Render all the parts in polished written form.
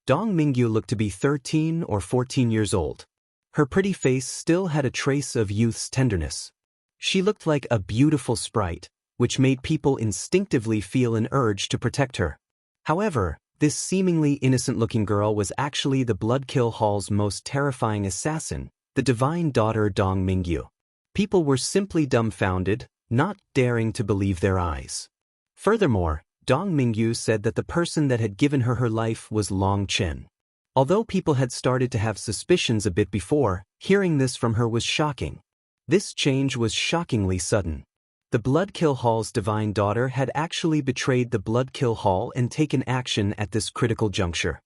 Dong Mingyu looked to be 13 or 14 years old. Her pretty face still had a trace of youth's tenderness. She looked like a beautiful sprite, which made people instinctively feel an urge to protect her. However, this seemingly innocent-looking girl was actually the Bloodkill Hall's most terrifying assassin, the divine daughter Dong Mingyu. People were simply dumbfounded, not daring to believe their eyes. Furthermore, Dong Mingyu said that the person that had given her her life was Chen. Although people had started to have suspicions a bit before, hearing this from her was shocking. This change was shockingly sudden. The Bloodkill Hall's divine daughter had actually betrayed the Bloodkill Hall and taken action at this critical juncture.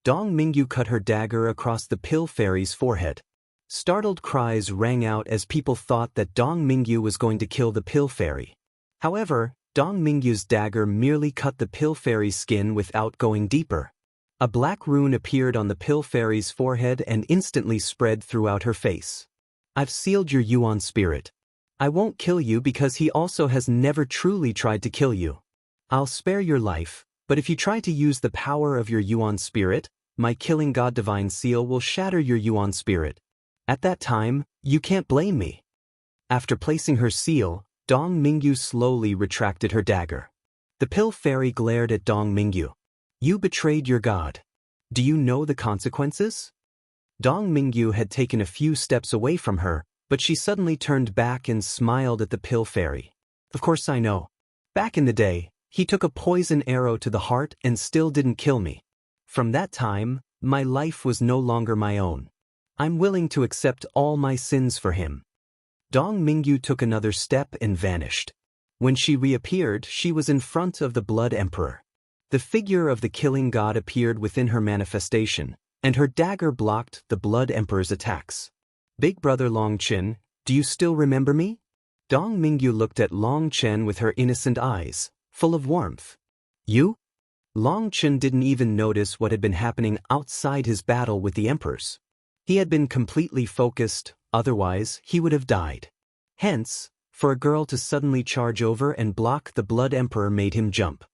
Dong Mingyu cut her dagger across the Pill Fairy's forehead. Startled cries rang out as people thought that Dong Mingyu was going to kill the Pill Fairy. However, Dong Mingyu's dagger merely cut the Pill Fairy's skin without going deeper. A black rune appeared on the Pill Fairy's forehead and instantly spread throughout her face. "I've sealed your Yuan spirit. I won't kill you because he also has never truly tried to kill you. I'll spare your life, but if you try to use the power of your Yuan spirit, my killing god divine seal will shatter your Yuan spirit. At that time, you can't blame me." After placing her seal, Dong Mingyu slowly retracted her dagger. The Pill Fairy glared at Dong Mingyu. "You betrayed your god. Do you know the consequences?" Dong Mingyu had taken a few steps away from her, but she suddenly turned back and smiled at the Pill Fairy. "Of course I know. Back in the day, he took a poison arrow to the heart and still didn't kill me. From that time, my life was no longer my own. I'm willing to accept all my sins for him." Dong Mingyu took another step and vanished. When she reappeared, she was in front of the Blood Emperor. The figure of the killing god appeared within her manifestation, and her dagger blocked the Blood Emperor's attacks. "Big brother Chen, do you still remember me?" Dong Mingyu looked at Chen with her innocent eyes, full of warmth. "You?" Chen didn't even notice what had been happening outside his battle with the emperors. He had been completely focused, otherwise he would have died. Hence, for a girl to suddenly charge over and block the Blood Emperor made him jump.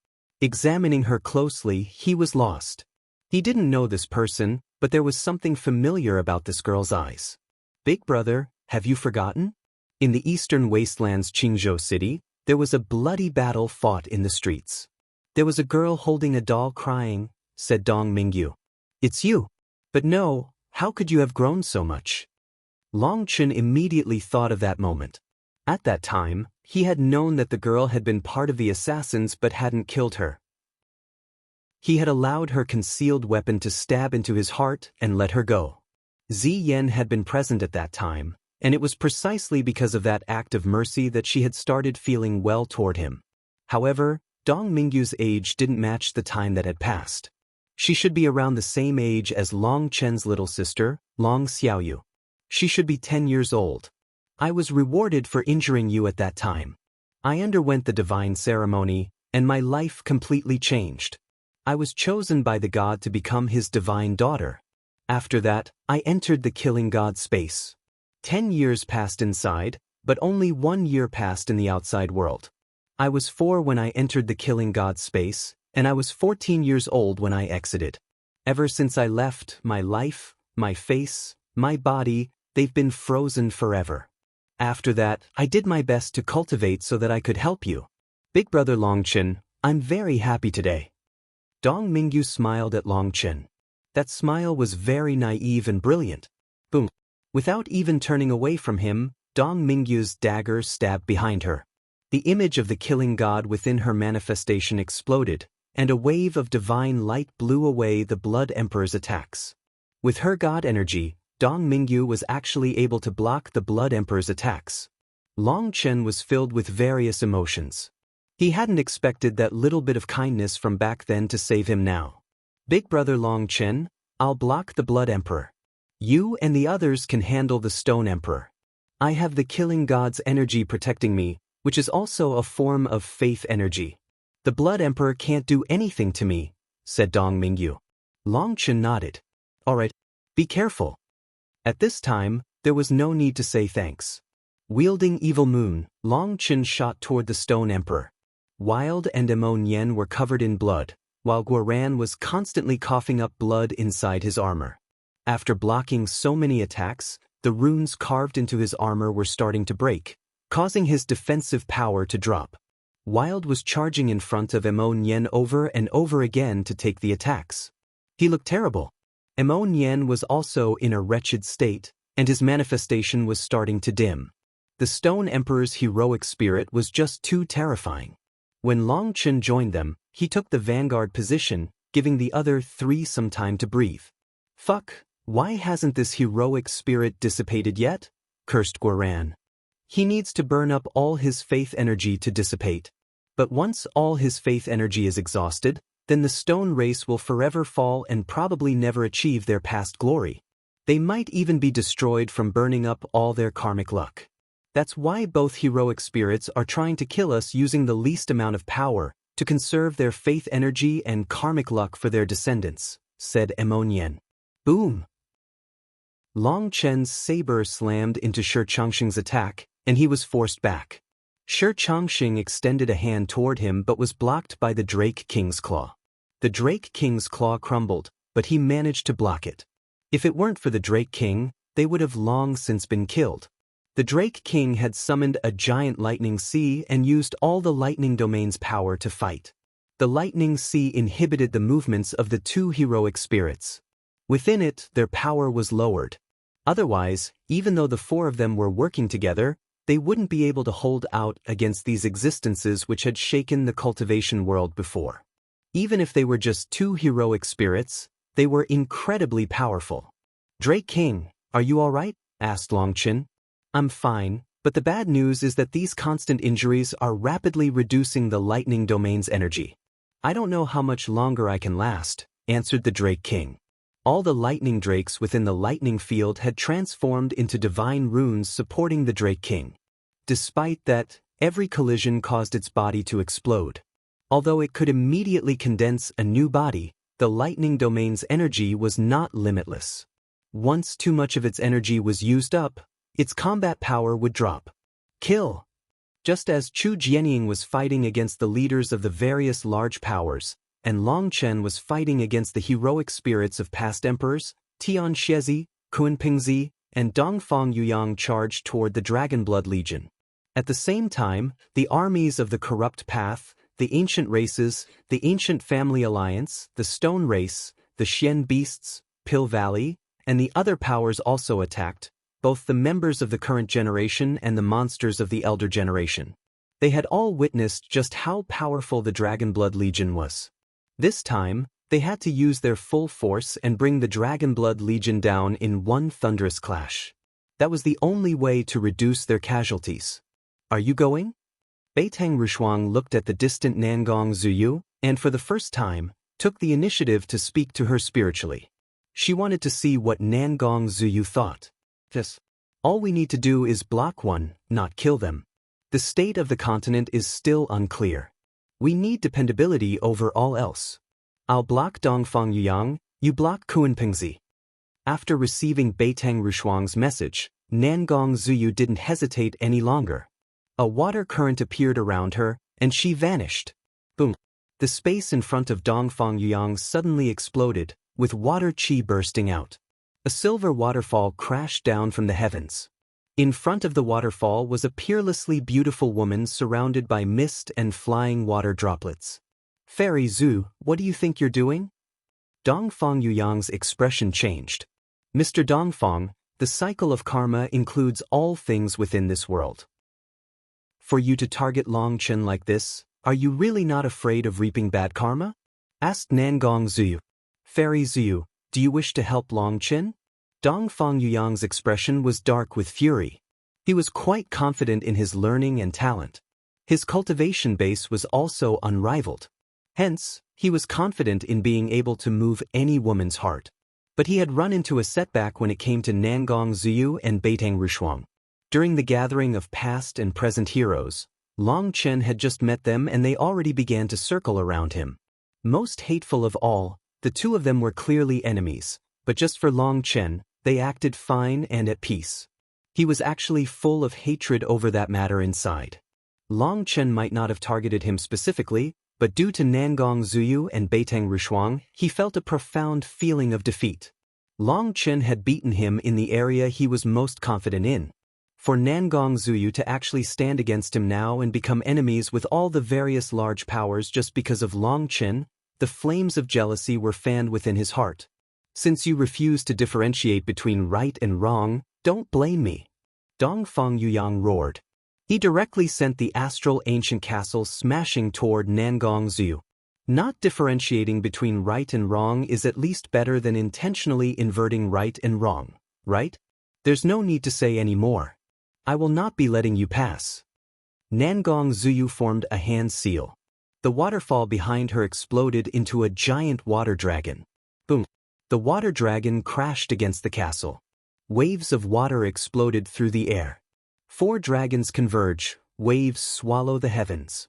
Examining her closely, he was lost. He didn't know this person, but there was something familiar about this girl's eyes. "Big brother, have you forgotten? In the eastern wastelands Qingzhou City, there was a bloody battle fought in the streets. There was a girl holding a doll crying," said Dong Mingyu. "It's you. But no, how could you have grown so much?" Chen immediately thought of that moment. At that time, he had known that the girl had been part of the assassins but hadn't killed her. He had allowed her concealed weapon to stab into his heart and let her go. Ziyan had been present at that time, and it was precisely because of that act of mercy that she had started feeling well toward him. However, Dong Mingyu's age didn't match the time that had passed. She should be around the same age as Chen's little sister, Long Xiaoyu. She should be 10 years old. "I was rewarded for injuring you at that time. I underwent the divine ceremony, and my life completely changed. I was chosen by the god to become his divine daughter. After that, I entered the killing god space. 10 years passed inside, but only 1 year passed in the outside world. I was 4 when I entered the killing god space, and I was 14 years old when I exited. Ever since I left, my life, my face, my body, they've been frozen forever. After that, I did my best to cultivate so that I could help you. Big brother Chen, I'm very happy today." Dong Mingyu smiled at Chen. That smile was very naive and brilliant. Boom. Without even turning away from him, Dong Mingyu's dagger stabbed behind her. The image of the killing god within her manifestation exploded, and a wave of divine light blew away the Blood Emperor's attacks. With her god energy, Dong Mingyu was actually able to block the Blood Emperor's attacks. Chen was filled with various emotions. He hadn't expected that little bit of kindness from back then to save him now. "Big brother Chen, I'll block the Blood Emperor. You and the others can handle the Stone Emperor. I have the killing god's energy protecting me, which is also a form of faith energy. The Blood Emperor can't do anything to me," said Dong Mingyu. Chen nodded. "All right, be careful." At this time, there was no need to say thanks. Wielding Evil Moon, Chen shot toward the Stone Emperor. Wild and Emon Yen were covered in blood, while Guoran was constantly coughing up blood inside his armor. After blocking so many attacks, the runes carved into his armor were starting to break, causing his defensive power to drop. Wild was charging in front of Emon over and over again to take the attacks. He looked terrible. Emon was also in a wretched state, and his manifestation was starting to dim. The Stone Emperor's heroic spirit was just too terrifying. When Long Chen joined them, he took the vanguard position, giving the other three some time to breathe. Fuck, why hasn't this heroic spirit dissipated yet? Cursed Guoran. He needs to burn up all his faith energy to dissipate. But once all his faith energy is exhausted, then the stone race will forever fall and probably never achieve their past glory. They might even be destroyed from burning up all their karmic luck. That's why both heroic spirits are trying to kill us using the least amount of power to conserve their faith energy and karmic luck for their descendants, said Emon. Boom! Long Chen's saber slammed into Shi Changxing's attack, and he was forced back. Shi Changxing extended a hand toward him but was blocked by the Drake King's claw. The Drake King's claw crumbled, but he managed to block it. If it weren't for the Drake King, they would have long since been killed. The Drake King had summoned a giant lightning sea and used all the lightning domain's power to fight. The lightning sea inhibited the movements of the two heroic spirits. Within it, their power was lowered. Otherwise, even though the four of them were working together, they wouldn't be able to hold out against these existences which had shaken the cultivation world before. Even if they were just two heroic spirits, they were incredibly powerful. Drake King, are you all right? Asked Long Chen. I'm fine, but the bad news is that these constant injuries are rapidly reducing the lightning domain's energy. I don't know how much longer I can last, answered the Drake King. All the lightning drakes within the lightning field had transformed into divine runes supporting the Drake King. Despite that, every collision caused its body to explode. Although it could immediately condense a new body, the lightning domain's energy was not limitless. Once too much of its energy was used up, its combat power would drop. Kill! Just as Chu Jianying was fighting against the leaders of the various large powers, and Long Chen was fighting against the heroic spirits of past emperors, Tian Xiezi, Kun Pingzi, and Dongfang Yuyang charged toward the Dragonblood Legion. At the same time, the armies of the Corrupt Path, the Ancient Races, the Ancient Family Alliance, the Stone Race, the Xian Beasts, Pill Valley, and the other powers also attacked, both the members of the current generation and the monsters of the elder generation. They had all witnessed just how powerful the Dragonblood Legion was. This time, they had to use their full force and bring the Dragonblood Legion down in one thunderous clash. That was the only way to reduce their casualties. Are you going? Beitang Rushuang looked at the distant Nangong Zuyu, and for the first time, took the initiative to speak to her spiritually. She wanted to see what Nangong Zuyu thought. All we need to do is block one, not kill them. The state of the continent is still unclear. We need dependability over all else. I'll block Dongfang Yuyang, you block Kunpingzi. After receiving Beitang Rushuang's message, Nangong Zuyu didn't hesitate any longer. A water current appeared around her, and she vanished. Boom! The space in front of Dongfang Yuyang suddenly exploded, with water chi bursting out. A silver waterfall crashed down from the heavens. In front of the waterfall was a peerlessly beautiful woman surrounded by mist and flying water droplets. Fairy Zhu, what do you think you're doing? Dongfang Yuyang's expression changed. Mr. Dongfang, the cycle of karma includes all things within this world. For you to target Long Chen like this, are you really not afraid of reaping bad karma? Asked Nangong Zuyu. Fairy Zhu, do you wish to help Long Chen? Dongfang Yuyang's expression was dark with fury. He was quite confident in his learning and talent. His cultivation base was also unrivaled. Hence, he was confident in being able to move any woman's heart. But he had run into a setback when it came to Nangong Zuyu and Beitang Rushuang. During the gathering of past and present heroes, Long Chen had just met them and they already began to circle around him. Most hateful of all, the two of them were clearly enemies, but just for Long Chen, they acted fine and at peace. He was actually full of hatred over that matter inside. Long Chen might not have targeted him specifically, But due to Nangong Zuyu and Beitang Rishuang, he felt a profound feeling of defeat. Long Chen had beaten him in the area he was most confident in. For Nangong Zuyu to actually stand against him now and become enemies with all the various large powers just because of Long Chen, the flames of jealousy were fanned within his heart. Since you refuse to differentiate between right and wrong, don't blame me. Dongfang Yuyang roared. He directly sent the astral ancient castle smashing toward Nangong Zuyu. Not differentiating between right and wrong is at least better than intentionally inverting right and wrong, right? There's no need to say any more. I will not be letting you pass. Nangong Zuyu formed a hand seal. The waterfall behind her exploded into a giant water dragon. Boom! The water dragon crashed against the castle. Waves of water exploded through the air. 4 dragons converge, waves swallow the heavens.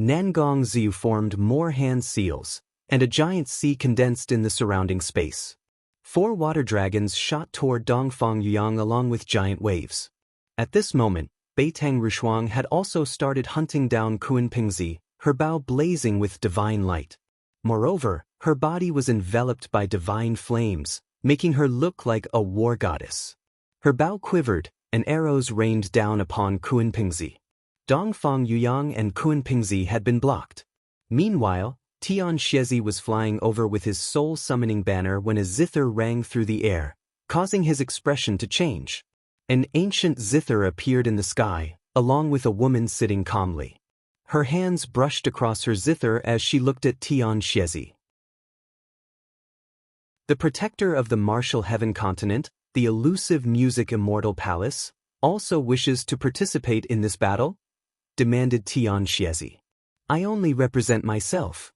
Nangong Zuyu formed more hand seals, and a giant sea condensed in the surrounding space. 4 water dragons shot toward Dongfang Yuyang along with giant waves. At this moment, Beitang Rishuang had also started hunting down Kuan Pingzi, her bow blazing with divine light. Moreover, her body was enveloped by divine flames, making her look like a war goddess. Her bow quivered, and arrows rained down upon Kuan Pingzi. Dongfang Yuyang and Kuan Pingzi had been blocked. Meanwhile, Tian Xiezi was flying over with his soul-summoning banner when a zither rang through the air, causing his expression to change. An ancient zither appeared in the sky, along with a woman sitting calmly. Her hands brushed across her zither as she looked at Tian Xiezi. The protector of the martial heaven continent, the elusive music immortal palace, also wishes to participate in this battle? Demanded Tian Xiezi. I only represent myself.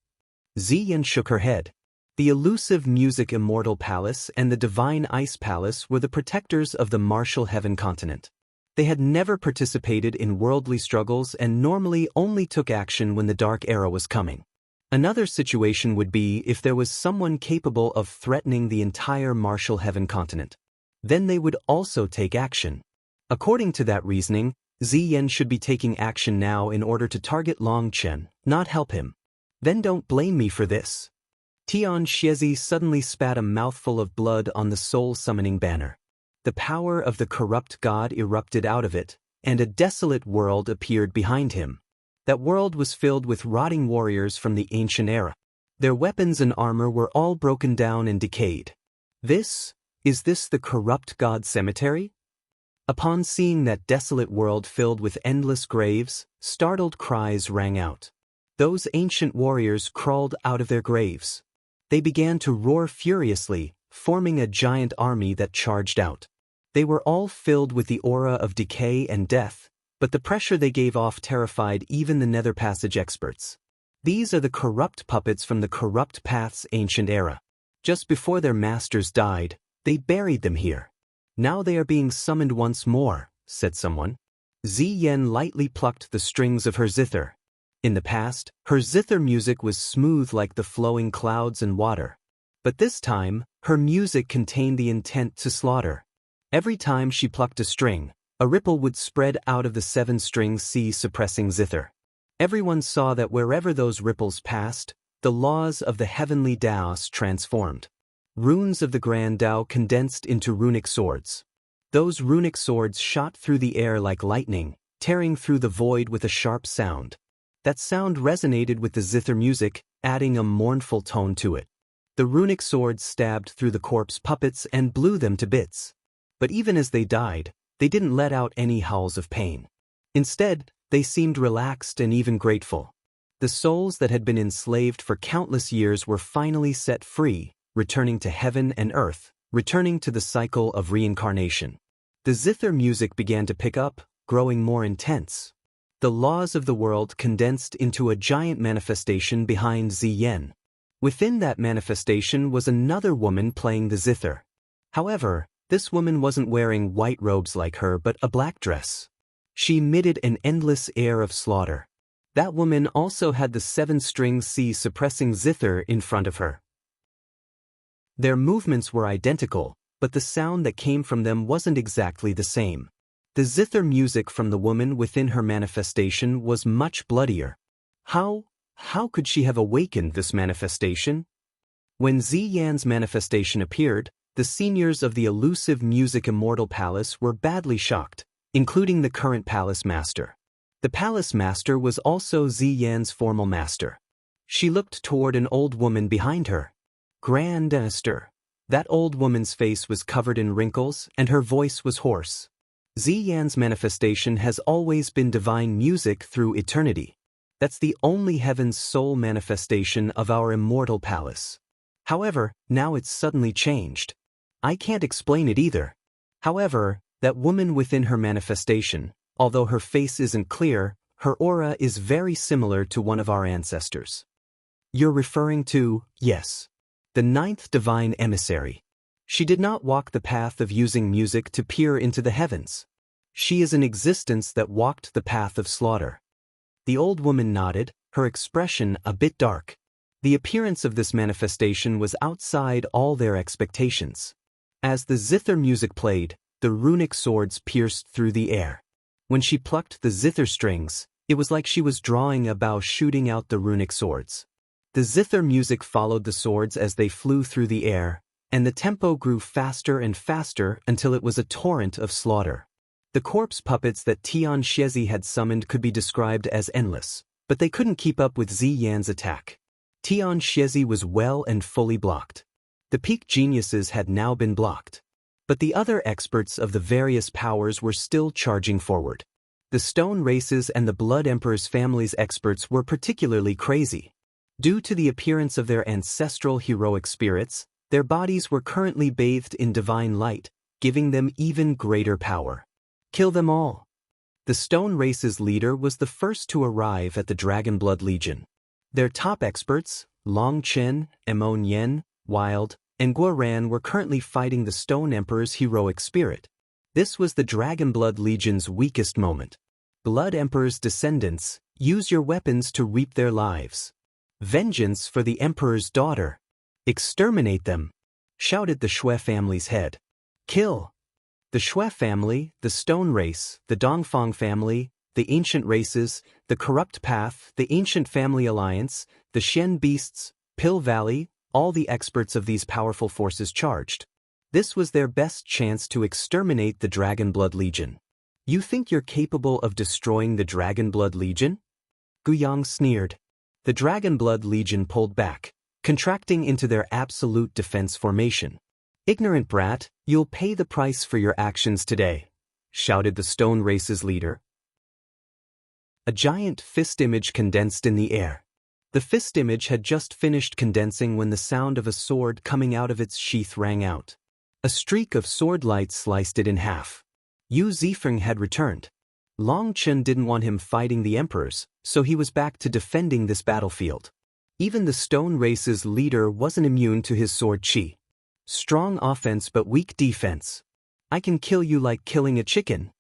Ziyan shook her head. The elusive music immortal palace and the divine ice palace were the protectors of the martial heaven continent. They had never participated in worldly struggles and normally only took action when the dark era was coming. Another situation would be if there was someone capable of threatening the entire martial heaven continent. Then they would also take action. According to that reasoning, Ziyan should be taking action now in order to target Long Chen, not help him. Then don't blame me for this. Tian Xiezi suddenly spat a mouthful of blood on the soul-summoning banner. The power of the corrupt god erupted out of it, and a desolate world appeared behind him. That world was filled with rotting warriors from the ancient era. Their weapons and armor were all broken down and decayed. Is this the corrupt god cemetery? Upon seeing that desolate world filled with endless graves, startled cries rang out. Those ancient warriors crawled out of their graves. They began to roar furiously, forming a giant army that charged out. They were all filled with the aura of decay and death, but the pressure they gave off terrified even the Nether Passage experts. These are the corrupt puppets from the Corrupt Path's ancient era. Just before their masters died, they buried them here. Now they are being summoned once more, said someone. Ziyan lightly plucked the strings of her zither. In the past, her zither music was smooth like the flowing clouds and water. But this time, her music contained the intent to slaughter. Every time she plucked a string, a ripple would spread out of the 7-string sea-suppressing zither. Everyone saw that wherever those ripples passed, the laws of the heavenly Taos transformed. Runes of the Grand Tao condensed into runic swords. Those runic swords shot through the air like lightning, tearing through the void with a sharp sound. That sound resonated with the zither music, adding a mournful tone to it. The runic swords stabbed through the corpse puppets and blew them to bits. But even as they died, they didn't let out any howls of pain. Instead, they seemed relaxed and even grateful. The souls that had been enslaved for countless years were finally set free, returning to heaven and earth, returning to the cycle of reincarnation. The zither music began to pick up, growing more intense. The laws of the world condensed into a giant manifestation behind Ziyan. Within that manifestation was another woman playing the zither. However, this woman wasn't wearing white robes like her but a black dress. She emitted an endless air of slaughter. That woman also had the 7-string sea-suppressing zither in front of her. Their movements were identical, but the sound that came from them wasn't exactly the same. The zither music from the woman within her manifestation was much bloodier. How How could she have awakened this manifestation? When Ziyan's manifestation appeared, the seniors of the elusive music immortal palace were badly shocked, including the current palace master. The palace master was also Ziyan's formal master. She looked toward an old woman behind her. Grand Esther. That old woman's face was covered in wrinkles and her voice was hoarse. Ziyan's manifestation has always been divine music through eternity. That's the only heaven's sole manifestation of our immortal palace. However, now it's suddenly changed. I can't explain it either. However, that woman within her manifestation, although her face isn't clear, her aura is very similar to one of our ancestors. You're referring to, yes, the ninth divine emissary. She did not walk the path of using music to peer into the heavens. She is an existence that walked the path of slaughter. The old woman nodded, her expression a bit dark. The appearance of this manifestation was outside all their expectations. As the zither music played, the runic swords pierced through the air. When she plucked the zither strings, it was like she was drawing a bow shooting out the runic swords. The zither music followed the swords as they flew through the air, and the tempo grew faster and faster until it was a torrent of slaughter. The corpse puppets that Tian Shezi had summoned could be described as endless, but they couldn't keep up with Ziyan's attack. Tian Shezi was well and fully blocked. The peak geniuses had now been blocked. But the other experts of the various powers were still charging forward. The Stone Races and the Blood Emperor's family's experts were particularly crazy. Due to the appearance of their ancestral heroic spirits, their bodies were currently bathed in divine light, giving them even greater power. Kill them all. The Stone Race's leader was the first to arrive at the Dragonblood Legion. Their top experts, Long Chen, Emon Wild, and Guoran were currently fighting the Stone Emperor's heroic spirit. This was the Dragonblood Legion's weakest moment. Blood Emperor's descendants, use your weapons to reap their lives. Vengeance for the Emperor's daughter. Exterminate them, shouted the Shui family's head. Kill. The Shui family, the Stone Race, the Dongfang family, the Ancient Races, the Corrupt Path, the Ancient Family Alliance, the Shen Beasts, Pill Valley, all the experts of these powerful forces charged. This was their best chance to exterminate the Dragonblood Legion. You think you're capable of destroying the Dragonblood Legion? Guyang sneered. The Dragonblood Legion pulled back, contracting into their absolute defense formation. Ignorant brat, you'll pay the price for your actions today, shouted the Stone Race's leader. A giant fist image condensed in the air. The fist image had just finished condensing when the sound of a sword coming out of its sheath rang out. A streak of sword light sliced it in half. Yu Zifeng had returned. Long Chen didn't want him fighting the emperors, so he was back to defending this battlefield. Even the Stone Race's leader wasn't immune to his sword chi. Strong offense but weak defense. I can kill you like killing a chicken.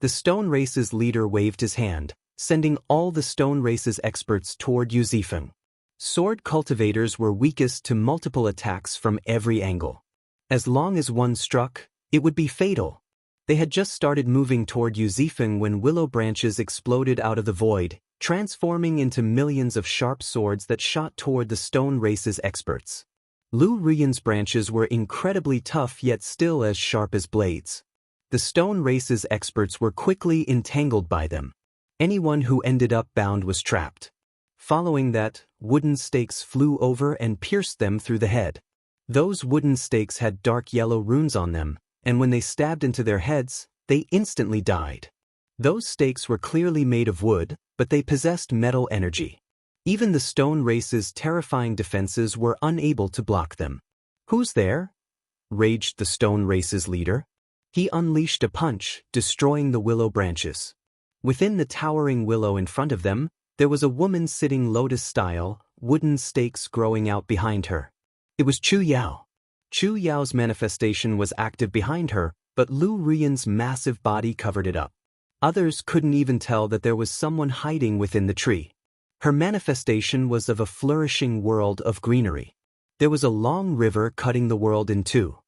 The Stone Race's leader waved his hand, sending all the Stone Race's experts toward Yu Zifeng. Sword cultivators were weakest to multiple attacks from every angle. As long as one struck, it would be fatal. They had just started moving toward Yu Zifeng when willow branches exploded out of the void, transforming into millions of sharp swords that shot toward the Stone Race's experts. Lu Ruyan's branches were incredibly tough yet still as sharp as blades. The Stone Race's experts were quickly entangled by them. Anyone who ended up bound was trapped. Following that, wooden stakes flew over and pierced them through the head. Those wooden stakes had dark yellow runes on them, and when they stabbed into their heads, they instantly died. Those stakes were clearly made of wood, but they possessed metal energy. Even the Stone Race's terrifying defenses were unable to block them. Who's there? Raged the Stone Race's leader. He unleashed a punch, destroying the willow branches. Within the towering willow in front of them, there was a woman sitting lotus-style, wooden stakes growing out behind her. It was Chu Yao. Chu Yao's manifestation was active behind her, but Lu Ruyan's massive body covered it up. Others couldn't even tell that there was someone hiding within the tree. Her manifestation was of a flourishing world of greenery. There was a long river cutting the world in two.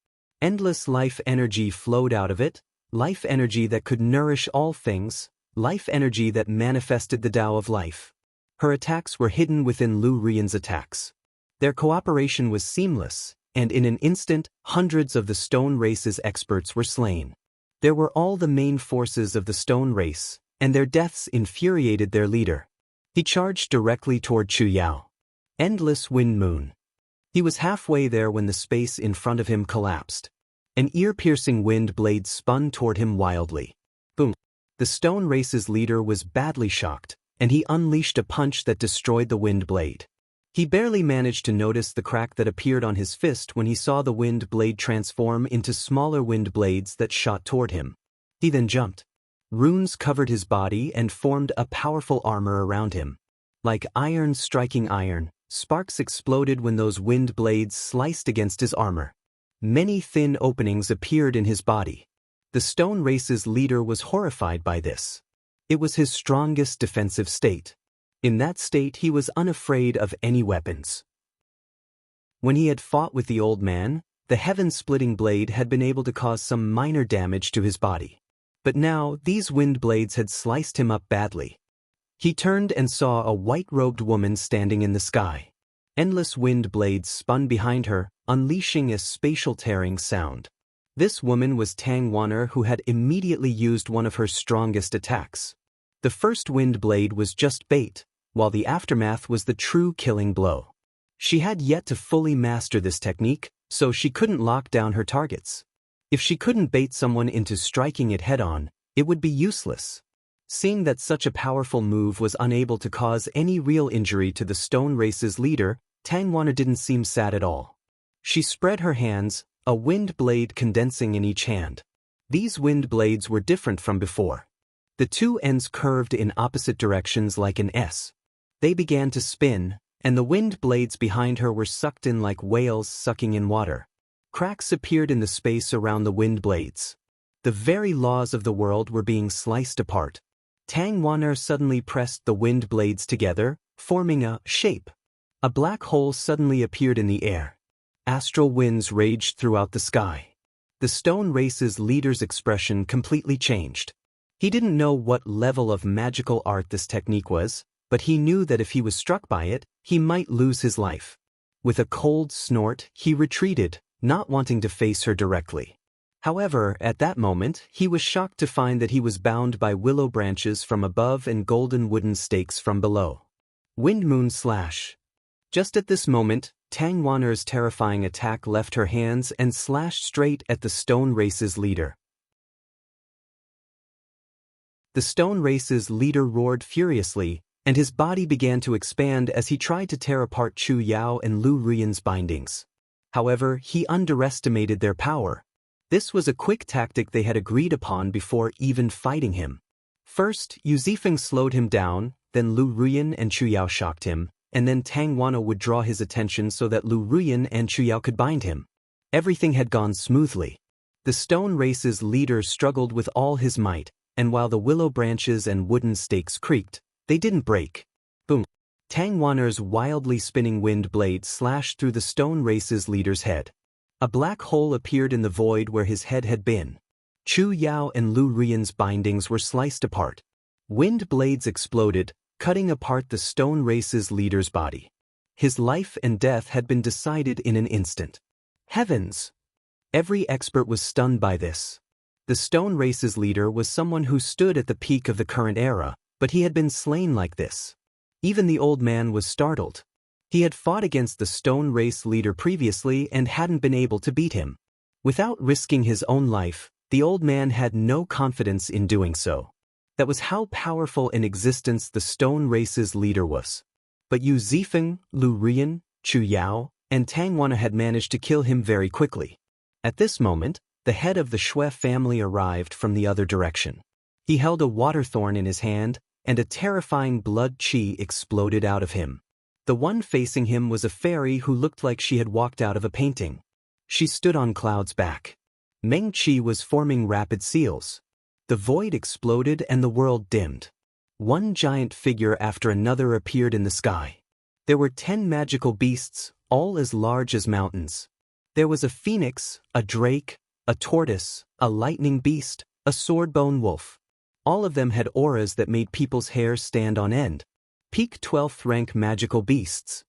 Endless life energy flowed out of it, life energy that could nourish all things, life energy that manifested the Tao of life. Her attacks were hidden within Lu Ruiyan's attacks. Their cooperation was seamless, and in an instant, hundreds of the Stone Race's experts were slain. There were all the main forces of the Stone Race, and their deaths infuriated their leader. He charged directly toward Chu Yao. Endless Wind Moon. He was halfway there when the space in front of him collapsed. An ear-piercing wind blade spun toward him wildly. Boom! The Stone Race's leader was badly shocked, and he unleashed a punch that destroyed the wind blade. He barely managed to notice the crack that appeared on his fist when he saw the wind blade transform into smaller wind blades that shot toward him. He then jumped. Runes covered his body and formed a powerful armor around him. Like iron striking iron, sparks exploded when those wind blades sliced against his armor. Many thin openings appeared in his body. The Stone Race's leader was horrified by this. It was his strongest defensive state. In that state he was unafraid of any weapons. When he had fought with the old man, the heaven-splitting blade had been able to cause some minor damage to his body. But now these wind blades had sliced him up badly. He turned and saw a white-robed woman standing in the sky. Endless wind blades spun behind her, unleashing a spatial-tearing sound. This woman was Tang Wan'er, who had immediately used one of her strongest attacks. The first wind blade was just bait, while the aftermath was the true killing blow. She had yet to fully master this technique, so she couldn't lock down her targets. If she couldn't bait someone into striking it head-on, it would be useless. Seeing that such a powerful move was unable to cause any real injury to the Stone Race's leader, Tang Wan'er didn't seem sad at all. She spread her hands, a wind blade condensing in each hand. These wind blades were different from before. The two ends curved in opposite directions like an S. They began to spin, and the wind blades behind her were sucked in like whales sucking in water. Cracks appeared in the space around the wind blades. The very laws of the world were being sliced apart. Tang Wan'er suddenly pressed the wind blades together, forming a shape. A black hole suddenly appeared in the air. Astral winds raged throughout the sky. The Stone Race's leader's expression completely changed. He didn't know what level of magical art this technique was, but he knew that if he was struck by it, he might lose his life. With a cold snort, he retreated, not wanting to face her directly. However, at that moment, he was shocked to find that he was bound by willow branches from above and golden wooden stakes from below. Wind Moon Slash. Just at this moment, Tang Wan'er's terrifying attack left her hands and slashed straight at the Stone Race's leader. The Stone Race's leader roared furiously, and his body began to expand as he tried to tear apart Chu Yao and Lu Ruiyan's bindings. However, he underestimated their power. This was a quick tactic they had agreed upon before even fighting him. First, Yu Zifeng slowed him down, then Lu Ruiyan and Chu Yao shocked him, and then Tang Wan'er would draw his attention so that Lu Ruiyan and Chu Yao could bind him. Everything had gone smoothly. The Stone Race's leader struggled with all his might, and while the willow branches and wooden stakes creaked, they didn't break. Boom! Tang Wan'er's wildly spinning wind blade slashed through the Stone Race's leader's head. A black hole appeared in the void where his head had been. Chu Yao and Lu Ruiyan's bindings were sliced apart. Wind blades exploded, cutting apart the Stone Race's leader's body. His life and death had been decided in an instant. Heavens! Every expert was stunned by this. The Stone Race's leader was someone who stood at the peak of the current era, but he had been slain like this. Even the old man was startled. He had fought against the Stone Race leader previously and hadn't been able to beat him. Without risking his own life, the old man had no confidence in doing so. That was how powerful in existence the Stone Race's leader was. But Yu Zifeng, Lu Ruiyan, Chu Yao, and Tang Wan'er had managed to kill him very quickly. At this moment, the head of the Shui family arrived from the other direction. He held a water thorn in his hand, and a terrifying blood qi exploded out of him. The one facing him was a fairy who looked like she had walked out of a painting. She stood on Cloud's back. Meng qi was forming rapid seals. The void exploded and the world dimmed. One giant figure after another appeared in the sky. There were 10 magical beasts, all as large as mountains. There was a phoenix, a drake, a tortoise, a lightning beast, a swordbone wolf. All of them had auras that made people's hair stand on end. Peak 12th rank magical beasts.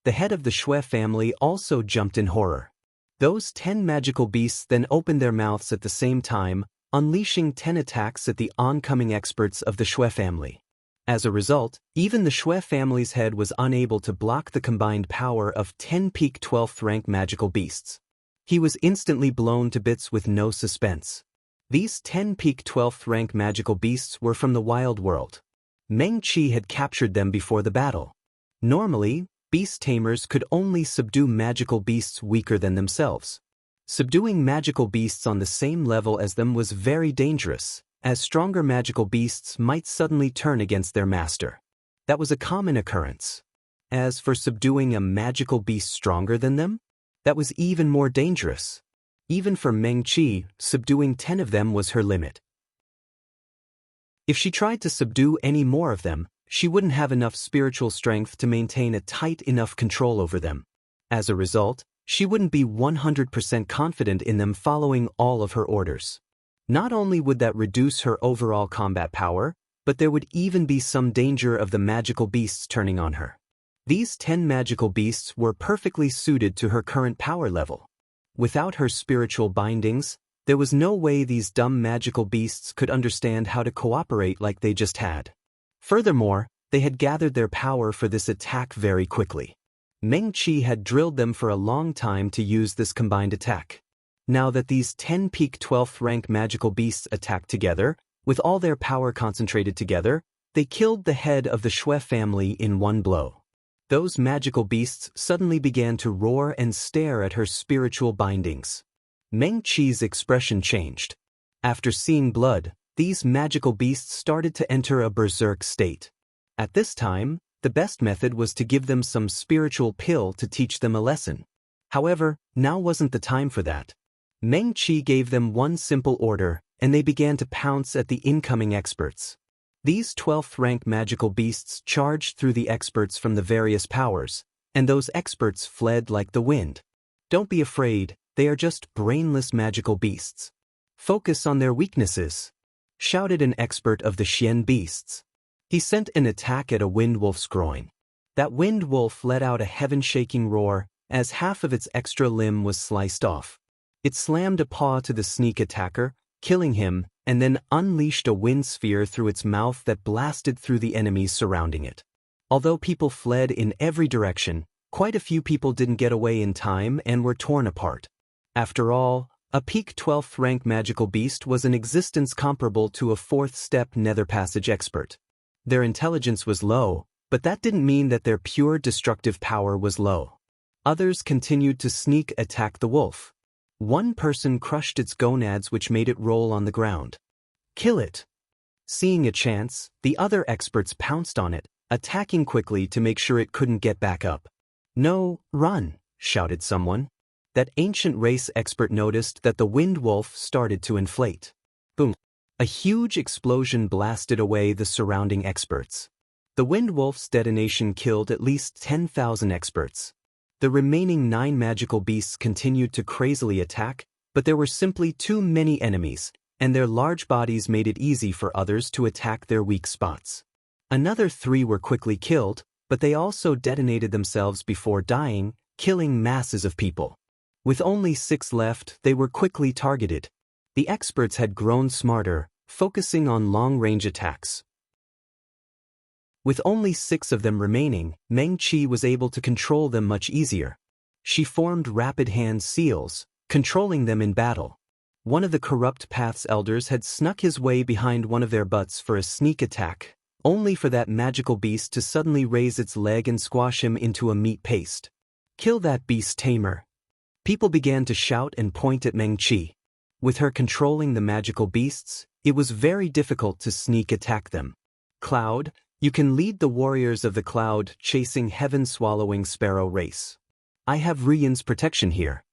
The head of the Shui family also jumped in horror. Those 10 magical beasts then opened their mouths at the same time, unleashing 10 attacks at the oncoming experts of the Shui family. As a result, even the Shui family's head was unable to block the combined power of 10 peak 12th rank magical beasts. He was instantly blown to bits with no suspense. These 10 peak 12th rank magical beasts were from the wild world. Meng Qi had captured them before the battle. Normally, beast tamers could only subdue magical beasts weaker than themselves. Subduing magical beasts on the same level as them was very dangerous, as stronger magical beasts might suddenly turn against their master. That was a common occurrence. As for subduing a magical beast stronger than them, that was even more dangerous. Even for Meng Qi, subduing 10 of them was her limit. If she tried to subdue any more of them, she wouldn't have enough spiritual strength to maintain a tight enough control over them. As a result, she wouldn't be 100% confident in them following all of her orders. Not only would that reduce her overall combat power, but there would even be some danger of the magical beasts turning on her. These 10 magical beasts were perfectly suited to her current power level. Without her spiritual bindings, there was no way these dumb magical beasts could understand how to cooperate like they just had. Furthermore, they had gathered their power for this attack very quickly. Meng Qi had drilled them for a long time to use this combined attack. Now that these 10 peak 12th rank magical beasts attacked together, with all their power concentrated together, they killed the head of the Shui family in one blow. Those magical beasts suddenly began to roar and stare at her spiritual bindings. Meng Qi's expression changed. After seeing blood, these magical beasts started to enter a berserk state. At this time, the best method was to give them some spiritual pill to teach them a lesson. However, now wasn't the time for that. Meng Qi gave them one simple order, and they began to pounce at the incoming experts. These 12th rank magical beasts charged through the experts from the various powers, and those experts fled like the wind. Don't be afraid, they are just brainless magical beasts. Focus on their weaknesses, shouted an expert of the Xian beasts. He sent an attack at a wind wolf's groin. That wind wolf let out a heaven-shaking roar as half of its extra limb was sliced off. It slammed a paw to the sneak attacker, killing him, and then unleashed a wind sphere through its mouth that blasted through the enemies surrounding it. Although people fled in every direction, quite a few people didn't get away in time and were torn apart. After all, a peak 12th rank magical beast was an existence comparable to a 4th step nether passage expert. Their intelligence was low, but that didn't mean that their pure destructive power was low. Others continued to sneak attack the wolf. One person crushed its gonads, which made it roll on the ground. Kill it! Seeing a chance, the other experts pounced on it, attacking quickly to make sure it couldn't get back up. No, run! Shouted someone. That ancient race expert noticed that the wind wolf started to inflate. Boom! A huge explosion blasted away the surrounding experts. The wind wolf's detonation killed at least 10,000 experts. The remaining 9 magical beasts continued to crazily attack, but there were simply too many enemies, and their large bodies made it easy for others to attack their weak spots. Another 3 were quickly killed, but they also detonated themselves before dying, killing masses of people. With only 6 left, they were quickly targeted. The experts had grown smarter, focusing on long-range attacks. With only 6 of them remaining, Meng Qi was able to control them much easier. She formed rapid hand seals, controlling them in battle. One of the Corrupt Path's elders had snuck his way behind one of their butts for a sneak attack, only for that magical beast to suddenly raise its leg and squash him into a meat paste. Kill that beast tamer! People began to shout and point at Meng Qi. With her controlling the magical beasts, it was very difficult to sneak attack them. Cloud, you can lead the warriors of the cloud chasing heaven-swallowing sparrow race. I have Ruyan's protection here.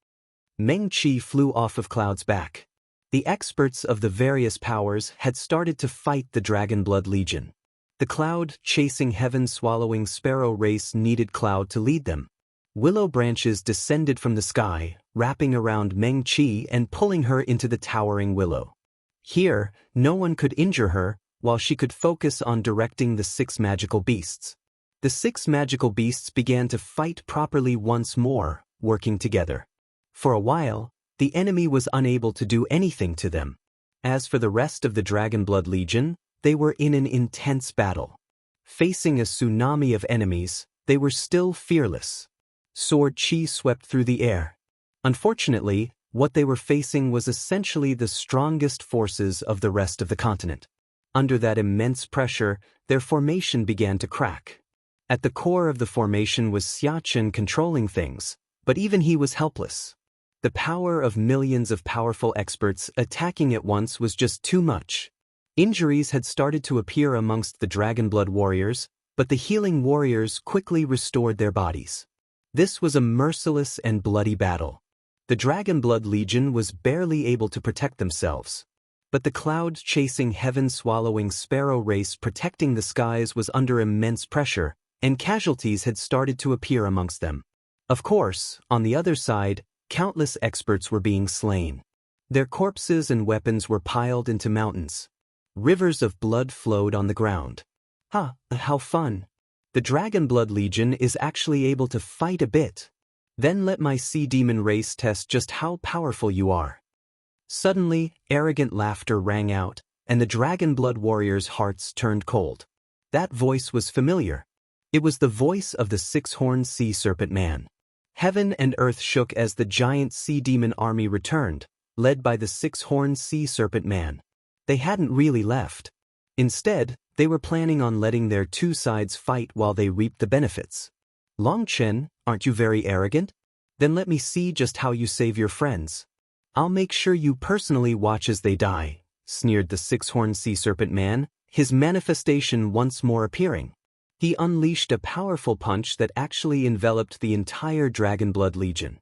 Meng Qi flew off of Cloud's back. The experts of the various powers had started to fight the Dragon Blood Legion. The cloud chasing heaven-swallowing sparrow race needed Cloud to lead them. Willow branches descended from the sky, wrapping around Meng Qi and pulling her into the towering willow. Here, no one could injure her, while she could focus on directing the 6 magical beasts. The 6 magical beasts began to fight properly once more, working together. For a while, the enemy was unable to do anything to them. As for the rest of the Dragonblood Legion, they were in an intense battle. Facing a tsunami of enemies, they were still fearless. Sword chi swept through the air. Unfortunately, what they were facing was essentially the strongest forces of the rest of the continent. Under that immense pressure, their formation began to crack. At the core of the formation was Chen controlling things, but even he was helpless. The power of millions of powerful experts attacking at once was just too much. Injuries had started to appear amongst the Dragonblood warriors, but the healing warriors quickly restored their bodies. This was a merciless and bloody battle. The Dragonblood Legion was barely able to protect themselves. But the cloud-chasing heaven-swallowing sparrow race protecting the skies was under immense pressure, and casualties had started to appear amongst them. Of course, on the other side, countless experts were being slain. Their corpses and weapons were piled into mountains. Rivers of blood flowed on the ground. How fun! The Dragonblood Legion is actually able to fight a bit. Then let my sea demon race test just how powerful you are. Suddenly, arrogant laughter rang out, and the Dragonblood warriors' hearts turned cold. That voice was familiar. It was the voice of the 6-horned sea serpent man. Heaven and earth shook as the giant sea demon army returned, led by the 6-horned sea serpent man. They hadn't really left. Instead, they were planning on letting their two sides fight while they reaped the benefits. Chen, aren't you very arrogant? Then let me see just how you save your friends. I'll make sure you personally watch as they die, sneered the 6-horned sea serpent man, his manifestation once more appearing. He unleashed a powerful punch that actually enveloped the entire Dragonblood Legion.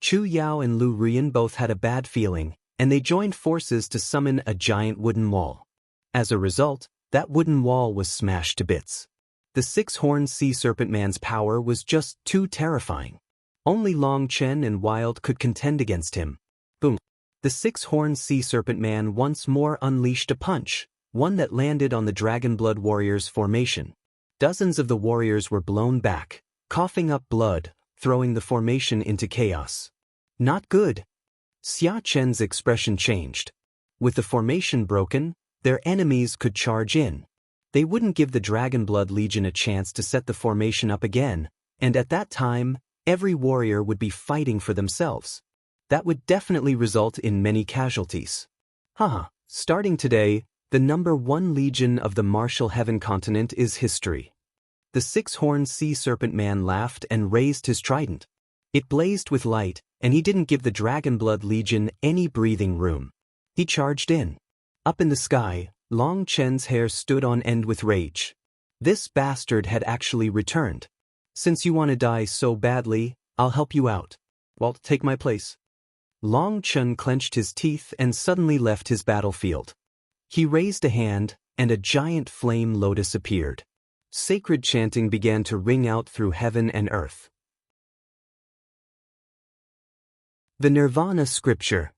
Chu Yao and Lu Ruyan both had a bad feeling, and they joined forces to summon a giant wooden wall. As a result, that wooden wall was smashed to bits. The 6-horned sea serpent man's power was just too terrifying. Only Chen and Wild could contend against him. Boom! The 6-horned sea serpent man once more unleashed a punch, one that landed on the Dragonblood warriors' formation. Dozens of the warriors were blown back, coughing up blood, throwing the formation into chaos. Not good. Xia Chen's expression changed. With the formation broken, their enemies could charge in. They wouldn't give the Dragonblood Legion a chance to set the formation up again, and at that time, every warrior would be fighting for themselves. That would definitely result in many casualties. Starting today, the #1 legion of the Martial Heaven continent is history. The 6-horned sea serpent man laughed and raised his trident. It blazed with light, and he didn't give the Dragonblood Legion any breathing room. He charged in. Up in the sky, Chen's hair stood on end with rage. This bastard had actually returned. Since you want to die so badly, I'll help you out. Well, take my place. Chen clenched his teeth and suddenly left his battlefield. He raised a hand, and a giant flame lotus appeared. Sacred chanting began to ring out through heaven and earth. The Nirvana Scripture.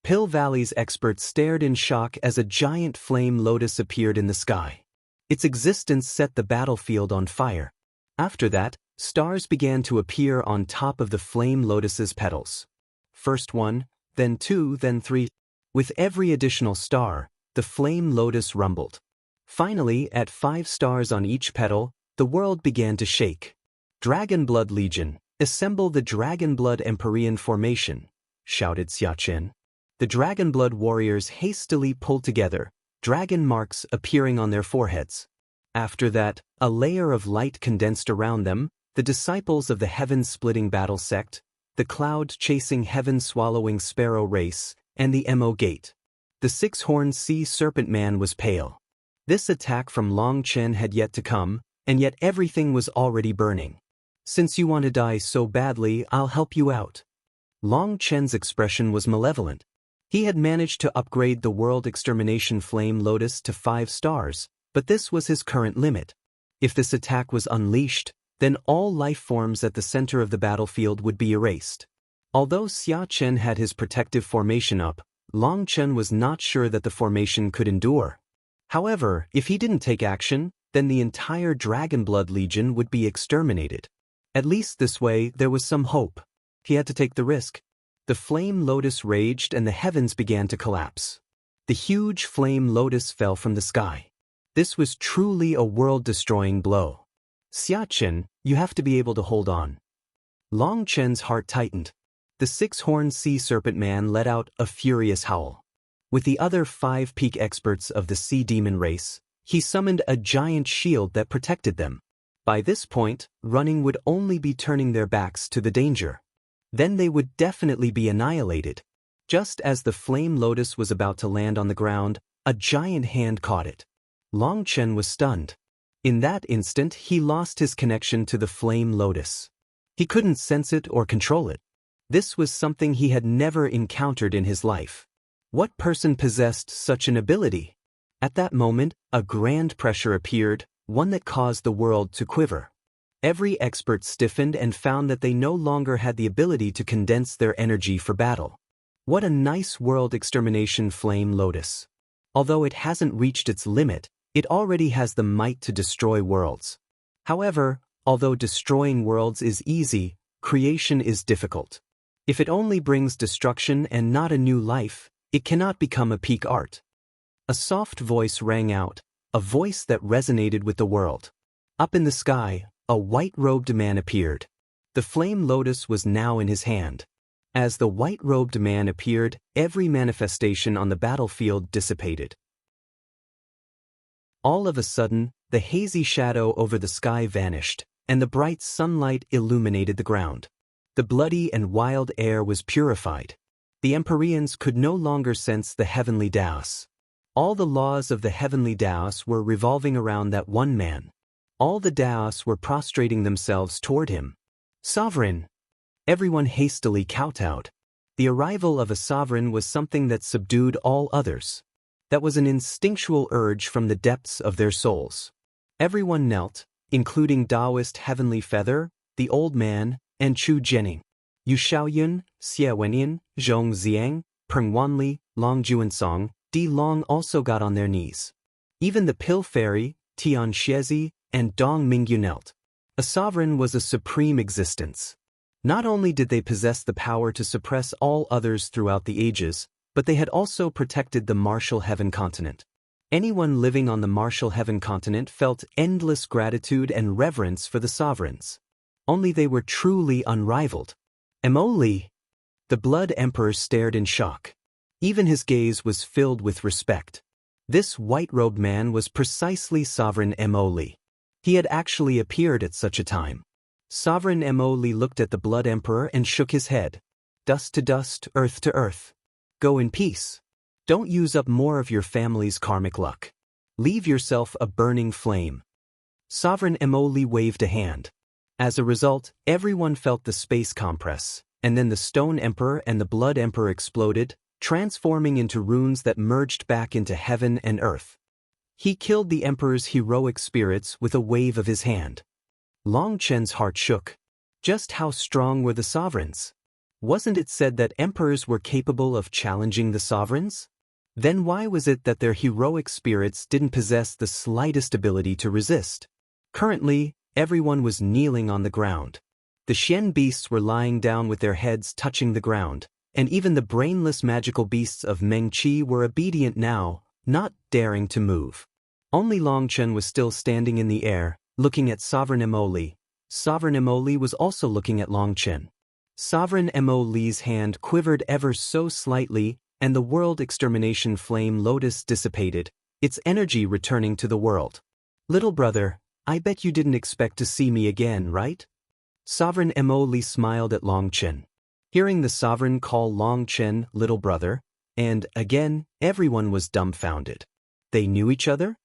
Pill Valley's experts stared in shock as a giant flame lotus appeared in the sky. Its existence set the battlefield on fire. After that, stars began to appear on top of the flame lotus's petals. First 1, then 2, then 3. With every additional star, the flame lotus rumbled. Finally, at 5 stars on each petal, the world began to shake. Dragonblood Legion, assemble the Dragonblood Empyrean formation, shouted Xia Chen. The Dragonblood warriors hastily pulled together, dragon marks appearing on their foreheads. After that, a layer of light condensed around them, the disciples of the heaven-splitting battle sect, the cloud-chasing heaven-swallowing sparrow race, and the Mo Gate. The 6-horned sea serpent man was pale. This attack from Chen had yet to come, and yet everything was already burning. Since you want to die so badly, I'll help you out. Chen's expression was malevolent. He had managed to upgrade the World Extermination Flame Lotus to 5 stars, but this was his current limit. If this attack was unleashed, then all life forms at the center of the battlefield would be erased. Although Xia Chen had his protective formation up, Chen was not sure that the formation could endure. However, if he didn't take action, then the entire Dragonblood Legion would be exterminated. At least this way there was some hope. He had to take the risk. The flame lotus raged and the heavens began to collapse. The huge flame lotus fell from the sky. This was truly a world-destroying blow. Chen, you have to be able to hold on. Long Chen's heart tightened. The six-horned sea serpent man let out a furious howl. With the other 5 peak experts of the sea demon race, he summoned a giant shield that protected them. By this point, running would only be turning their backs to the danger. Then they would definitely be annihilated. Just as the flame lotus was about to land on the ground, a giant hand caught it. Long Chen was stunned. In that instant, he lost his connection to the flame lotus. He couldn't sense it or control it. This was something he had never encountered in his life. What person possessed such an ability? At that moment, a grand pressure appeared, one that caused the world to quiver. Every expert stiffened and found that they no longer had the ability to condense their energy for battle. What a nice world extermination flame lotus. Although it hasn't reached its limit, it already has the might to destroy worlds. However, although destroying worlds is easy, creation is difficult. If it only brings destruction and not a new life, it cannot become a peak art. A soft voice rang out, a voice that resonated with the world. Up in the sky, a white-robed man appeared. The flame lotus was now in his hand. As the white-robed man appeared, every manifestation on the battlefield dissipated. All of a sudden, the hazy shadow over the sky vanished, and the bright sunlight illuminated the ground. The bloody and wild air was purified. The Empyreans could no longer sense the heavenly Daos. All the laws of the heavenly Daos were revolving around that one man. All the Daos were prostrating themselves toward him. Sovereign! Everyone hastily kowtowed. The arrival of a sovereign was something that subdued all others. That was an instinctual urge from the depths of their souls. Everyone knelt, including Taoist Heavenly Feather, the Old Man, and Chu Jianing. Yu Xiaoyun, Xie Wenyan, Zhong Xiang, Peng Wanli, Long Juansong, Di Long also got on their knees. Even the Pill Fairy, Tian Xiezi, and Dong Mingyu knelt. A sovereign was a supreme existence. Not only did they possess the power to suppress all others throughout the ages, but they had also protected the Martial Heaven continent. Anyone living on the Martial Heaven continent felt endless gratitude and reverence for the sovereigns. Only they were truly unrivaled. Emoli! The Blood Emperor stared in shock. Even his gaze was filled with respect. This white-robed man was precisely Sovereign Emoli. He had actually appeared at such a time. Sovereign Emoli looked at the Blood Emperor and shook his head. Dust to dust, earth to earth. Go in peace. Don't use up more of your family's karmic luck. Leave yourself a burning flame. Sovereign Emoli waved a hand. As a result, everyone felt the space compress, and then the Stone Emperor and the Blood Emperor exploded, transforming into runes that merged back into heaven and earth. He killed the Emperor's heroic spirits with a wave of his hand. Long Chen's heart shook. Just how strong were the sovereigns? Wasn't it said that emperors were capable of challenging the sovereigns? Then why was it that their heroic spirits didn't possess the slightest ability to resist? Currently, everyone was kneeling on the ground. The Xian beasts were lying down with their heads touching the ground, and even the brainless magical beasts of Mengqi were obedient now, not daring to move. Only Long Chen was still standing in the air, looking at Sovereign Emoli. Sovereign Emoli was also looking at Long Chen. Sovereign Emoli's hand quivered ever so slightly, and the world extermination flame lotus dissipated, its energy returning to the world. Little brother, I bet you didn't expect to see me again, right? Sovereign Emoli smiled at Long Chen. Hearing the sovereign call Long Chen little brother, and again, everyone was dumbfounded. They knew each other?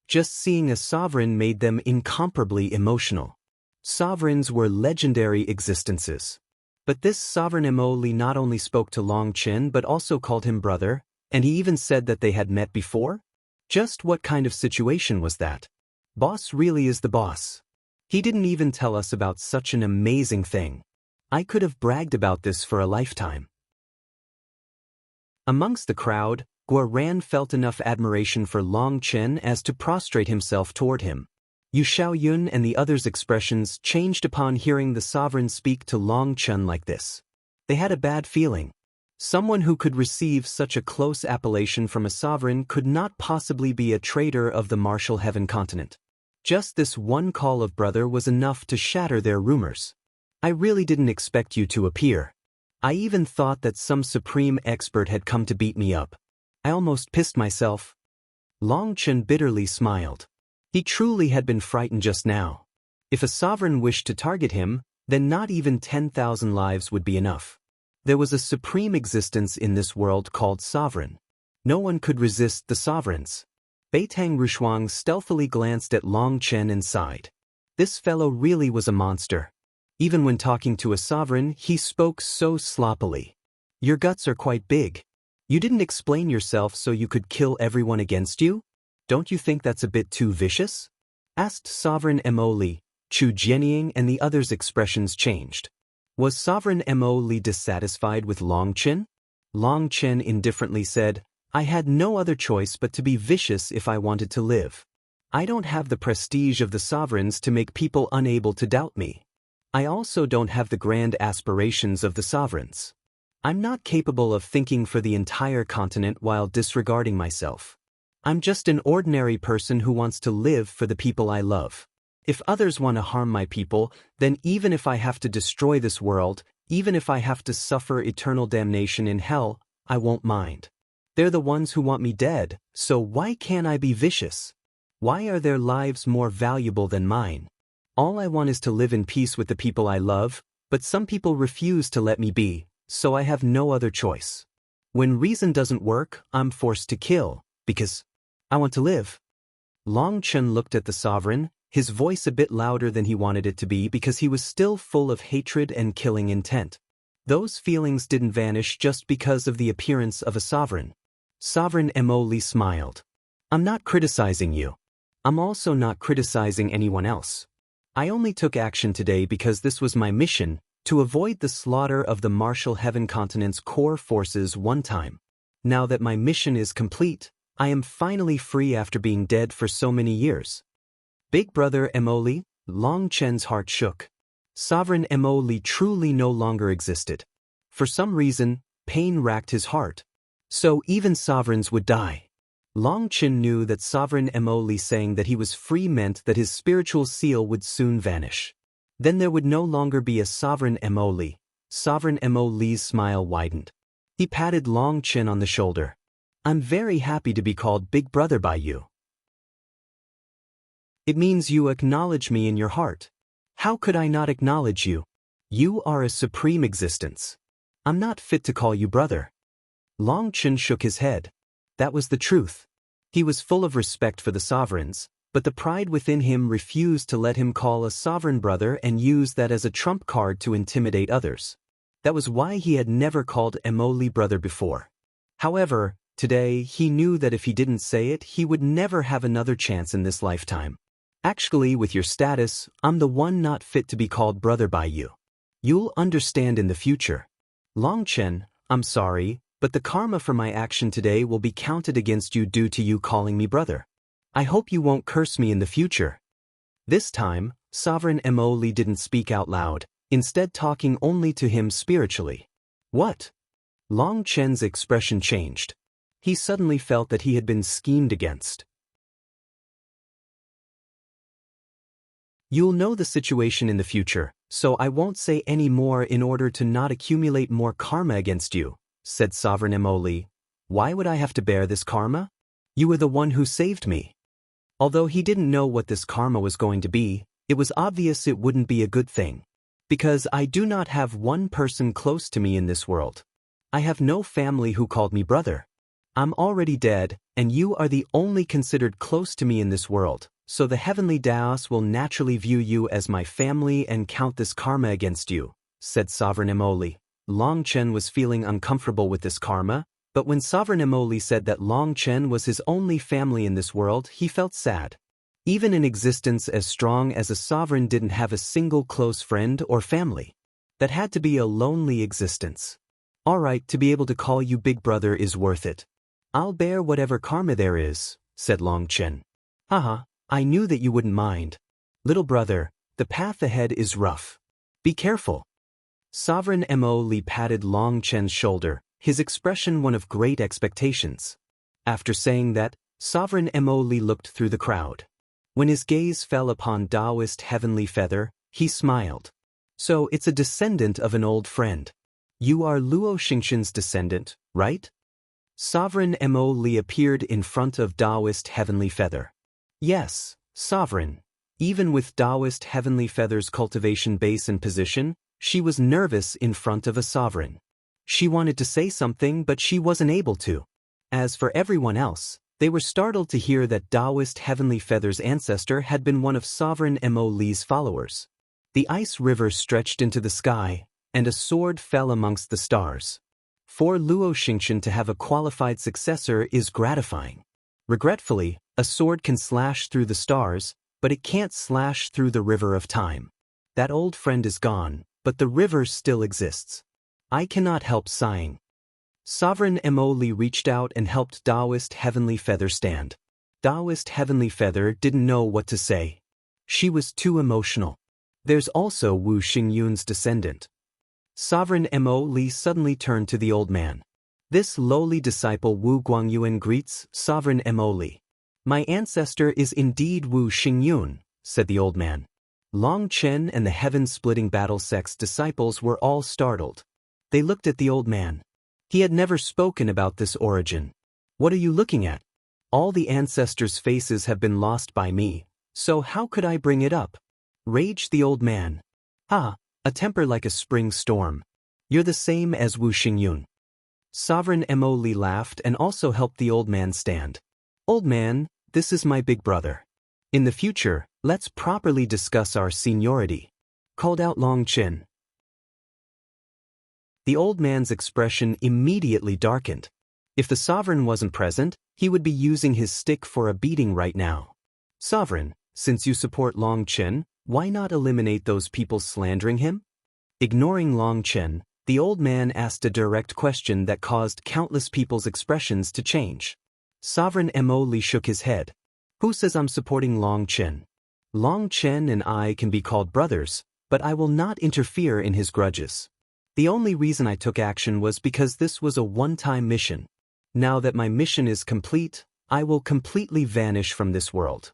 Just seeing a sovereign made them incomparably emotional. Sovereigns were legendary existences. But this Sovereign Emoli not only spoke to Long Chen but also called him brother, and he even said that they had met before? Just what kind of situation was that? Boss really is the boss. He didn't even tell us about such an amazing thing. I could have bragged about this for a lifetime. Amongst the crowd, Guoran felt enough admiration for Long Chen as to prostrate himself toward him. Yu Xiaoyun and the others' expressions changed upon hearing the sovereign speak to Long Chen like this. They had a bad feeling. Someone who could receive such a close appellation from a sovereign could not possibly be a traitor of the martial heaven continent. Just this one call of brother was enough to shatter their rumors. I really didn't expect you to appear. I even thought that some supreme expert had come to beat me up. I almost pissed myself. Long Chen bitterly smiled. He truly had been frightened just now. If a sovereign wished to target him, then not even 10,000 lives would be enough. There was a supreme existence in this world called sovereign. No one could resist the sovereigns. Beitang Rushuang stealthily glanced at Long Chen and sighed. This fellow really was a monster. Even when talking to a sovereign, he spoke so sloppily. Your guts are quite big. You didn't explain yourself so you could kill everyone against you? Don't you think that's a bit too vicious? Asked Sovereign Mo Li. Chu Jianying and the others' expressions changed. Was Sovereign Mo Li dissatisfied with Long Chen? Long Chen indifferently said, I had no other choice but to be vicious if I wanted to live. I don't have the prestige of the sovereigns to make people unable to doubt me. I also don't have the grand aspirations of the sovereigns. I'm not capable of thinking for the entire continent while disregarding myself. I'm just an ordinary person who wants to live for the people I love. If others want to harm my people, then even if I have to destroy this world, even if I have to suffer eternal damnation in hell, I won't mind. They're the ones who want me dead, so why can't I be vicious? Why are their lives more valuable than mine? All I want is to live in peace with the people I love, but some people refuse to let me be, so I have no other choice. When reason doesn't work, I'm forced to kill, because I want to live. Long Chen looked at the sovereign, his voice a bit louder than he wanted it to be because he was still full of hatred and killing intent. Those feelings didn't vanish just because of the appearance of a sovereign. Sovereign Mo Li smiled. I'm not criticizing you. I'm also not criticizing anyone else. I only took action today because this was my mission, to avoid the slaughter of the martial heaven continent's core forces one time. Now that my mission is complete, I am finally free after being dead for so many years. Big brother Mo Li, Long Chen's heart shook. Sovereign Mo Li truly no longer existed. For some reason, pain racked his heart. So even sovereigns would die. Long Chen knew that Sovereign Mo Li saying that he was free meant that his spiritual seal would soon vanish. Then there would no longer be a Sovereign Mo Li. Sovereign Mo Li's smile widened. He patted Long Chen on the shoulder. I'm very happy to be called Big Brother by you. It means you acknowledge me in your heart. How could I not acknowledge you? You are a supreme existence. I'm not fit to call you brother. Long Chen shook his head. That was the truth. He was full of respect for the sovereigns, but the pride within him refused to let him call a sovereign brother and use that as a trump card to intimidate others. That was why he had never called Mo Li brother before. However, today he knew that if he didn't say it, he would never have another chance in this lifetime. Actually, with your status, I'm the one not fit to be called brother by you. You'll understand in the future. Long Chen, I'm sorry, but the karma for my action today will be counted against you due to you calling me brother. I hope you won't curse me in the future. This time, Sovereign Mo Li didn't speak out loud, instead talking only to him spiritually. What? Long Chen's expression changed. He suddenly felt that he had been schemed against. You'll know the situation in the future, so I won't say any more in order to not accumulate more karma against you, said Sovereign Mo Li. Why would I have to bear this karma? You were the one who saved me. Although he didn't know what this karma was going to be, it was obvious it wouldn't be a good thing. Because I do not have one person close to me in this world. I have no family who called me brother. I'm already dead, and you are the only considered close to me in this world. So the heavenly Daos will naturally view you as my family and count this karma against you, said Sovereign Mo Li. Long Chen was feeling uncomfortable with this karma, but when Sovereign Mo Li said that Long Chen was his only family in this world, he felt sad. Even an existence as strong as a sovereign didn't have a single close friend or family. That had to be a lonely existence. Alright, to be able to call you big brother is worth it. I'll bear whatever karma there is, said Long Chen. Haha. I knew that you wouldn't mind. Little brother, the path ahead is rough. Be careful. Sovereign Mo Li patted Long Chen's shoulder, his expression one of great expectations. After saying that, Sovereign Mo Li looked through the crowd. When his gaze fell upon Taoist Heavenly Feather, he smiled. So it's a descendant of an old friend. You are Luo Xingxin's descendant, right? Sovereign Mo Li appeared in front of Taoist Heavenly Feather. Yes, Sovereign. Even with Taoist Heavenly Feather's cultivation base and position, she was nervous in front of a sovereign. She wanted to say something but she wasn't able to. As for everyone else, they were startled to hear that Taoist Heavenly Feather's ancestor had been one of Sovereign Mo Li's followers. The ice river stretched into the sky, and a sword fell amongst the stars. For Luo Xingxin to have a qualified successor is gratifying. Regretfully, a sword can slash through the stars, but it can't slash through the river of time. That old friend is gone, but the river still exists. I cannot help sighing. Sovereign Mo Li reached out and helped Taoist Heavenly Feather stand. Taoist Heavenly Feather didn't know what to say. She was too emotional. There's also Wu Xingyun's descendant. Sovereign Mo Li suddenly turned to the old man. This lowly disciple Wu Guangyuan greets Sovereign Mo Li. My ancestor is indeed Wu Xingyun, said the old man. Long Chen and the heaven-splitting battle sex disciples were all startled. They looked at the old man. He had never spoken about this origin. What are you looking at? All the ancestors' faces have been lost by me, so how could I bring it up? Raged the old man. Ah, a temper like a spring storm. You're the same as Wu Xingyun. Sovereign Mo Li laughed and also helped the old man stand. Old man, this is my big brother. In the future, let's properly discuss our seniority, called out Long Chen. The old man's expression immediately darkened. If the sovereign wasn't present, he would be using his stick for a beating right now. Sovereign, since you support Long Chen, why not eliminate those people slandering him? Ignoring Long Chen, the old man asked a direct question that caused countless people's expressions to change. Sovereign Mo Li shook his head. Who says I'm supporting Long Chen? Long Chen and I can be called brothers, but I will not interfere in his grudges. The only reason I took action was because this was a one-time mission. Now that my mission is complete, I will completely vanish from this world.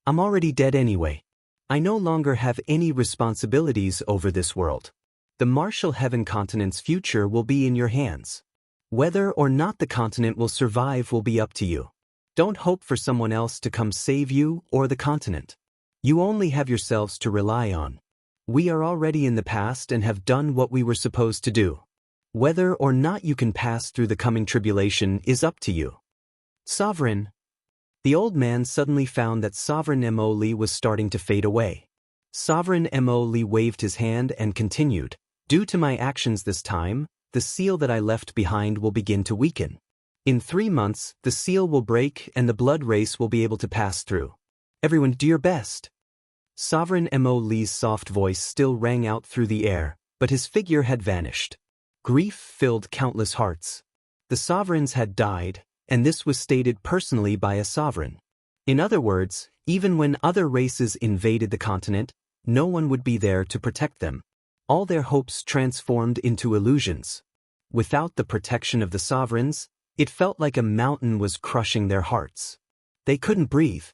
I'm already dead anyway. I no longer have any responsibilities over this world. The Martial Heaven continent's future will be in your hands. Whether or not the continent will survive will be up to you. Don't hope for someone else to come save you or the continent. You only have yourselves to rely on. We are already in the past and have done what we were supposed to do. Whether or not you can pass through the coming tribulation is up to you. Sovereign. The old man suddenly found that Sovereign Mo Li was starting to fade away. Sovereign Mo Li waved his hand and continued. Due to my actions this time, the seal that I left behind will begin to weaken. In 3 months, the seal will break and the blood race will be able to pass through. Everyone do your best. Sovereign Mo Li's soft voice still rang out through the air, but his figure had vanished. Grief filled countless hearts. The sovereigns had died, and this was stated personally by a sovereign. In other words, even when other races invaded the continent, no one would be there to protect them. All their hopes transformed into illusions. Without the protection of the sovereigns, it felt like a mountain was crushing their hearts. They couldn't breathe.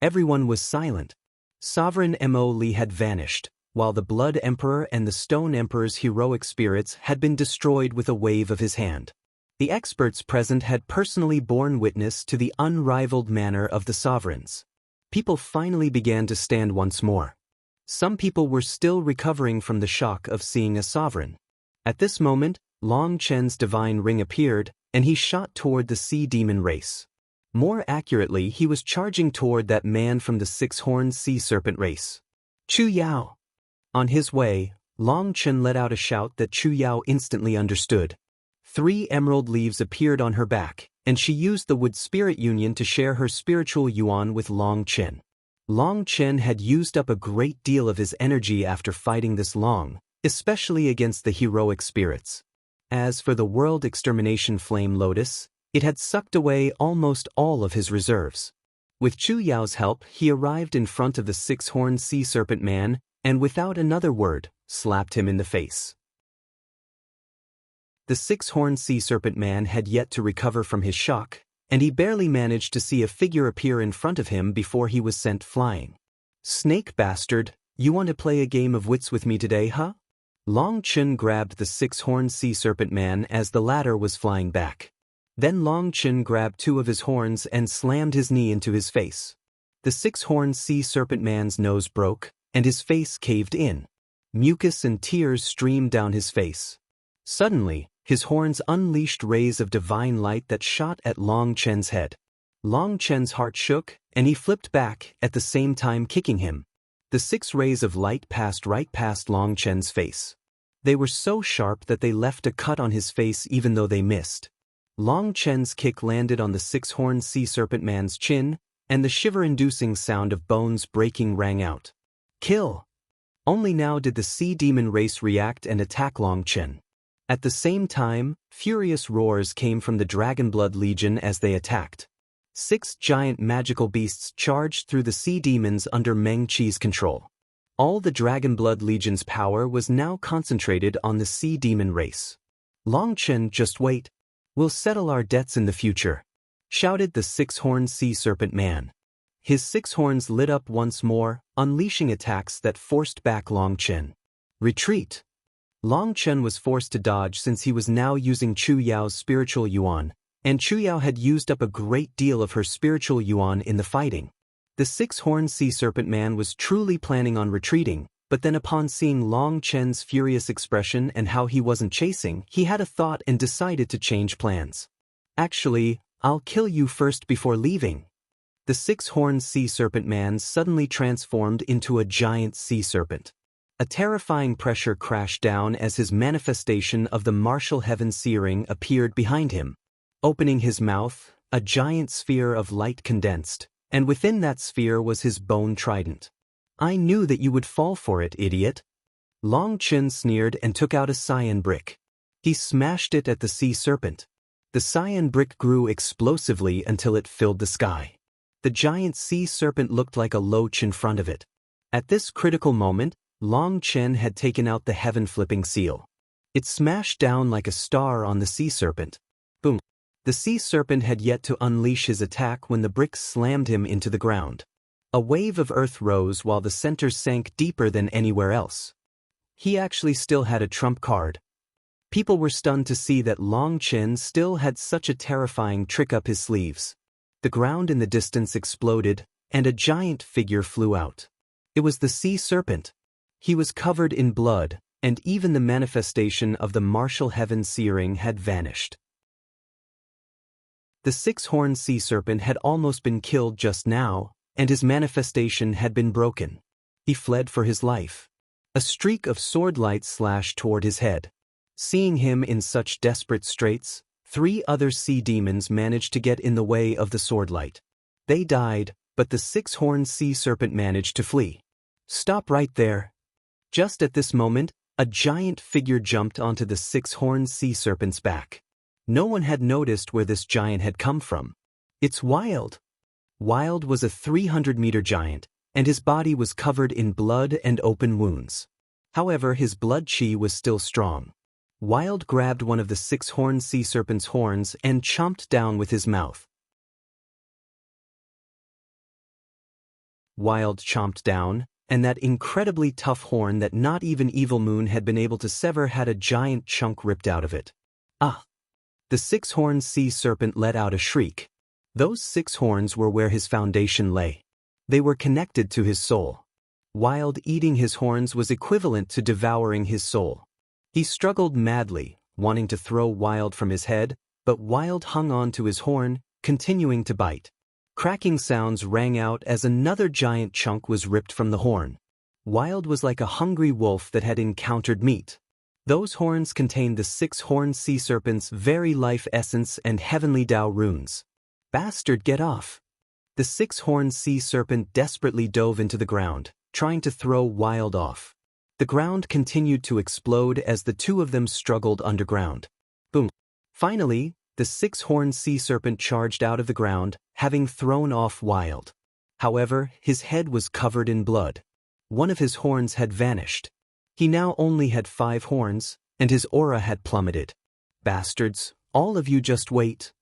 Everyone was silent. Sovereign Mo Li had vanished, while the Blood Emperor and the Stone Emperor's heroic spirits had been destroyed with a wave of his hand. The experts present had personally borne witness to the unrivaled manner of the sovereigns. People finally began to stand once more. Some people were still recovering from the shock of seeing a sovereign. At this moment, Long Chen's divine ring appeared, and he shot toward the sea demon race. More accurately, he was charging toward that man from the six-horned sea serpent race. Chu Yao. On his way, Long Chen let out a shout that Chu Yao instantly understood. 3 emerald leaves appeared on her back, and she used the wood spirit union to share her spiritual yuan with Long Chen. Long Chen had used up a great deal of his energy after fighting this long, especially against the heroic spirits. As for the World Extermination Flame Lotus, it had sucked away almost all of his reserves. With Chu Yao's help, he arrived in front of the six-horned sea serpent man and without another word, slapped him in the face. The six-horned sea serpent man had yet to recover from his shock, and he barely managed to see a figure appear in front of him before he was sent flying. "Snake bastard, you want to play a game of wits with me today, huh?" Long Chen grabbed the six-horned sea serpent man as the latter was flying back. Then Long Chen grabbed two of his horns and slammed his knee into his face. The six-horned sea serpent man's nose broke, and his face caved in. Mucus and tears streamed down his face. Suddenly, his horns unleashed rays of divine light that shot at Long Chen's head. Long Chen's heart shook, and he flipped back, at the same time kicking him. The 6 rays of light passed right past Long Chen's face. They were so sharp that they left a cut on his face even though they missed. Long Chen's kick landed on the six-horned sea serpent man's chin, and the shiver-inducing sound of bones breaking rang out. Kill! Only now did the sea demon race react and attack Long Chen. At the same time, furious roars came from the Dragonblood Legion as they attacked. 6 giant magical beasts charged through the sea demons under Meng Qi's control. All the Dragonblood Legion's power was now concentrated on the sea demon race. Long Chen, just wait. We'll settle our debts in the future, shouted the six-horned sea serpent man. His 6 horns lit up once more, unleashing attacks that forced back Long Chen. Retreat! Long Chen was forced to dodge since he was now using Chu Yao's spiritual yuan, and Chu Yao had used up a great deal of her spiritual yuan in the fighting. The six-horned sea serpent man was truly planning on retreating, but then upon seeing Long Chen's furious expression and how he wasn't chasing, he had a thought and decided to change plans. Actually, I'll kill you first before leaving. The six-horned sea serpent man suddenly transformed into a giant sea serpent. A terrifying pressure crashed down as his manifestation of the martial heaven searing appeared behind him. Opening his mouth, a giant sphere of light condensed, and within that sphere was his bone trident. I knew that you would fall for it, idiot. Long Chen sneered and took out a cyan brick. He smashed it at the sea serpent. The cyan brick grew explosively until it filled the sky. The giant sea serpent looked like a loach in front of it. At this critical moment, Long Chen had taken out the heaven-flipping seal. It smashed down like a star on the sea serpent. Boom! The sea serpent had yet to unleash his attack when the brick slammed him into the ground. A wave of earth rose while the center sank deeper than anywhere else. He actually still had a trump card. People were stunned to see that Long Chen still had such a terrifying trick up his sleeves. The ground in the distance exploded, and a giant figure flew out. It was the sea serpent. He was covered in blood, and even the manifestation of the martial heaven searing had vanished. The six-horned sea serpent had almost been killed just now, and his manifestation had been broken. He fled for his life. A streak of sword light slashed toward his head. Seeing him in such desperate straits, 3 other sea demons managed to get in the way of the sword light. They died, but the six-horned sea serpent managed to flee. Stop right there. Just at this moment, a giant figure jumped onto the six-horned sea serpent's back. No one had noticed where this giant had come from. It's Wild. Wild was a 300-meter giant, and his body was covered in blood and open wounds. However, his blood chi was still strong. Wild grabbed one of the six-horned sea serpent's horns and chomped down with his mouth. Wild chomped down, and that incredibly tough horn that not even Evil Moon had been able to sever had a giant chunk ripped out of it. Ah! The six-horned sea serpent let out a shriek. Those 6 horns were where his foundation lay. They were connected to his soul. Wild eating his horns was equivalent to devouring his soul. He struggled madly, wanting to throw Wild from his head, but Wild hung on to his horn, continuing to bite. Cracking sounds rang out as another giant chunk was ripped from the horn. Wild was like a hungry wolf that had encountered meat. Those horns contained the 6-horned sea serpent's very life essence and heavenly Tao runes. Bastard, get off! The 6-horned sea serpent desperately dove into the ground, trying to throw Wild off. The ground continued to explode as the 2 of them struggled underground. Boom! Finally, the 6-horned sea serpent charged out of the ground, having thrown off Wild. However, his head was covered in blood. One of his horns had vanished. He now only had 5 horns, and his aura had plummeted. Bastards, all of you just wait.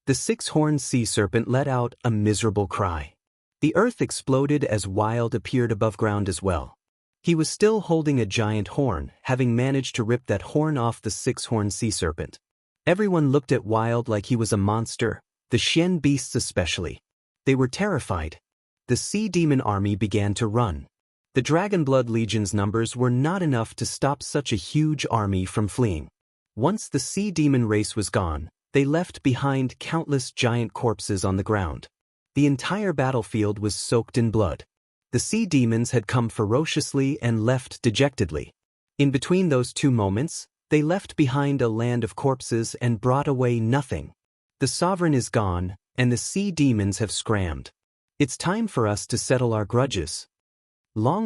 The 6-horned sea serpent let out a miserable cry. The earth exploded as Wild appeared above ground as well. He was still holding a giant horn, having managed to rip that horn off the 6-horned sea serpent. Everyone looked at Wild like he was a monster, the Chen beasts especially. They were terrified. The sea demon army began to run. The Dragonblood Legion's numbers were not enough to stop such a huge army from fleeing. Once the sea demon race was gone, they left behind countless giant corpses on the ground. The entire battlefield was soaked in blood. The sea demons had come ferociously and left dejectedly. In between those 2 moments, they left behind a land of corpses and brought away nothing. The sovereign is gone, and the sea demons have scrammed. It's time for us to settle our grudges.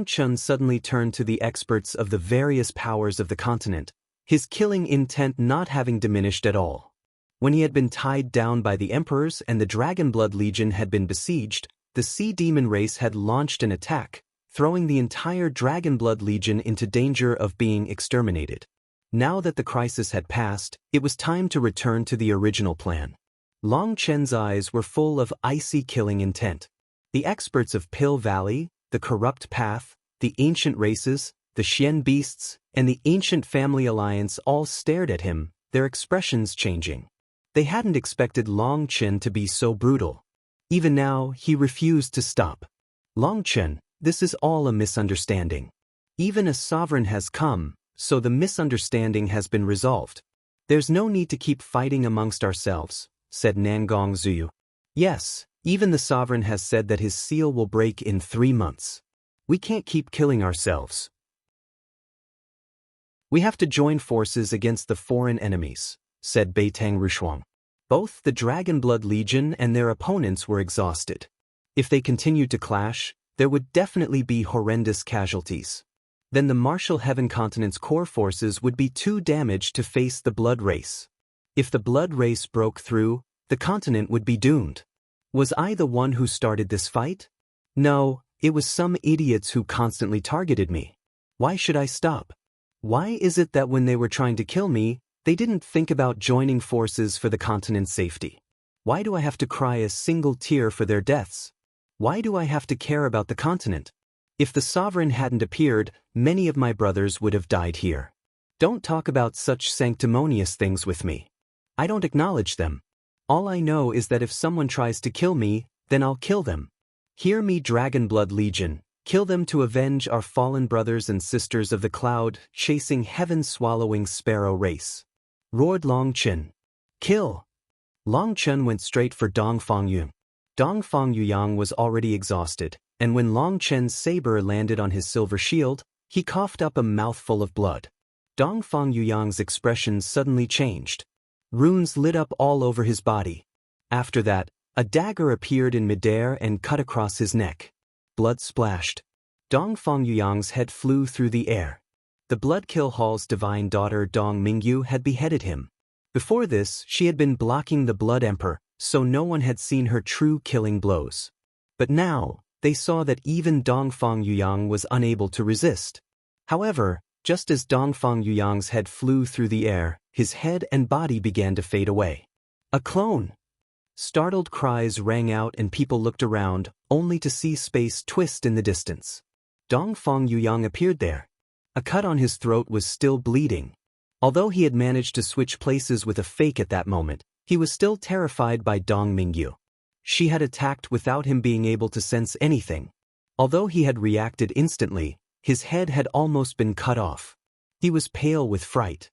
Chen suddenly turned to the experts of the various powers of the continent, his killing intent not having diminished at all. When he had been tied down by the emperors and the Dragonblood Legion had been besieged, the sea demon race had launched an attack, throwing the entire Dragonblood Legion into danger of being exterminated. Now that the crisis had passed, it was time to return to the original plan. Chen's eyes were full of icy killing intent. The experts of Pill Valley, the Corrupt Path, the Ancient Races, the Chen Beasts, and the Ancient Family Alliance all stared at him, their expressions changing. They hadn't expected Chen to be so brutal. Even now, he refused to stop. Chen, this is all a misunderstanding. Even a sovereign has come, so the misunderstanding has been resolved. There's no need to keep fighting amongst ourselves, said Nangong Zuyu. Yes, even the sovereign has said that his seal will break in 3 months. We can't keep killing ourselves. We have to join forces against the foreign enemies, said Beitang Rushuang. Both the Dragonblood Legion and their opponents were exhausted. If they continued to clash, there would definitely be horrendous casualties. Then the Martial Heaven Continent's core forces would be too damaged to face the Blood Race. If the Blood Race broke through, the continent would be doomed. Was I the one who started this fight? No, it was some idiots who constantly targeted me. Why should I stop? Why is it that when they were trying to kill me, they didn't think about joining forces for the continent's safety? Why do I have to cry a single tear for their deaths? Why do I have to care about the continent? If the sovereign hadn't appeared, many of my brothers would have died here. Don't talk about such sanctimonious things with me. I don't acknowledge them. All I know is that if someone tries to kill me, then I'll kill them. Hear me, Dragonblood Legion. Kill them to avenge our fallen brothers and sisters of the cloud, chasing heaven-swallowing sparrow race. Roared Chen. Kill! Chen went straight for Dong Fengyun. Dong Fengyuyang was already exhausted, and when Chen's saber landed on his silver shield, he coughed up a mouthful of blood. Dong Fengyuyang's expression suddenly changed. Runes lit up all over his body. After that, a dagger appeared in midair and cut across his neck. Blood splashed. Dong Fengyuyang's head flew through the air. The Bloodkill Hall's divine daughter Dong Mingyu had beheaded him. Before this, she had been blocking the Blood Emperor, so no one had seen her true killing blows. But now, they saw that even Dong Fengyuyang was unable to resist. However, just as Dong Fengyuyang's head flew through the air, his head and body began to fade away. A clone! Startled cries rang out and people looked around, only to see space twist in the distance. Dong Fengyuyang appeared there. A cut on his throat was still bleeding. Although he had managed to switch places with a fake at that moment, he was still terrified by Dong Mingyu. She had attacked without him being able to sense anything. Although he had reacted instantly, his head had almost been cut off. He was pale with fright.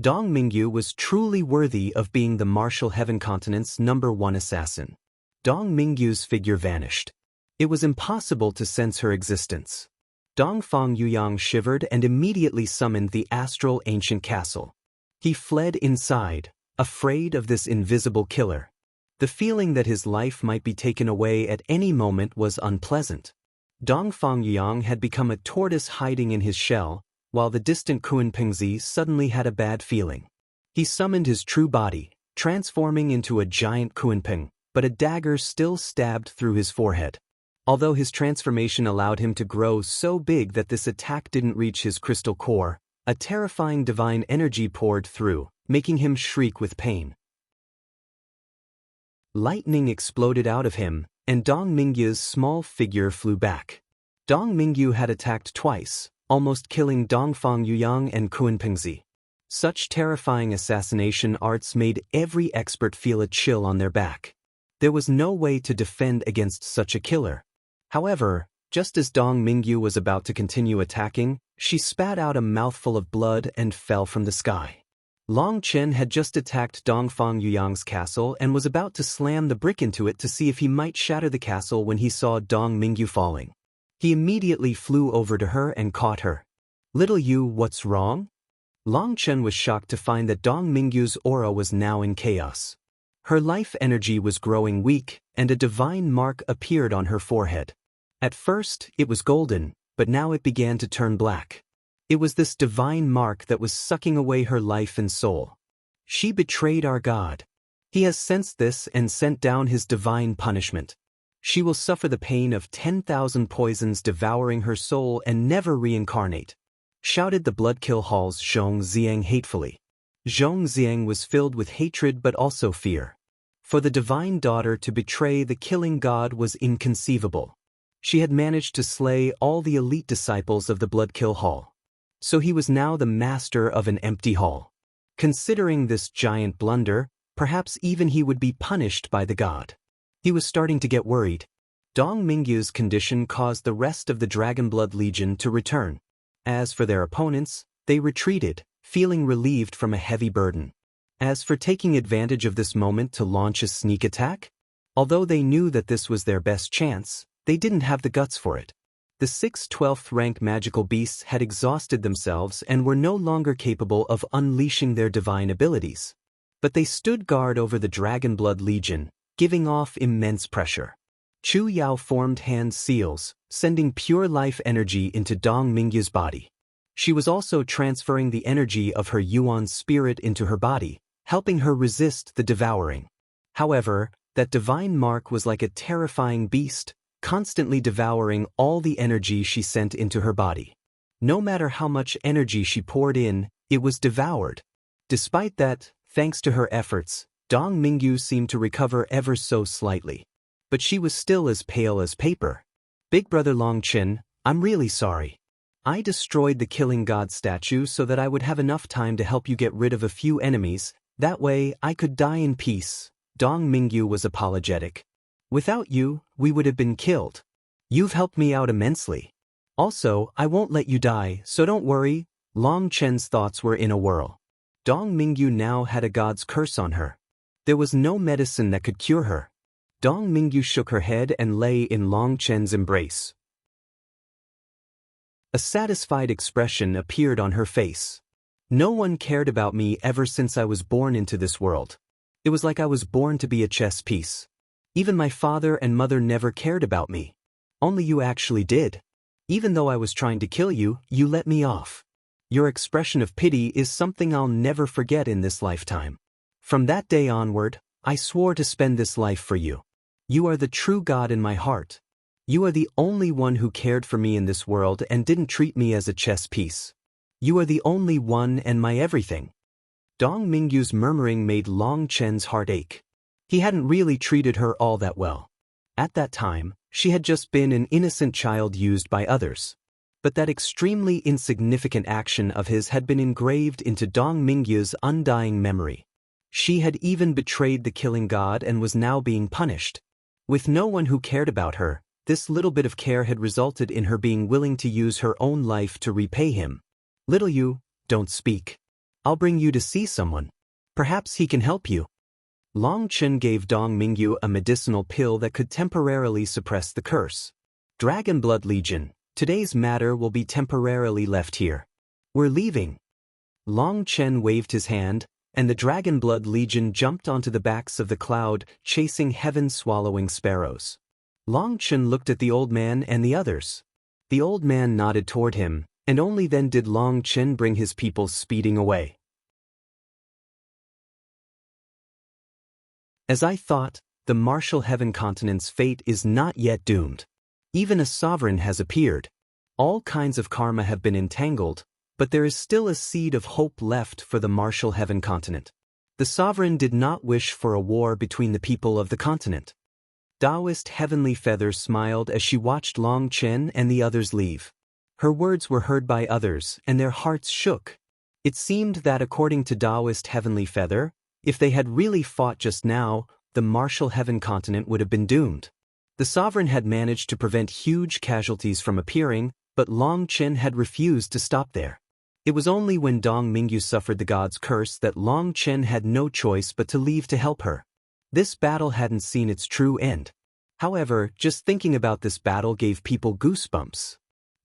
Dong Mingyu was truly worthy of being the Martial Heaven Continent's #1 assassin. Dong Mingyu's figure vanished. It was impossible to sense her existence. Dong Fengyuyang shivered and immediately summoned the astral ancient castle. He fled inside, afraid of this invisible killer. The feeling that his life might be taken away at any moment was unpleasant. Dong Fengyuyang had become a tortoise hiding in his shell, while the distant Kunpengzi suddenly had a bad feeling. He summoned his true body, transforming into a giant Kunpeng, but a dagger still stabbed through his forehead. Although his transformation allowed him to grow so big that this attack didn't reach his crystal core, a terrifying divine energy poured through, making him shriek with pain. Lightning exploded out of him, and Dong Mingyu's small figure flew back. Dong Mingyu had attacked twice, almost killing Dongfang Yuyang and Kuan Pengzi. Such terrifying assassination arts made every expert feel a chill on their back. There was no way to defend against such a killer. However, just as Dong Mingyu was about to continue attacking, she spat out a mouthful of blood and fell from the sky. Long Chen had just attacked Dongfang Yuyang's castle and was about to slam the brick into it to see if he might shatter the castle when he saw Dong Mingyu falling. He immediately flew over to her and caught her. "Little Yu, what's wrong?" Long Chen was shocked to find that Dong Mingyu's aura was now in chaos. Her life energy was growing weak, and a divine mark appeared on her forehead. At first, it was golden, but now it began to turn black. It was this divine mark that was sucking away her life and soul. She betrayed our God. He has sensed this and sent down his divine punishment. She will suffer the pain of 10,000 poisons devouring her soul and never reincarnate, shouted the Bloodkill Hall's Zhong Xiang hatefully. Zhong Xiang was filled with hatred but also fear. For the divine daughter to betray the killing god was inconceivable. She had managed to slay all the elite disciples of the Bloodkill Hall. So he was now the master of an empty hall. Considering this giant blunder, perhaps even he would be punished by the god. He was starting to get worried. Dong Mingyu's condition caused the rest of the Dragonblood Legion to return. As for their opponents, they retreated, feeling relieved from a heavy burden. As for taking advantage of this moment to launch a sneak attack, although they knew that this was their best chance, they didn't have the guts for it. The 6 12th rank magical beasts had exhausted themselves and were no longer capable of unleashing their divine abilities. But they stood guard over the Dragonblood Legion, giving off immense pressure. Chu Yao formed hand seals, sending pure life energy into Dong Mingyu's body. She was also transferring the energy of her Yuan spirit into her body, helping her resist the devouring. However, that divine mark was like a terrifying beast, constantly devouring all the energy she sent into her body. No matter how much energy she poured in, it was devoured. Despite that, thanks to her efforts, Dong Mingyu seemed to recover ever so slightly. But she was still as pale as paper. "Big brother Long Chen, I'm really sorry. I destroyed the killing god statue so that I would have enough time to help you get rid of a few enemies, that way I could die in peace." Dong Mingyu was apologetic. "Without you, we would have been killed. You've helped me out immensely. Also, I won't let you die, so don't worry." Long Chen's thoughts were in a whirl. Dong Mingyu now had a god's curse on her. There was no medicine that could cure her. Dong Mingyu shook her head and lay in Long Chen's embrace. A satisfied expression appeared on her face. "No one cared about me ever since I was born into this world. It was like I was born to be a chess piece. Even my father and mother never cared about me. Only you actually did. Even though I was trying to kill you, you let me off. Your expression of pity is something I'll never forget in this lifetime. From that day onward, I swore to spend this life for you. You are the true God in my heart. You are the only one who cared for me in this world and didn't treat me as a chess piece. You are the only one and my everything." Dong Mingyu's murmuring made Long Chen's heart ache. He hadn't really treated her all that well. At that time, she had just been an innocent child used by others. But that extremely insignificant action of his had been engraved into Dong Mingyu's undying memory. She had even betrayed the killing god and was now being punished. With no one who cared about her, this little bit of care had resulted in her being willing to use her own life to repay him. "Little you, don't speak. I'll bring you to see someone. Perhaps he can help you." Long Chen gave Dong Mingyu a medicinal pill that could temporarily suppress the curse. "Dragonblood Legion, today's matter will be temporarily left here. We're leaving." Long Chen waved his hand, and the Dragonblood Legion jumped onto the backs of the cloud, chasing heaven-swallowing sparrows. Long Chen looked at the old man and the others. The old man nodded toward him, and only then did Long Chen bring his people speeding away. "As I thought, the martial heaven continent's fate is not yet doomed. Even a sovereign has appeared. All kinds of karma have been entangled, but there is still a seed of hope left for the martial heaven continent. The sovereign did not wish for a war between the people of the continent. Taoist Heavenly Feather smiled as she watched Long Chen and the others leave. Her words were heard by others, and their hearts shook. It seemed that according to Taoist Heavenly Feather, if they had really fought just now, the martial heaven continent would have been doomed. The sovereign had managed to prevent huge casualties from appearing, but Long Chen had refused to stop there. It was only when Dong Mingyu suffered the god's curse that Long Chen had no choice but to leave to help her. This battle hadn't seen its true end. However, just thinking about this battle gave people goosebumps.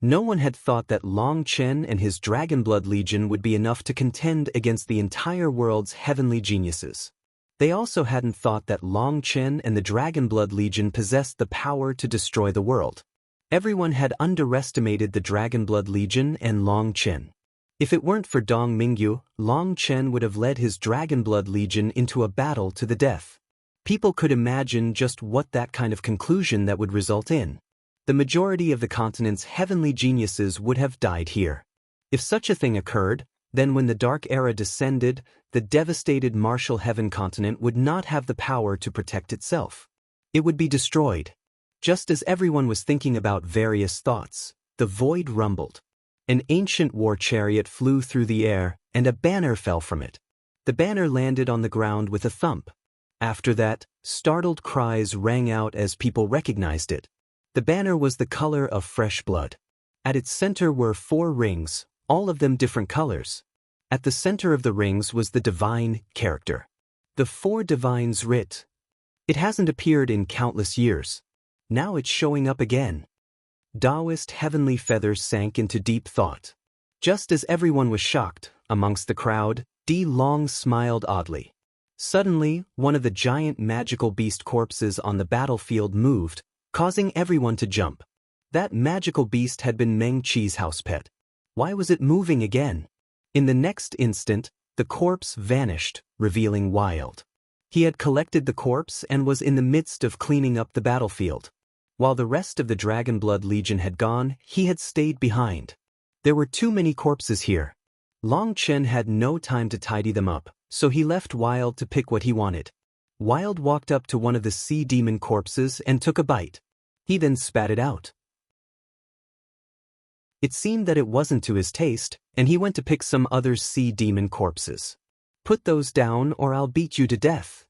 No one had thought that Long Chen and his Dragonblood Legion would be enough to contend against the entire world's heavenly geniuses. They also hadn't thought that Long Chen and the Dragonblood Legion possessed the power to destroy the world. Everyone had underestimated the Dragonblood Legion and Long Chen. If it weren't for Dong Mingyu, Long Chen would have led his Dragonblood Legion into a battle to the death. People could imagine just what that kind of conclusion that would result in. The majority of the continent's heavenly geniuses would have died here. If such a thing occurred, then when the Dark Era descended, the devastated martial heaven continent would not have the power to protect itself. It would be destroyed. Just as everyone was thinking about various thoughts, the void rumbled. An ancient war chariot flew through the air, and a banner fell from it. The banner landed on the ground with a thump. After that, startled cries rang out as people recognized it. The banner was the color of fresh blood. At its center were 4 rings, all of them different colors. At the center of the rings was the divine character. The 4 divines Writ. It hasn't appeared in countless years. Now it's showing up again. Taoist Heavenly Feather sank into deep thought. Just as everyone was shocked, amongst the crowd, Di Long smiled oddly. Suddenly, one of the giant magical beast corpses on the battlefield moved, causing everyone to jump. That magical beast had been Meng Qi's house pet. Why was it moving again? In the next instant, the corpse vanished, revealing Wild. He had collected the corpse and was in the midst of cleaning up the battlefield. While the rest of the Dragonblood Legion had gone, he had stayed behind. There were too many corpses here. Long Chen had no time to tidy them up, so he left Wild to pick what he wanted. Wild walked up to one of the sea demon corpses and took a bite. He then spat it out. It seemed that it wasn't to his taste, and he went to pick some other sea demon corpses. "Put those down or I'll beat you to death."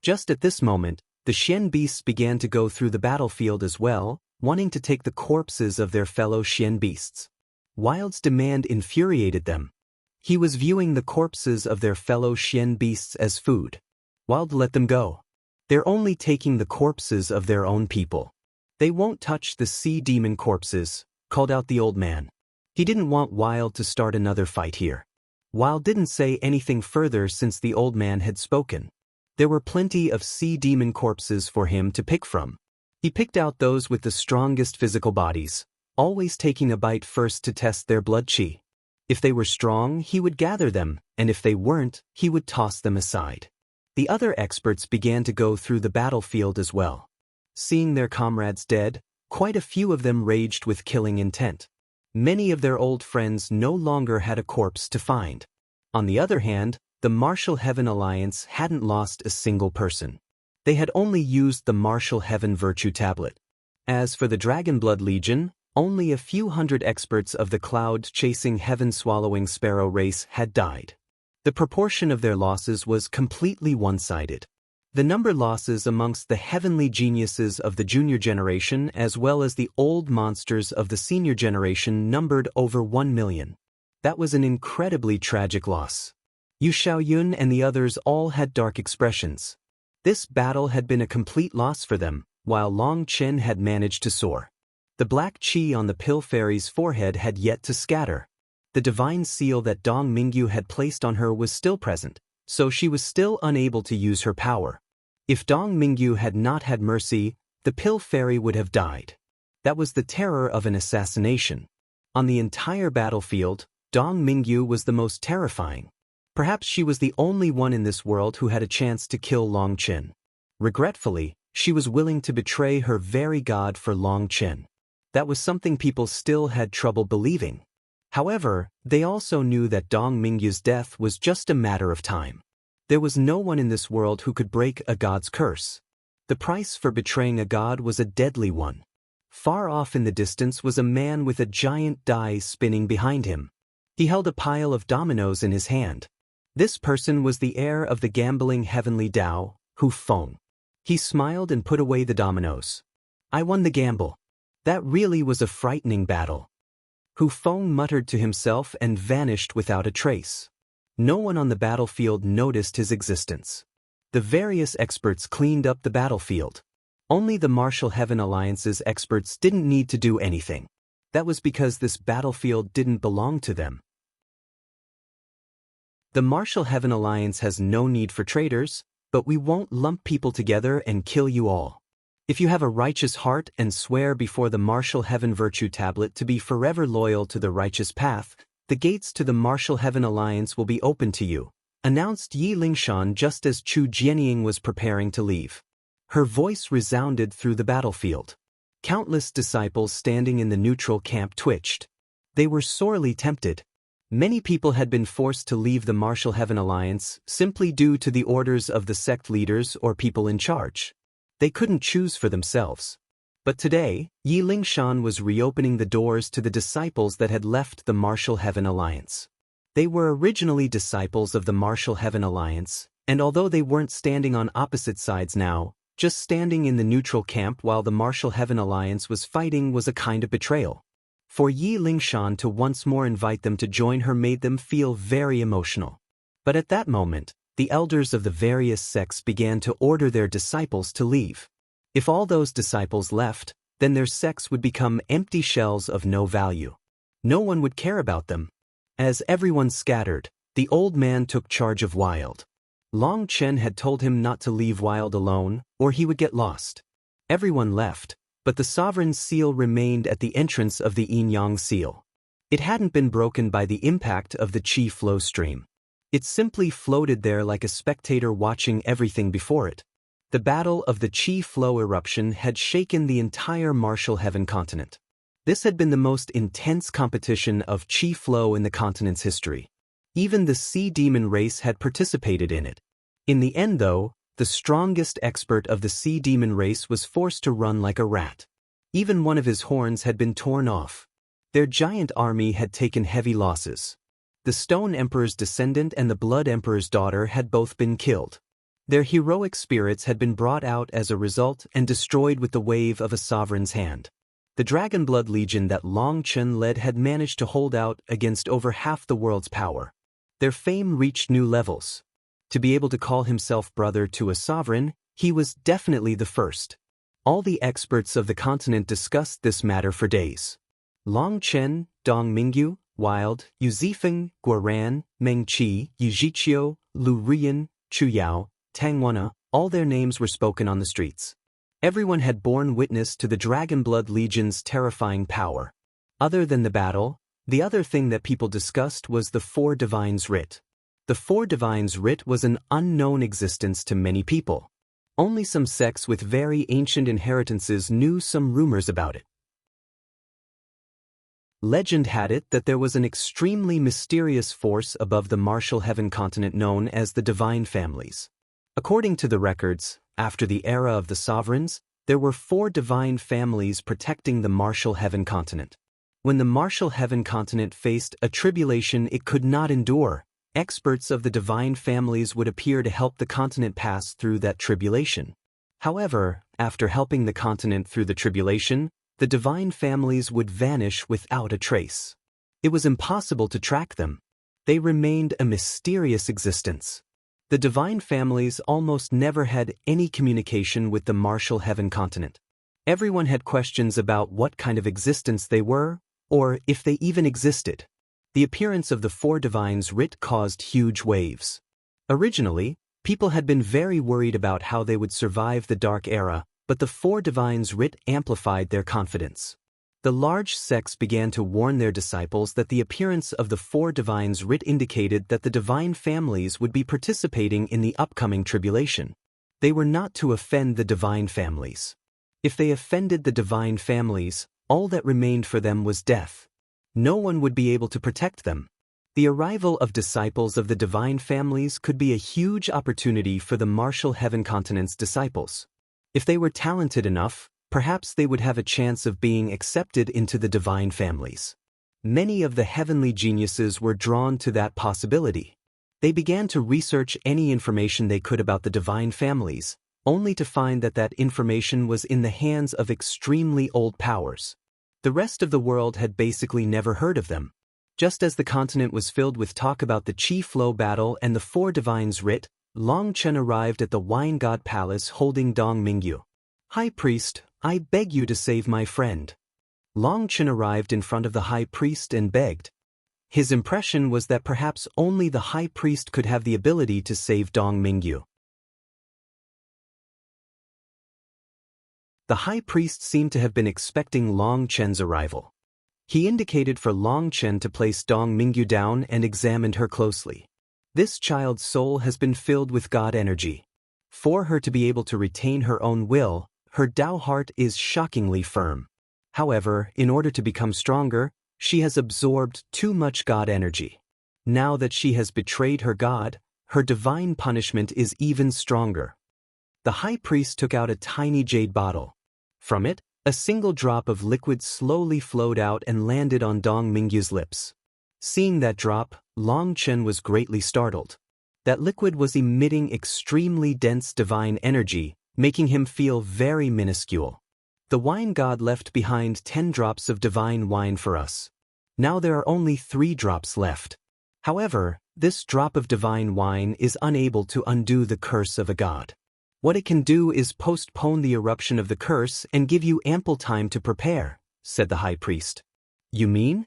Just at this moment, the Xian beasts began to go through the battlefield as well, wanting to take the corpses of their fellow Xian beasts. Wild's demand infuriated them. He was viewing the corpses of their fellow Xian beasts as food. Wild let them go. They're only taking the corpses of their own people. They won't touch the sea demon corpses, called out the old man. He didn't want Wild to start another fight here. Wild didn't say anything further since the old man had spoken. There were plenty of sea demon corpses for him to pick from. He picked out those with the strongest physical bodies, always taking a bite first to test their blood qi. If they were strong, he would gather them, and if they weren't, he would toss them aside. The other experts began to go through the battlefield as well. Seeing their comrades dead, quite a few of them raged with killing intent. Many of their old friends no longer had a corpse to find. On the other hand, the Martial Heaven Alliance hadn't lost a single person. They had only used the Martial Heaven Virtue Tablet. As for the Dragonblood Legion, only a few hundred experts of the cloud-chasing heaven-swallowing sparrow race had died. The proportion of their losses was completely one-sided. The number losses amongst the heavenly geniuses of the junior generation as well as the old monsters of the senior generation numbered over 1 million. That was an incredibly tragic loss. Yu Xiaoyun and the others all had dark expressions. This battle had been a complete loss for them, while Long Chen had managed to soar. The black qi on the Pill Fairy's forehead had yet to scatter. The divine seal that Dong Mingyu had placed on her was still present, so she was still unable to use her power. If Dong Mingyu had not had mercy, the Pill Fairy would have died. That was the terror of an assassination. On the entire battlefield, Dong Mingyu was the most terrifying. Perhaps she was the only one in this world who had a chance to kill Long Chen. Regretfully, she was willing to betray her very god for Chen. That was something people still had trouble believing. However, they also knew that Dong Mingyu's death was just a matter of time. There was no one in this world who could break a god's curse. The price for betraying a god was a deadly one. Far off in the distance was a man with a giant die spinning behind him. He held a pile of dominoes in his hand. This person was the heir of the gambling heavenly Tao, Hu Feng. He smiled and put away the dominoes. I won the gamble. That really was a frightening battle. Hu Feng muttered to himself and vanished without a trace. No one on the battlefield noticed his existence. The various experts cleaned up the battlefield. Only the Martial Heaven Alliance's experts didn't need to do anything. That was because this battlefield didn't belong to them. The Martial Heaven Alliance has no need for traitors, but we won't lump people together and kill you all. If you have a righteous heart and swear before the Martial Heaven Virtue Tablet to be forever loyal to the righteous path, the gates to the Martial Heaven Alliance will be open to you, announced Yi Lingshan just as Chu Jianying was preparing to leave. Her voice resounded through the battlefield. Countless disciples standing in the neutral camp twitched. They were sorely tempted. Many people had been forced to leave the Martial Heaven Alliance simply due to the orders of the sect leaders or people in charge. They couldn't choose for themselves. But today, Yi Lingshan was reopening the doors to the disciples that had left the Martial Heaven Alliance. They were originally disciples of the Martial Heaven Alliance, and although they weren't standing on opposite sides now, just standing in the neutral camp while the Martial Heaven Alliance was fighting was a kind of betrayal. For Yi Lingshan to once more invite them to join her made them feel very emotional. But at that moment, the elders of the various sects began to order their disciples to leave. If all those disciples left, then their sects would become empty shells of no value. No one would care about them. As everyone scattered, the old man took charge of Wild. Chen had told him not to leave Wild alone, or he would get lost. Everyone left, but the sovereign's seal remained at the entrance of the Yin-Yang seal. It hadn't been broken by the impact of the Qi flow stream. It simply floated there like a spectator watching everything before it. The battle of the Qi flow eruption had shaken the entire Martial Heaven continent. This had been the most intense competition of Qi flow in the continent's history. Even the sea demon race had participated in it. In the end though, the strongest expert of the sea demon race was forced to run like a rat. Even one of his horns had been torn off. Their giant army had taken heavy losses. The Stone Emperor's descendant and the Blood Emperor's daughter had both been killed. Their heroic spirits had been brought out as a result and destroyed with the wave of a sovereign's hand. The Dragon Blood Legion that Chen led had managed to hold out against over half the world's power. Their fame reached new levels. To be able to call himself brother to a sovereign, he was definitely the first. All the experts of the continent discussed this matter for days. Chen, Dong Mingyu, Wild, Yu Zifeng, Guoran, Meng Qi, Yu Zhiqiu, Lu Riyan, Chu Yao, Tang Wana, all their names were spoken on the streets. Everyone had borne witness to the Dragon Blood Legion's terrifying power. Other than the battle, the other thing that people discussed was the Four Divines Writ. The Four Divines Writ was an unknown existence to many people. Only some sects with very ancient inheritances knew some rumors about it. Legend had it that there was an extremely mysterious force above the Martial Heaven continent known as the Divine Families. According to the records, after the era of the sovereigns, there were 4 divine families protecting the Martial Heaven continent. When the Martial Heaven continent faced a tribulation it could not endure, experts of the divine families would appear to help the continent pass through that tribulation. However, after helping the continent through the tribulation, the divine families would vanish without a trace. It was impossible to track them. They remained a mysterious existence. The divine families almost never had any communication with the Martial Heaven continent. Everyone had questions about what kind of existence they were, or if they even existed. The appearance of the Four Divines Writ caused huge waves. Originally, people had been very worried about how they would survive the Dark Era, but the Four Divines Writ amplified their confidence. The large sects began to warn their disciples that the appearance of the Four Divines Writ indicated that the divine families would be participating in the upcoming tribulation. They were not to offend the divine families. If they offended the divine families, all that remained for them was death. No one would be able to protect them. The arrival of disciples of the divine families could be a huge opportunity for the Martial Heaven Continent's disciples. If they were talented enough, perhaps they would have a chance of being accepted into the divine families. Many of the heavenly geniuses were drawn to that possibility. They began to research any information they could about the divine families, only to find that that information was in the hands of extremely old powers. The rest of the world had basically never heard of them. Just as the continent was filled with talk about the Chi Flow battle and the four divines Writ, Long Chen arrived at the Wine God Palace holding Dong Mingyu. "High Priest, I beg you to save my friend." Long Chen arrived in front of the High Priest and begged. His impression was that perhaps only the High Priest could have the ability to save Dong Mingyu. The High Priest seemed to have been expecting Long Chen's arrival. He indicated for Long Chen to place Dong Mingyu down and examined her closely. This child's soul has been filled with God energy. For her to be able to retain her own will, her Dao heart is shockingly firm. However, in order to become stronger, she has absorbed too much God energy. Now that she has betrayed her God, her divine punishment is even stronger. The High Priest took out a tiny jade bottle. From it, a single drop of liquid slowly flowed out and landed on Dong Mingyu's lips. Seeing that drop, Long Chen was greatly startled. That liquid was emitting extremely dense divine energy, making him feel very minuscule. The wine god left behind 10 drops of divine wine for us. Now there are only 3 drops left. However, this drop of divine wine is unable to undo the curse of a god. What it can do is postpone the eruption of the curse and give you ample time to prepare, said the High Priest. You mean?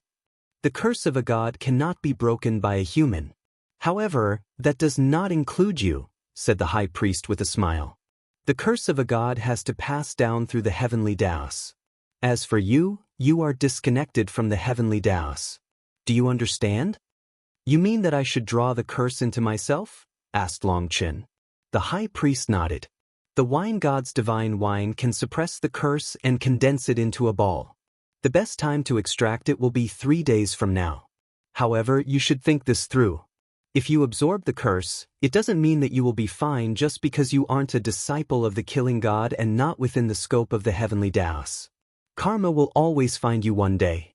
The curse of a god cannot be broken by a human. However, that does not include you, said the High Priest with a smile. The curse of a god has to pass down through the heavenly Daos. As for you, you are disconnected from the heavenly Daos. Do you understand? You mean that I should draw the curse into myself? Asked Long Chen. The High Priest nodded. The wine god's divine wine can suppress the curse and condense it into a ball. The best time to extract it will be 3 days from now. However, you should think this through. If you absorb the curse, it doesn't mean that you will be fine just because you aren't a disciple of the killing god and not within the scope of the heavenly Daos. Karma will always find you one day.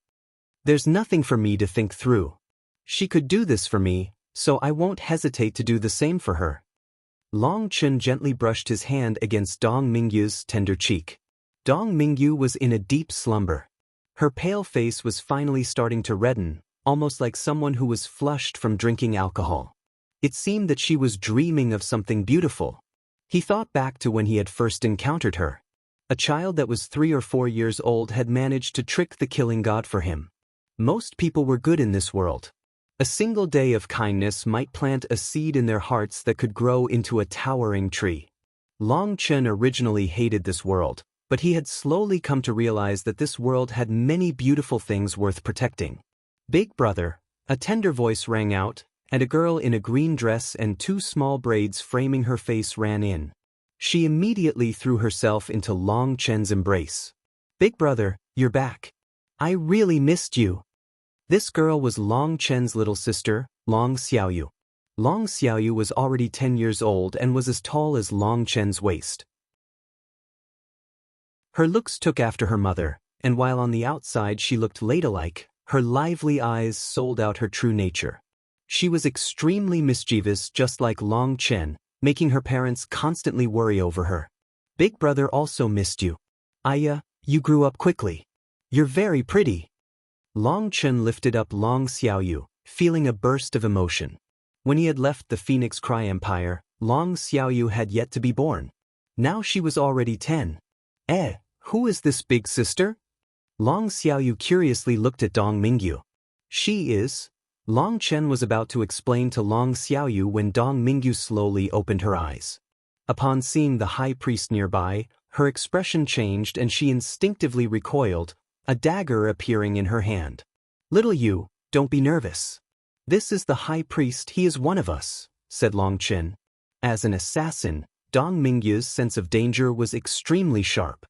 There's nothing for me to think through. She could do this for me, so I won't hesitate to do the same for her. Long Chen gently brushed his hand against Dong Mingyu's tender cheek. Dong Mingyu was in a deep slumber. Her pale face was finally starting to redden, almost like someone who was flushed from drinking alcohol. It seemed that she was dreaming of something beautiful. He thought back to when he had first encountered her. A child that was 3 or 4 years old had managed to trick the killing god for him. Most people were good in this world. A single day of kindness might plant a seed in their hearts that could grow into a towering tree. Long Chen originally hated this world, but he had slowly come to realize that this world had many beautiful things worth protecting. Big brother, a tender voice rang out, and a girl in a green dress and 2 small braids framing her face ran in. She immediately threw herself into Long Chen's embrace. Big brother, you're back. I really missed you. This girl was Long Chen's little sister, Long Xiaoyu. Long Xiaoyu was already 10 years old and was as tall as Long Chen's waist. Her looks took after her mother, and while on the outside she looked ladylike, her lively eyes sold out her true nature. She was extremely mischievous just like Long Chen, making her parents constantly worry over her. Big brother also missed you. Aya, you grew up quickly. You're very pretty. Long Chen lifted up Long Xiaoyu, feeling a burst of emotion. When he had left the Phoenix Cry Empire, Long Xiaoyu had yet to be born. Now she was already 10. Who is this big sister? Long Xiaoyu curiously looked at Dong Mingyu. She is. Long Chen was about to explain to Long Xiaoyu when Dong Mingyu slowly opened her eyes. Upon seeing the High Priest nearby, her expression changed and she instinctively recoiled, a dagger appearing in her hand. Little you, don't be nervous. This is the High Priest, he is one of us, said Long Chen. As an assassin, Dong Mingyu's sense of danger was extremely sharp.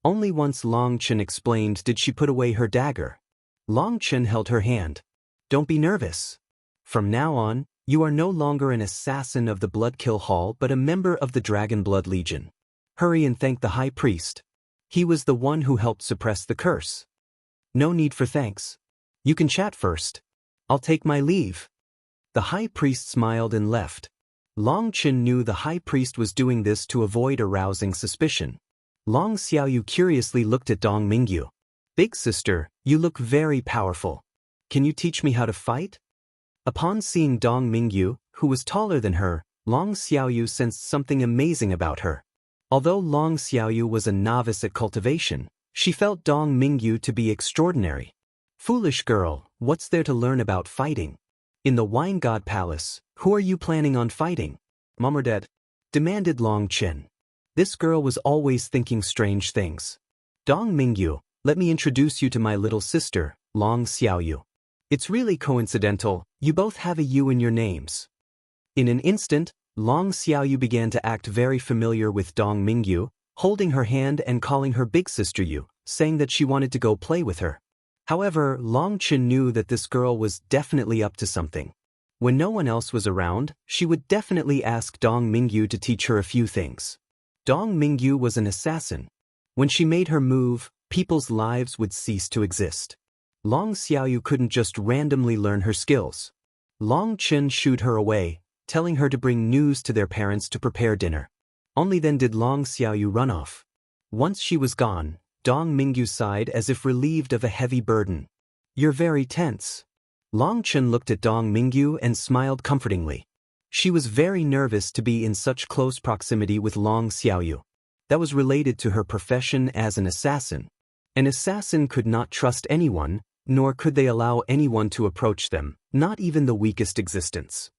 Only once Long Chen explained did she put away her dagger. Long Chen held her hand. Don't be nervous. From now on, you are no longer an assassin of the Bloodkill Hall but a member of the Dragon Blood Legion. Hurry and thank the High Priest. He was the one who helped suppress the curse. No need for thanks. You can chat first. I'll take my leave. The High Priest smiled and left. Long Chen knew the High Priest was doing this to avoid arousing suspicion. Long Xiaoyu curiously looked at Dong Mingyu. Big sister, you look very powerful. Can you teach me how to fight? Upon seeing Dong Mingyu, who was taller than her, Long Xiaoyu sensed something amazing about her. Although Long Xiaoyu was a novice at cultivation, she felt Dong Mingyu to be extraordinary. Foolish girl, what's there to learn about fighting? In the Wine God Palace, who are you planning on fighting? Mom or Dad? Demanded Long Chen. This girl was always thinking strange things. Dong Mingyu, let me introduce you to my little sister, Long Xiaoyu. It's really coincidental, you both have a U in your names. In an instant, Long Xiaoyu began to act very familiar with Dong Mingyu, holding her hand and calling her big sister Yu, saying that she wanted to go play with her. However, Long Chen knew that this girl was definitely up to something. When no one else was around, she would definitely ask Dong Mingyu to teach her a few things. Dong Mingyu was an assassin. When she made her move, people's lives would cease to exist. Long Xiaoyu couldn't just randomly learn her skills. Long Chen shooed her away, telling her to bring news to their parents to prepare dinner. Only then did Long Xiaoyu run off. Once she was gone, Dong Mingyu sighed as if relieved of a heavy burden. You're very tense. Long Chen looked at Dong Mingyu and smiled comfortingly. She was very nervous to be in such close proximity with Long Xiaoyu. That was related to her profession as an assassin. An assassin could not trust anyone, nor could they allow anyone to approach them, not even the weakest existence.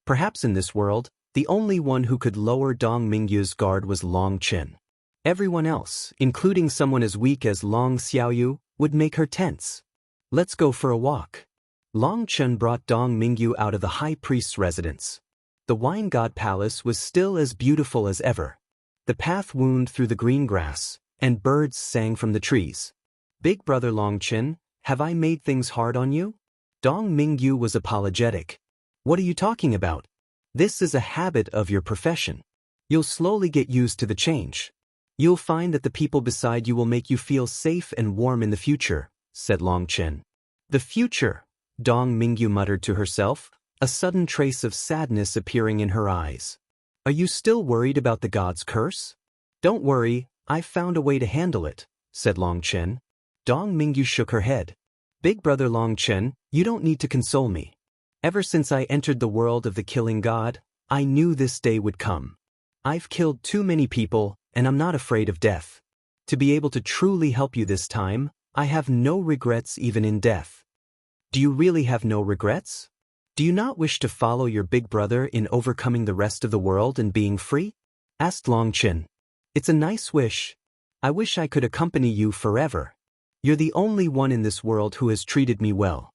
Perhaps in this world, the only one who could lower Dong Mingyu's guard was Long Chen. Everyone else, including someone as weak as Long Xiaoyu, would make her tense. Let's go for a walk. Long Chen brought Dong Mingyu out of the High Priest's residence. The Wine God Palace was still as beautiful as ever. The path wound through the green grass, and birds sang from the trees. Big brother Long Chen, have I made things hard on you? Dong Mingyu was apologetic. What are you talking about? This is a habit of your profession. You'll slowly get used to the change. You'll find that the people beside you will make you feel safe and warm in the future, said Long Chen. The future, Dong Mingyu muttered to herself, a sudden trace of sadness appearing in her eyes. Are you still worried about the god's curse? Don't worry, I've found a way to handle it, said Long Chen. Dong Mingyu shook her head. Big brother Long Chen, you don't need to console me. Ever since I entered the world of the killing god, I knew this day would come. I've killed too many people, and I'm not afraid of death. To be able to truly help you this time, I have no regrets even in death. Do you really have no regrets? Do you not wish to follow your big brother in overcoming the rest of the world and being free? Asked Long Chen. It's a nice wish. I wish I could accompany you forever. You're the only one in this world who has treated me well.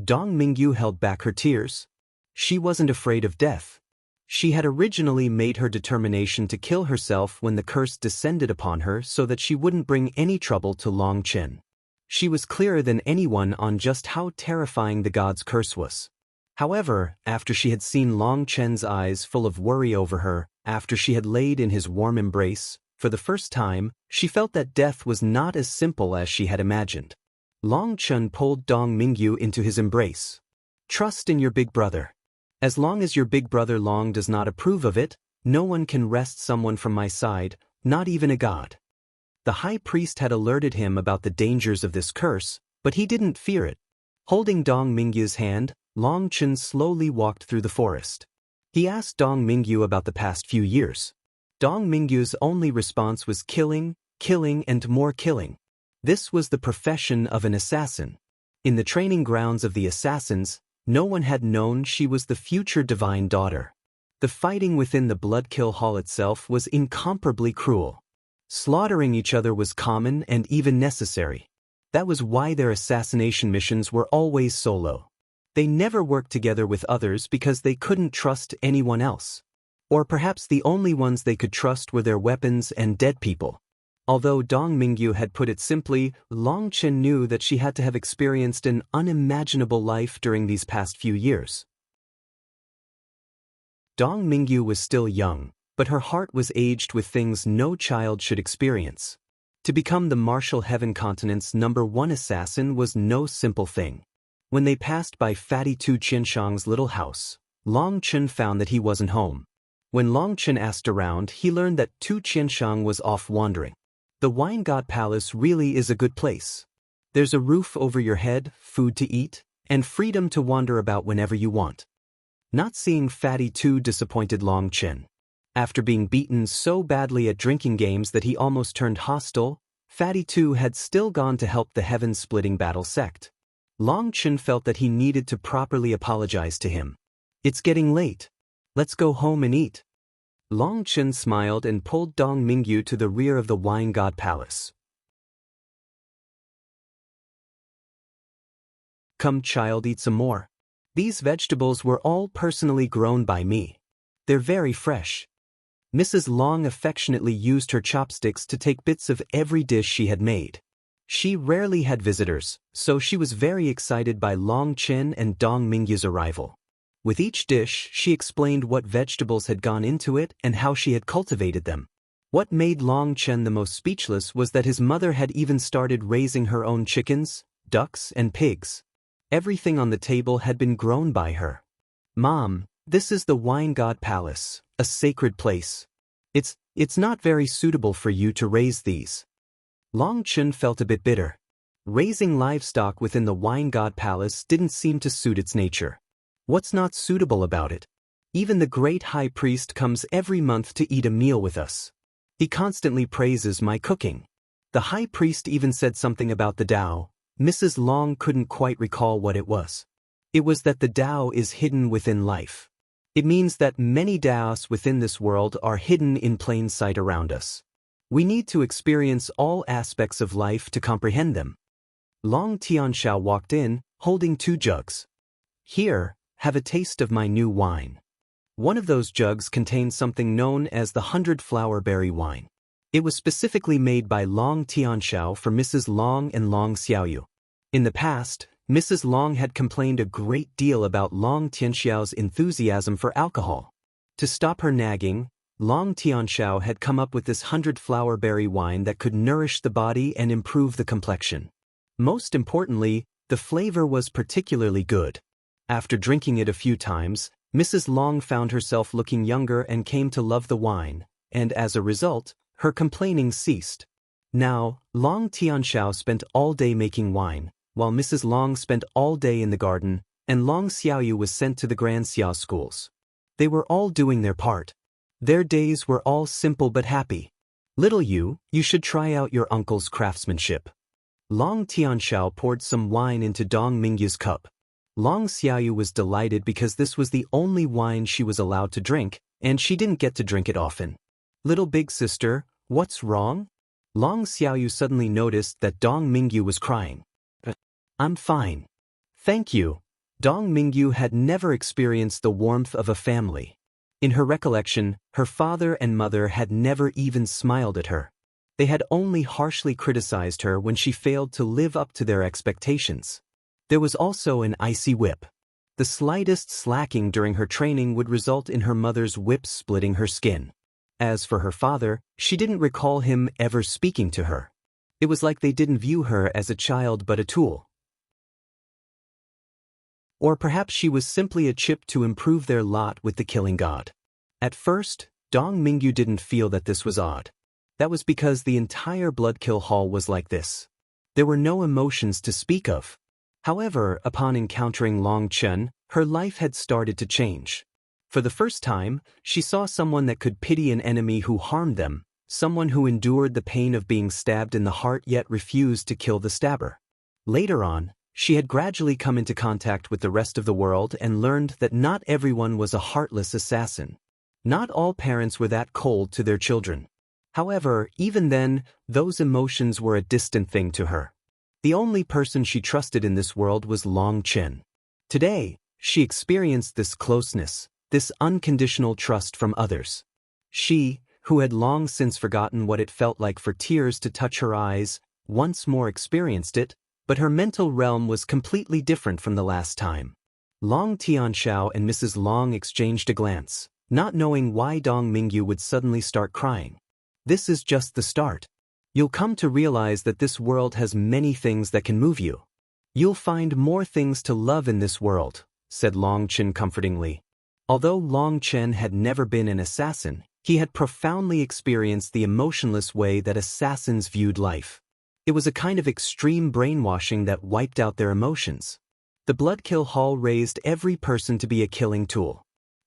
Dong Mingyu held back her tears. She wasn't afraid of death. She had originally made her determination to kill herself when the curse descended upon her so that she wouldn't bring any trouble to Long Chen. She was clearer than anyone on just how terrifying the god's curse was. However, after she had seen Long Chen's eyes full of worry over her, after she had laid in his warm embrace, for the first time, she felt that death was not as simple as she had imagined. Long Chen pulled Dong Mingyu into his embrace. Trust in your big brother. As long as your big brother Long does not approve of it, no one can wrest someone from my side, not even a god. The high priest had alerted him about the dangers of this curse, but he didn't fear it. Holding Dong Mingyu's hand, Long Chen slowly walked through the forest. He asked Dong Mingyu about the past few years. Dong Mingyu's only response was killing, killing and more killing. This was the profession of an assassin. In the training grounds of the assassins, no one had known she was the future divine daughter. The fighting within the Bloodkill Hall itself was incomparably cruel. Slaughtering each other was common and even necessary. That was why their assassination missions were always solo. They never worked together with others because they couldn't trust anyone else. Or perhaps the only ones they could trust were their weapons and dead people. Although Dong Mingyu had put it simply, Long Chen knew that she had to have experienced an unimaginable life during these past few years. Dong Mingyu was still young, but her heart was aged with things no child should experience. To become the Martial Heaven Continent's #1 assassin was no simple thing. When they passed by Fatty Tu Qianshang's little house, Long Chen found that he wasn't home. When Long Chen asked around, he learned that Tu Qianshang was off wandering. The Wine God Palace really is a good place. There's a roof over your head, food to eat, and freedom to wander about whenever you want. Not seeing Fatty Tu disappointed Long Chen. After being beaten so badly at drinking games that he almost turned hostile, Fatty Tu had still gone to help the heaven-splitting battle sect. Long Chen felt that he needed to properly apologize to him. It's getting late. Let's go home and eat. Long Chen smiled and pulled Dong Mingyu to the rear of the Wine God Palace. Come child, eat some more. These vegetables were all personally grown by me. They're very fresh. Mrs. Long affectionately used her chopsticks to take bits of every dish she had made. She rarely had visitors, so she was very excited by Long Chen and Dong Mingyu's arrival. With each dish, she explained what vegetables had gone into it and how she had cultivated them. What made Long Chen the most speechless was that his mother had even started raising her own chickens, ducks, and pigs. Everything on the table had been grown by her. Mom, this is the Wine God Palace, a sacred place. It's not very suitable for you to raise these. Long Chen felt a bit bitter. Raising livestock within the Wine God Palace didn't seem to suit its nature. What's not suitable about it? Even the great high priest comes every month to eat a meal with us. He constantly praises my cooking. The high priest even said something about the Tao. Mrs. Long couldn't quite recall what it was. It was that the Tao is hidden within life. It means that many Taos within this world are hidden in plain sight around us. We need to experience all aspects of life to comprehend them. Long Tianxiao walked in, holding 2 jugs. Here, have a taste of my new wine. One of those jugs contained something known as the 100-flower berry wine. It was specifically made by Long Tianxiao for Mrs. Long and Long Xiaoyu. In the past, Mrs. Long had complained a great deal about Long Tianxiao's enthusiasm for alcohol. To stop her nagging, Long Tianxiao had come up with this 100-flower berry wine that could nourish the body and improve the complexion. Most importantly, the flavor was particularly good. After drinking it a few times, Mrs. Long found herself looking younger and came to love the wine, and as a result, her complaining ceased. Now, Long Tianxiao spent all day making wine, while Mrs. Long spent all day in the garden, and Long Xiaoyu was sent to the Grand Xia schools. They were all doing their part. Their days were all simple but happy. Little you should try out your uncle's craftsmanship. Long Tianxiao poured some wine into Dong Mingyu's cup. Long Xiaoyu was delighted because this was the only wine she was allowed to drink, and she didn't get to drink it often. Little big sister, what's wrong? Long Xiaoyu suddenly noticed that Dong Mingyu was crying. I'm fine. Thank you. Dong Mingyu had never experienced the warmth of a family. In her recollection, her father and mother had never even smiled at her. They had only harshly criticized her when she failed to live up to their expectations. There was also an icy whip. The slightest slacking during her training would result in her mother's whip splitting her skin. As for her father, she didn't recall him ever speaking to her. It was like they didn't view her as a child but a tool. Or perhaps she was simply a chip to improve their lot with the killing god. At first, Dong Mingyu didn't feel that this was odd. That was because the entire Bloodkill Hall was like this. There were no emotions to speak of. However, upon encountering Long Chen, her life had started to change. For the first time, she saw someone that could pity an enemy who harmed them, someone who endured the pain of being stabbed in the heart yet refused to kill the stabber. Later on, she had gradually come into contact with the rest of the world and learned that not everyone was a heartless assassin. Not all parents were that cold to their children. However, even then, those emotions were a distant thing to her. The only person she trusted in this world was Long Chen. Today, she experienced this closeness, this unconditional trust from others. She, who had long since forgotten what it felt like for tears to touch her eyes, once more experienced it, but her mental realm was completely different from the last time. Long Tianxiao and Mrs. Long exchanged a glance, not knowing why Dong Mingyu would suddenly start crying. This is just the start. You'll come to realize that this world has many things that can move you. You'll find more things to love in this world, said Long Chen comfortingly. Although Long Chen had never been an assassin, he had profoundly experienced the emotionless way that assassins viewed life. It was a kind of extreme brainwashing that wiped out their emotions. The Bloodkill Hall raised every person to be a killing tool.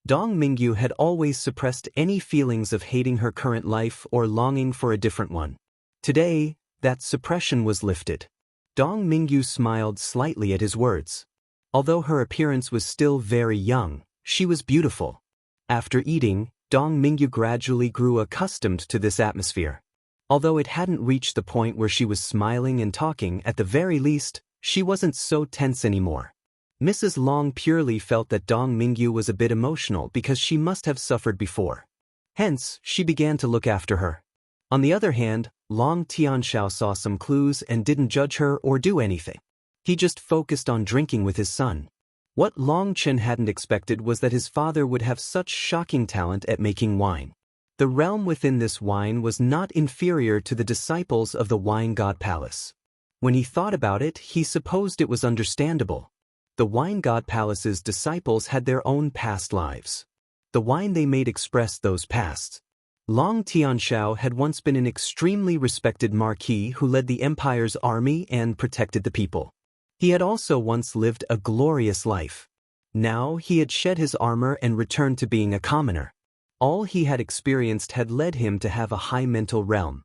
Dong Mingyu had always suppressed any feelings of hating her current life or longing for a different one. Today, that suppression was lifted. Dong Mingyu smiled slightly at his words. Although her appearance was still very young, she was beautiful. After eating, Dong Mingyu gradually grew accustomed to this atmosphere. Although it hadn't reached the point where she was smiling and talking, at the very least, she wasn't so tense anymore. Mrs. Long purely felt that Dong Mingyu was a bit emotional because she must have suffered before. Hence, she began to look after her. On the other hand, Long Tianxiao saw some clues and didn't judge her or do anything. He just focused on drinking with his son. What Long Chen hadn't expected was that his father would have such shocking talent at making wine. The realm within this wine was not inferior to the disciples of the Wine God Palace. When he thought about it, he supposed it was understandable. The Wine God Palace's disciples had their own past lives. The wine they made expressed those pasts. Long Tianxiao had once been an extremely respected marquis who led the empire's army and protected the people. He had also once lived a glorious life. Now he had shed his armor and returned to being a commoner. All he had experienced had led him to have a high mental realm.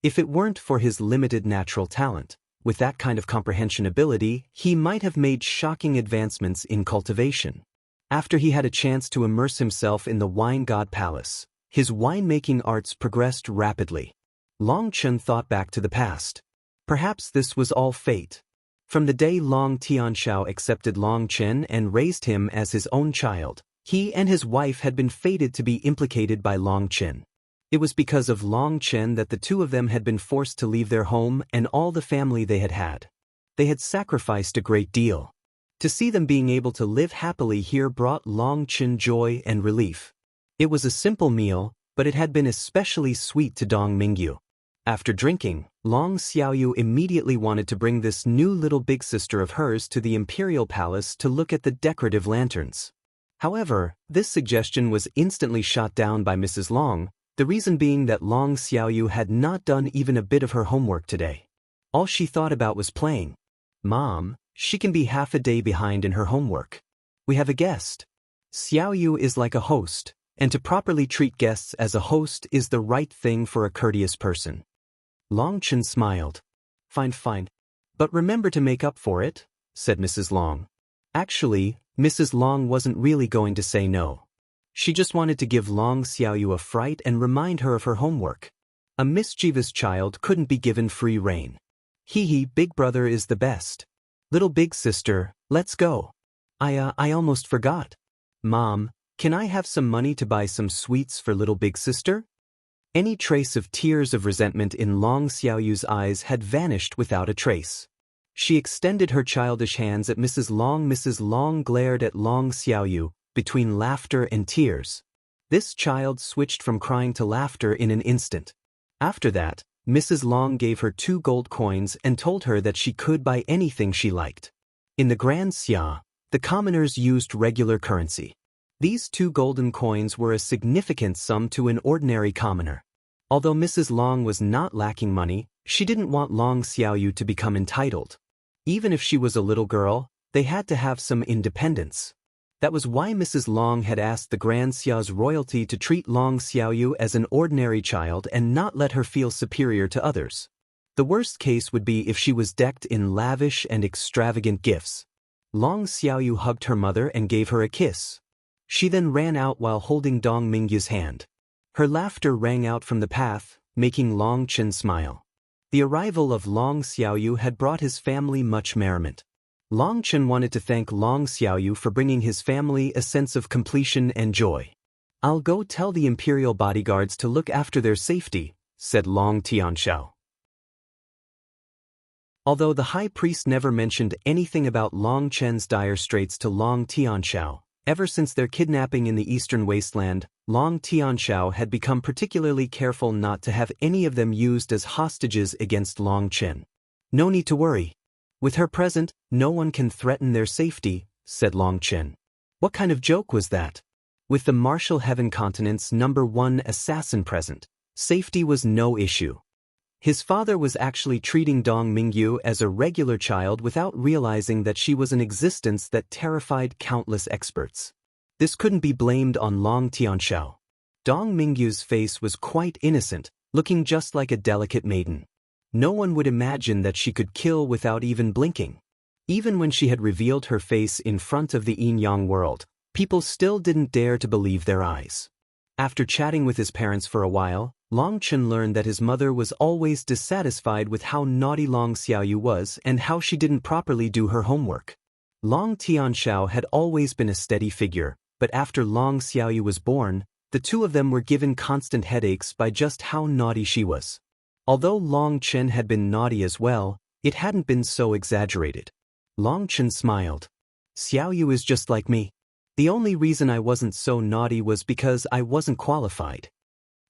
If it weren't for his limited natural talent, with that kind of comprehension ability, he might have made shocking advancements in cultivation. After he had a chance to immerse himself in the Wine God Palace, his winemaking arts progressed rapidly. Long Chen thought back to the past. Perhaps this was all fate. From the day Long Tianxiao accepted Long Chen and raised him as his own child, he and his wife had been fated to be implicated by Long Chen. It was because of Long Chen that the two of them had been forced to leave their home and all the family they had had. They had sacrificed a great deal. To see them being able to live happily here brought Long Chen joy and relief. It was a simple meal, but it had been especially sweet to Dong Mingyu. After drinking, Long Xiaoyu immediately wanted to bring this new little big sister of hers to the Imperial Palace to look at the decorative lanterns. However, this suggestion was instantly shot down by Mrs. Long, the reason being that Long Xiaoyu had not done even a bit of her homework today. All she thought about was playing. "Mom, she can be half a day behind in her homework. We have a guest. Xiaoyu is like a host, and to properly treat guests as a host is the right thing for a courteous person." Long Chen smiled. Fine. But remember to make up for it," said Mrs. Long. Actually, Mrs. Long wasn't really going to say no. She just wanted to give Long Xiaoyu a fright and remind her of her homework. A mischievous child couldn't be given free rein. Hee, big brother is the best. Little big sister, let's go. I almost forgot. Mom, can I have some money to buy some sweets for little big sister? Any trace of tears of resentment in Long Xiaoyu's eyes had vanished without a trace. She extended her childish hands at Mrs. Long. Mrs. Long glared at Long Xiaoyu, between laughter and tears. This child switched from crying to laughter in an instant. After that, Mrs. Long gave her 2 gold coins and told her that she could buy anything she liked. In the Grand Xia, the commoners used regular currency. These 2 golden coins were a significant sum to an ordinary commoner. Although Mrs. Long was not lacking money, she didn't want Long Xiaoyu to become entitled. Even if she was a little girl, they had to have some independence. That was why Mrs. Long had asked the Grand Xia's royalty to treat Long Xiaoyu as an ordinary child and not let her feel superior to others. The worst case would be if she was decked in lavish and extravagant gifts. Long Xiaoyu hugged her mother and gave her a kiss. She then ran out while holding Dong Mingyu's hand. Her laughter rang out from the path, making Long Chen smile. The arrival of Long Xiaoyu had brought his family much merriment. Long Chen wanted to thank Long Xiaoyu for bringing his family a sense of completion and joy. "I'll go tell the imperial bodyguards to look after their safety," said Long Tianxiao. Although the high priest never mentioned anything about Long Chen's dire straits to Long Tianxiao, ever since their kidnapping in the eastern wasteland, Long Tianxiao had become particularly careful not to have any of them used as hostages against Long Chen. "No need to worry. With her present, no one can threaten their safety," said Long Chen. What kind of joke was that? With the Martial Heaven Continent's #1 assassin present, safety was no issue. His father was actually treating Dong Mingyu as a regular child without realizing that she was an existence that terrified countless experts. This couldn't be blamed on Long Tianxiao. Dong Mingyu's face was quite innocent, looking just like a delicate maiden. No one would imagine that she could kill without even blinking. Even when she had revealed her face in front of the Yin-Yang world, people still didn't dare to believe their eyes. After chatting with his parents for a while, Long Chen learned that his mother was always dissatisfied with how naughty Long Xiaoyu was and how she didn't properly do her homework. Long Tianxiao had always been a steady figure, but after Long Xiaoyu was born, the two of them were given constant headaches by just how naughty she was. Although Long Chen had been naughty as well, it hadn't been so exaggerated. Long Chen smiled. "Xiaoyu is just like me. The only reason I wasn't so naughty was because I wasn't qualified."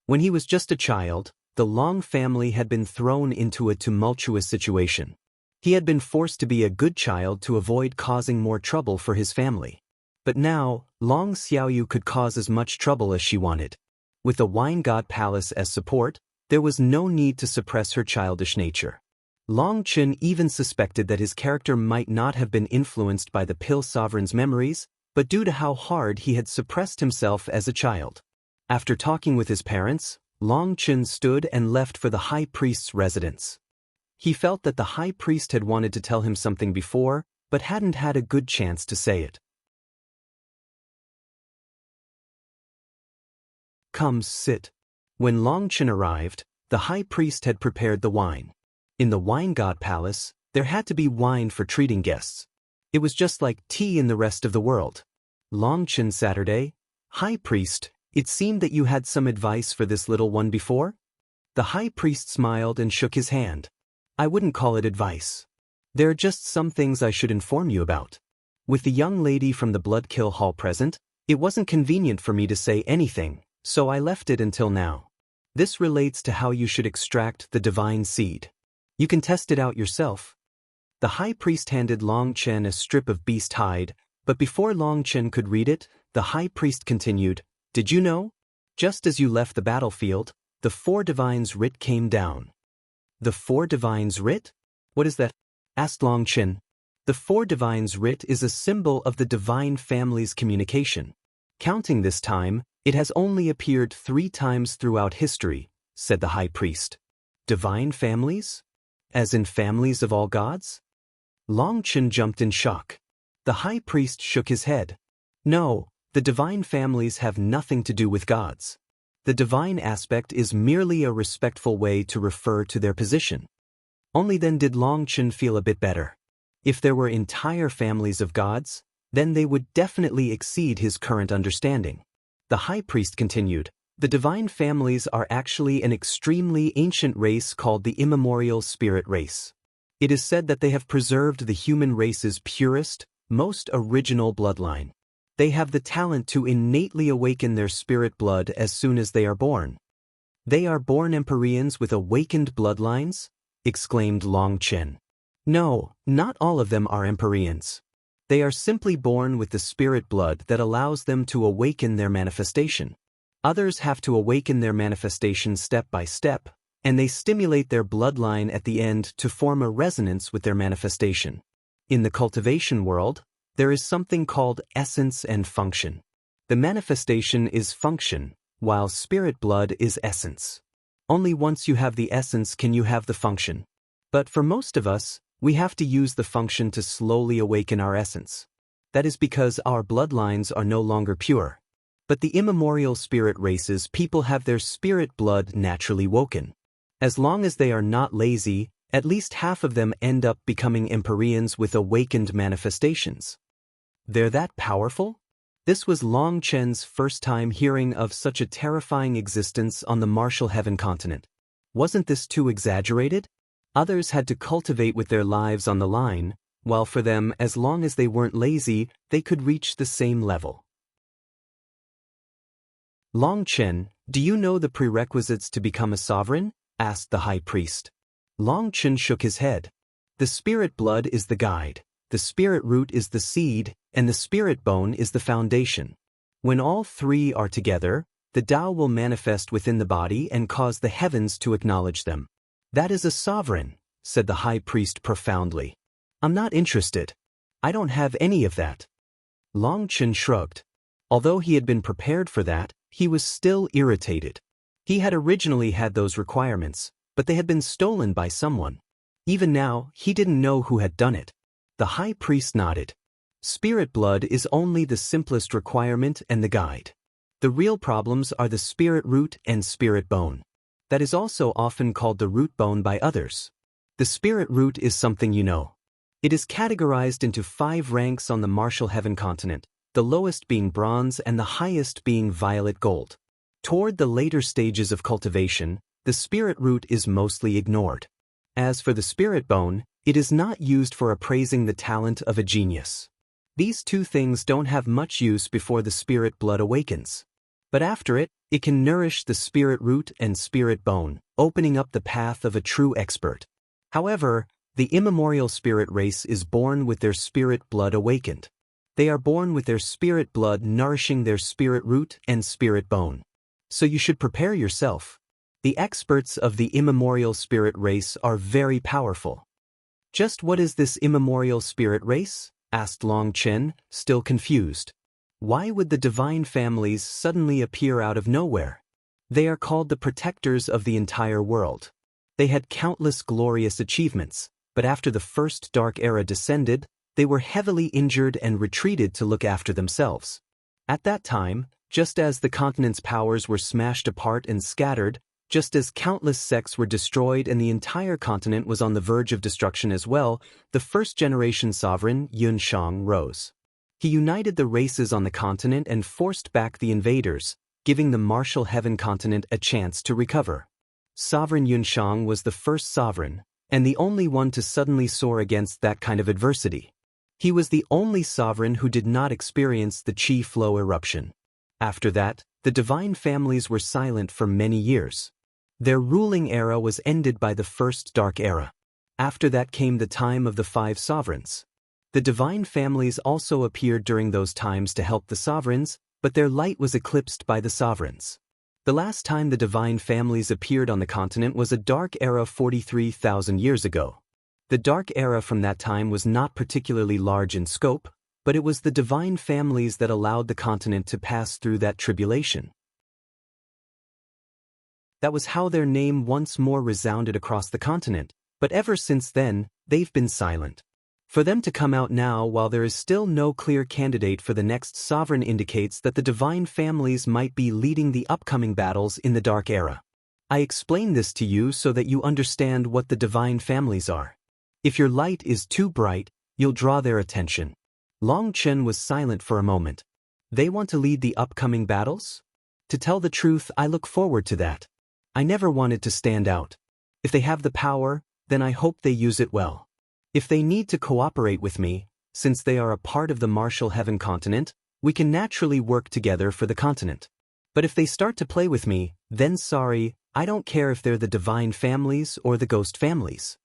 When he was just a child, the Long family had been thrown into a tumultuous situation. He had been forced to be a good child to avoid causing more trouble for his family. But now, Long Xiaoyu could cause as much trouble as she wanted. With the Wine God Palace as support, there was no need to suppress her childish nature. Long Chen even suspected that his character might not have been influenced by the Pill Sovereign's memories, but due to how hard he had suppressed himself as a child. After talking with his parents, Long Chen stood and left for the high priest's residence. He felt that the high priest had wanted to tell him something before, but hadn't had a good chance to say it. "Come sit." When Long Chen arrived, the high priest had prepared the wine. In the Wine God Palace, there had to be wine for treating guests. It was just like tea in the rest of the world. Long Chen Saturday, "High priest, it seemed that you had some advice for this little one before?" The high priest smiled and shook his hand. "I wouldn't call it advice. There are just some things I should inform you about. With the young lady from the Bloodkill Hall present, it wasn't convenient for me to say anything, so I left it until now. This relates to how you should extract the divine seed. You can test it out yourself." The high priest handed Long Chen a strip of beast hide, but before Long Chen could read it, the high priest continued, "Did you know? Just as you left the battlefield, the 4 Divines' Writ came down." "The 4 Divines' Writ? What is that?" asked Long Chen. The 4 Divines' Writ is a symbol of the divine family's communication. Counting this time, it has only appeared 3 times throughout history, said the high priest. "Divine families? As in families of all gods?" Long Chen jumped in shock. The high priest shook his head. "No, the divine families have nothing to do with gods. The divine aspect is merely a respectful way to refer to their position." Only then did Long Chen feel a bit better. If there were entire families of gods, then they would definitely exceed his current understanding. The high priest continued, "The divine families are actually an extremely ancient race called the Immemorial Spirit Race. It is said that they have preserved the human race's purest, most original bloodline. They have the talent to innately awaken their spirit blood as soon as they are born." "They are born Empyreans with awakened bloodlines?" exclaimed Long Chen. "No, not all of them are Empyreans. They are simply born with the spirit blood that allows them to awaken their manifestation. Others have to awaken their manifestation step by step, and they stimulate their bloodline at the end to form a resonance with their manifestation. In the cultivation world, there is something called essence and function. The manifestation is function, while spirit blood is essence. Only once you have the essence can you have the function. But for most of us, we have to use the function to slowly awaken our essence. That is because our bloodlines are no longer pure. But the immemorial spirit races, people have their spirit blood naturally woken. As long as they are not lazy, At least half of them end up becoming Empyreans with awakened manifestations. They're that powerful? This was Long Chen's first time hearing of such a terrifying existence on the Martial Heaven continent. Wasn't this too exaggerated? Others had to cultivate with their lives on the line, while for them, as long as they weren't lazy, they could reach the same level. Long Chen, do you know the prerequisites to become a sovereign? Asked the high priest. Long Chen shook his head. The spirit blood is the guide, the spirit root is the seed, and the spirit bone is the foundation. When all three are together, the Tao will manifest within the body and cause the heavens to acknowledge them. That is a sovereign, said the high priest profoundly. I'm not interested. I don't have any of that. Long Chen shrugged. Although he had been prepared for that, he was still irritated. He had originally had those requirements, but they had been stolen by someone. Even now, he didn't know who had done it. The high priest nodded. Spirit blood is only the simplest requirement and the guide. The real problems are the spirit root and spirit bone. That is also often called the root bone by others. The spirit root is something you know. It is categorized into 5 ranks on the Martial Heaven continent, the lowest being bronze and the highest being violet gold. Toward the later stages of cultivation, the spirit root is mostly ignored. As for the spirit bone, it is not used for appraising the talent of a genius. These two things don't have much use before the spirit blood awakens. But after it, it can nourish the spirit root and spirit bone, opening up the path of a true expert. However, the immemorial spirit race is born with their spirit blood awakened. They are born with their spirit blood nourishing their spirit root and spirit bone. So you should prepare yourself. The experts of the immemorial spirit race are very powerful. Just what is this immemorial spirit race? Asked Long Chen, still confused. Why would the divine families suddenly appear out of nowhere? They are called the protectors of the entire world. They had countless glorious achievements, but after the first dark era descended, they were heavily injured and retreated to look after themselves. At that time, just as the continent's powers were smashed apart and scattered, just as countless sects were destroyed and the entire continent was on the verge of destruction as well, the first-generation sovereign, Yun Shang, rose. He united the races on the continent and forced back the invaders, giving the Martial Heaven continent a chance to recover. Sovereign Yun Shang was the first sovereign, and the only one to suddenly soar against that kind of adversity. He was the only sovereign who did not experience the Qi flow eruption. After that, the divine families were silent for many years. Their ruling era was ended by the first dark era. After that came the time of the 5 sovereigns. The divine families also appeared during those times to help the sovereigns, but their light was eclipsed by the sovereigns. The last time the divine families appeared on the continent was a dark era 43,000 years ago. The dark era from that time was not particularly large in scope, but it was the divine families that allowed the continent to pass through that tribulation. That was how their name once more resounded across the continent, but ever since then, they've been silent. For them to come out now while there is still no clear candidate for the next sovereign indicates that the divine families might be leading the upcoming battles in the Dark Era. I explain this to you so that you understand what the divine families are. If your light is too bright, you'll draw their attention. Long Chen was silent for a moment. They want to lead the upcoming battles? To tell the truth, I look forward to that. I never wanted to stand out. If they have the power, then I hope they use it well. If they need to cooperate with me, since they are a part of the Martial Heaven continent, we can naturally work together for the continent. But if they start to play with me, then sorry, I don't care if they're the divine families or the ghost families.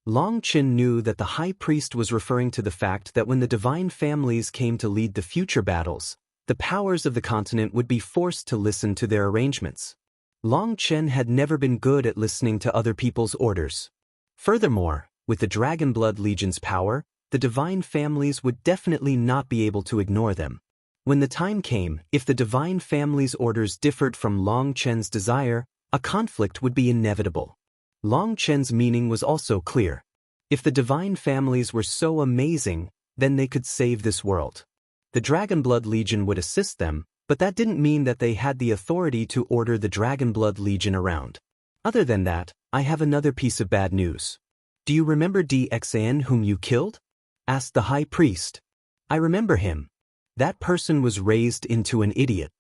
Long Chen knew that the high priest was referring to the fact that when the divine families came to lead the future battles, the powers of the continent would be forced to listen to their arrangements. Long Chen had never been good at listening to other people's orders. Furthermore, with the Dragon Blood Legion's power, the divine families would definitely not be able to ignore them. When the time came, if the divine family's orders differed from Long Chen's desire, a conflict would be inevitable. Long Chen's meaning was also clear. If the divine families were so amazing, then they could save this world. The Dragon Blood Legion would assist them, but that didn't mean that they had the authority to order the Dragon Blood Legion around. Other than that, I have another piece of bad news. Do you remember DXN whom you killed? Asked the high priest. I remember him. That person was raised into an idiot.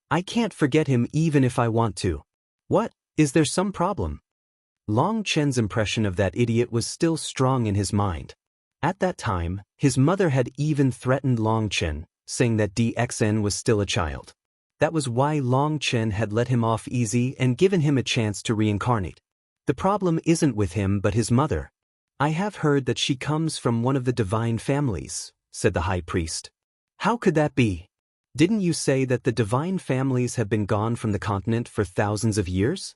I can't forget him even if I want to. What, is there some problem? Long Chen's impression of that idiot was still strong in his mind. At that time, his mother had even threatened Long Chen, saying that DXN was still a child. That was why Long Chen had let him off easy and given him a chance to reincarnate. The problem isn't with him but his mother. I have heard that she comes from one of the divine families, said the high priest. How could that be? Didn't you say that the divine families have been gone from the continent for thousands of years?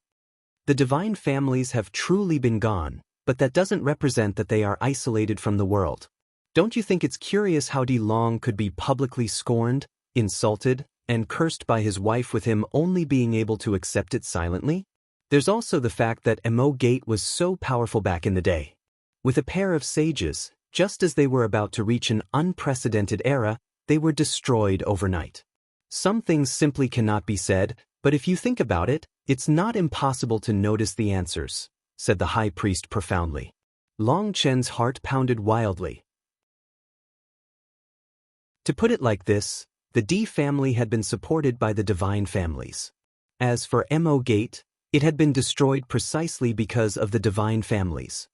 The divine families have truly been gone, but that doesn't represent that they are isolated from the world. Don't you think it's curious how Di Long could be publicly scorned, insulted, and cursed by his wife with him only being able to accept it silently? There's also the fact that Emo Gate was so powerful back in the day. With a pair of sages, just as they were about to reach an unprecedented era, they were destroyed overnight. Some things simply cannot be said, but if you think about it, it's not impossible to notice the answers, said the high priest profoundly. Long Chen's heart pounded wildly. To put it like this, the D family had been supported by the divine families. As for Mo Gate, it had been destroyed precisely because of the divine families.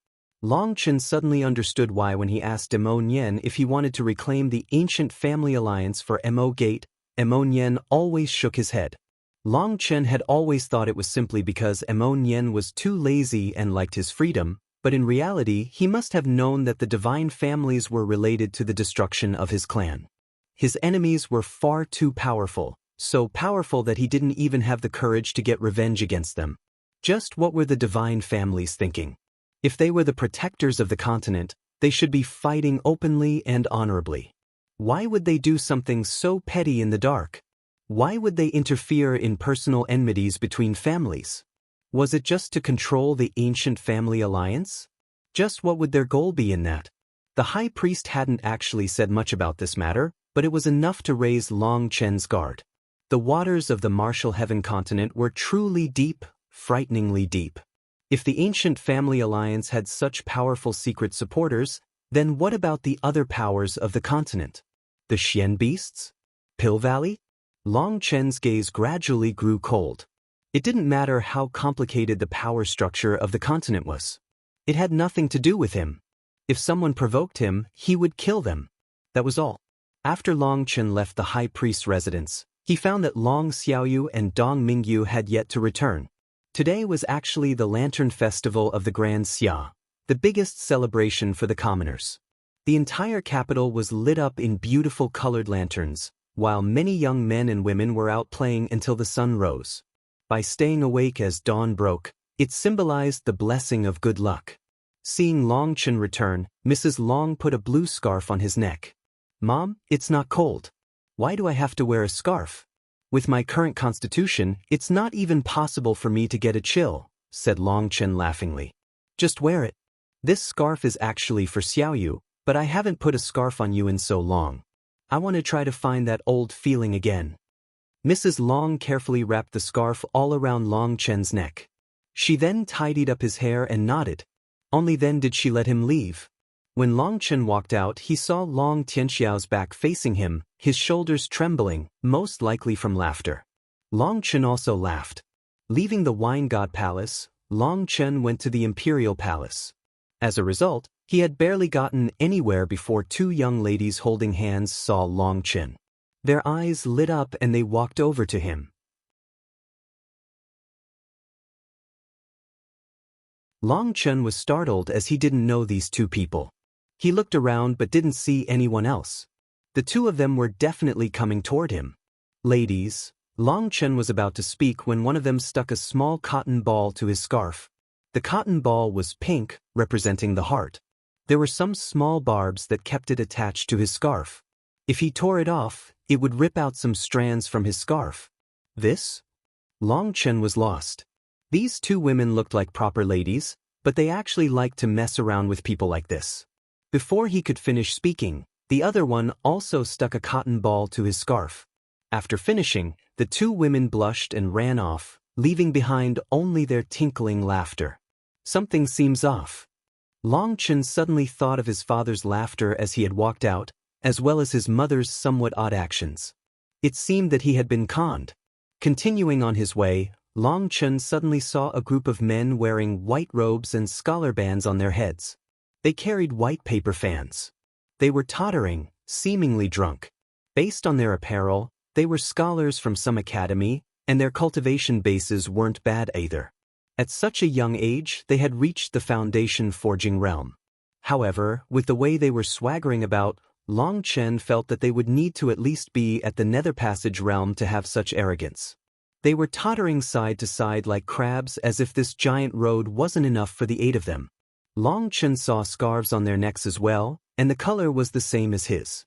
Long Chen suddenly understood why when he asked Mo Nian if he wanted to reclaim the ancient family alliance for Mo Gate, Mo Nian always shook his head. Long Chen had always thought it was simply because Mo Nian was too lazy and liked his freedom, but in reality he must have known that the divine families were related to the destruction of his clan. His enemies were far too powerful, so powerful that he didn't even have the courage to get revenge against them. Just what were the divine families thinking? If they were the protectors of the continent, they should be fighting openly and honorably. Why would they do something so petty in the dark? Why would they interfere in personal enmities between families? Was it just to control the ancient family alliance? Just what would their goal be in that? The high priest hadn't actually said much about this matter, but it was enough to raise Long Chen's guard. The waters of the martial heaven continent were truly deep, frighteningly deep. If the ancient family alliance had such powerful secret supporters, then what about the other powers of the continent? The Xian beasts? Pill Valley? Long Chen's gaze gradually grew cold. It didn't matter how complicated the power structure of the continent was. It had nothing to do with him. If someone provoked him, he would kill them. That was all. After Long Chen left the high priest's residence, he found that Long Xiaoyu and Dong Mingyu had yet to return. Today was actually the Lantern Festival of the Grand Xia, the biggest celebration for the commoners. The entire capital was lit up in beautiful colored lanterns, while many young men and women were out playing until the sun rose. By staying awake as dawn broke, it symbolized the blessing of good luck. Seeing Long Chen return, Mrs. Long put a blue scarf on his neck. Mom, it's not cold. Why do I have to wear a scarf? With my current constitution, it's not even possible for me to get a chill, said Long Chen laughingly. Just wear it. This scarf is actually for Xiaoyu, but I haven't put a scarf on you in so long. I want to try to find that old feeling again. Mrs. Long carefully wrapped the scarf all around Long Chen's neck. She then tidied up his hair and nodded. Only then did she let him leave. When Long Chen walked out, he saw Long Tianxiao's back facing him, his shoulders trembling, most likely from laughter. Long Chen also laughed. Leaving the Wine God Palace, Long Chen went to the Imperial Palace. As a result, he had barely gotten anywhere before two young ladies holding hands saw Long Chen. Their eyes lit up and they walked over to him. Long Chen was startled as he didn't know these two people. He looked around but didn't see anyone else. The two of them were definitely coming toward him. Ladies, Long Chen was about to speak when one of them stuck a small cotton ball to his scarf. The cotton ball was pink, representing the heart. There were some small barbs that kept it attached to his scarf. If he tore it off, it would rip out some strands from his scarf. This? Long Chen was lost. These two women looked like proper ladies, but they actually liked to mess around with people like this. Before he could finish speaking, the other one also stuck a cotton ball to his scarf. After finishing, the two women blushed and ran off, leaving behind only their tinkling laughter. Something seems off. Long Chen suddenly thought of his father's laughter as he had walked out, as well as his mother's somewhat odd actions. It seemed that he had been conned. Continuing on his way, Long Chen suddenly saw a group of men wearing white robes and scholar bands on their heads. They carried white paper fans. They were tottering, seemingly drunk. Based on their apparel, they were scholars from some academy, and their cultivation bases weren't bad either. At such a young age, they had reached the foundation forging realm. However, with the way they were swaggering about, Long Chen felt that they would need to at least be at the Nether Passage realm to have such arrogance. They were tottering side to side like crabs as if this giant road wasn't enough for the 8 of them. Long Chen saw scarves on their necks as well, and the color was the same as his.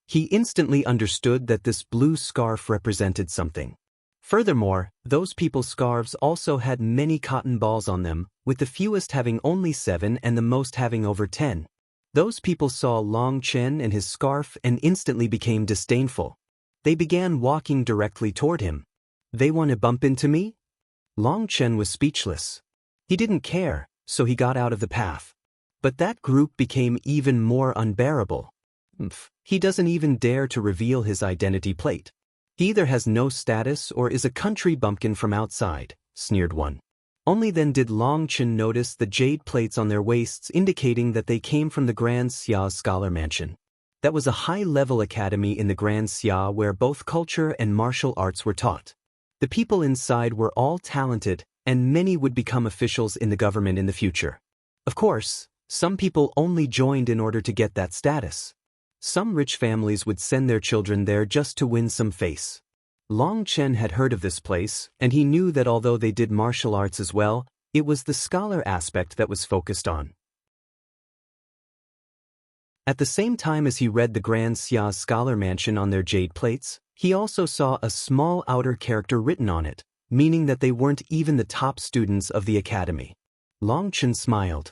He instantly understood that this blue scarf represented something. Furthermore, those people's scarves also had many cotton balls on them, with the fewest having only 7 and the most having over 10. Those people saw Long Chen and his scarf and instantly became disdainful. They began walking directly toward him. They want to bump into me? Long Chen was speechless. He didn't care, so he got out of the path. But that group became even more unbearable. He doesn't even dare to reveal his identity plate. He either has no status or is a country bumpkin from outside, sneered one. Only then did Long Chen notice the jade plates on their waists indicating that they came from the Grand Xia Scholar Mansion. That was a high-level academy in the Grand Xia where both culture and martial arts were taught. The people inside were all talented, and many would become officials in the government in the future. Of course, some people only joined in order to get that status. Some rich families would send their children there just to win some face. Long Chen had heard of this place, and he knew that although they did martial arts as well, it was the scholar aspect that was focused on. At the same time as he read the Grand Xia Scholar Mansion on their jade plates, he also saw a small outer character written on it, meaning that they weren't even the top students of the academy. Long Chen smiled.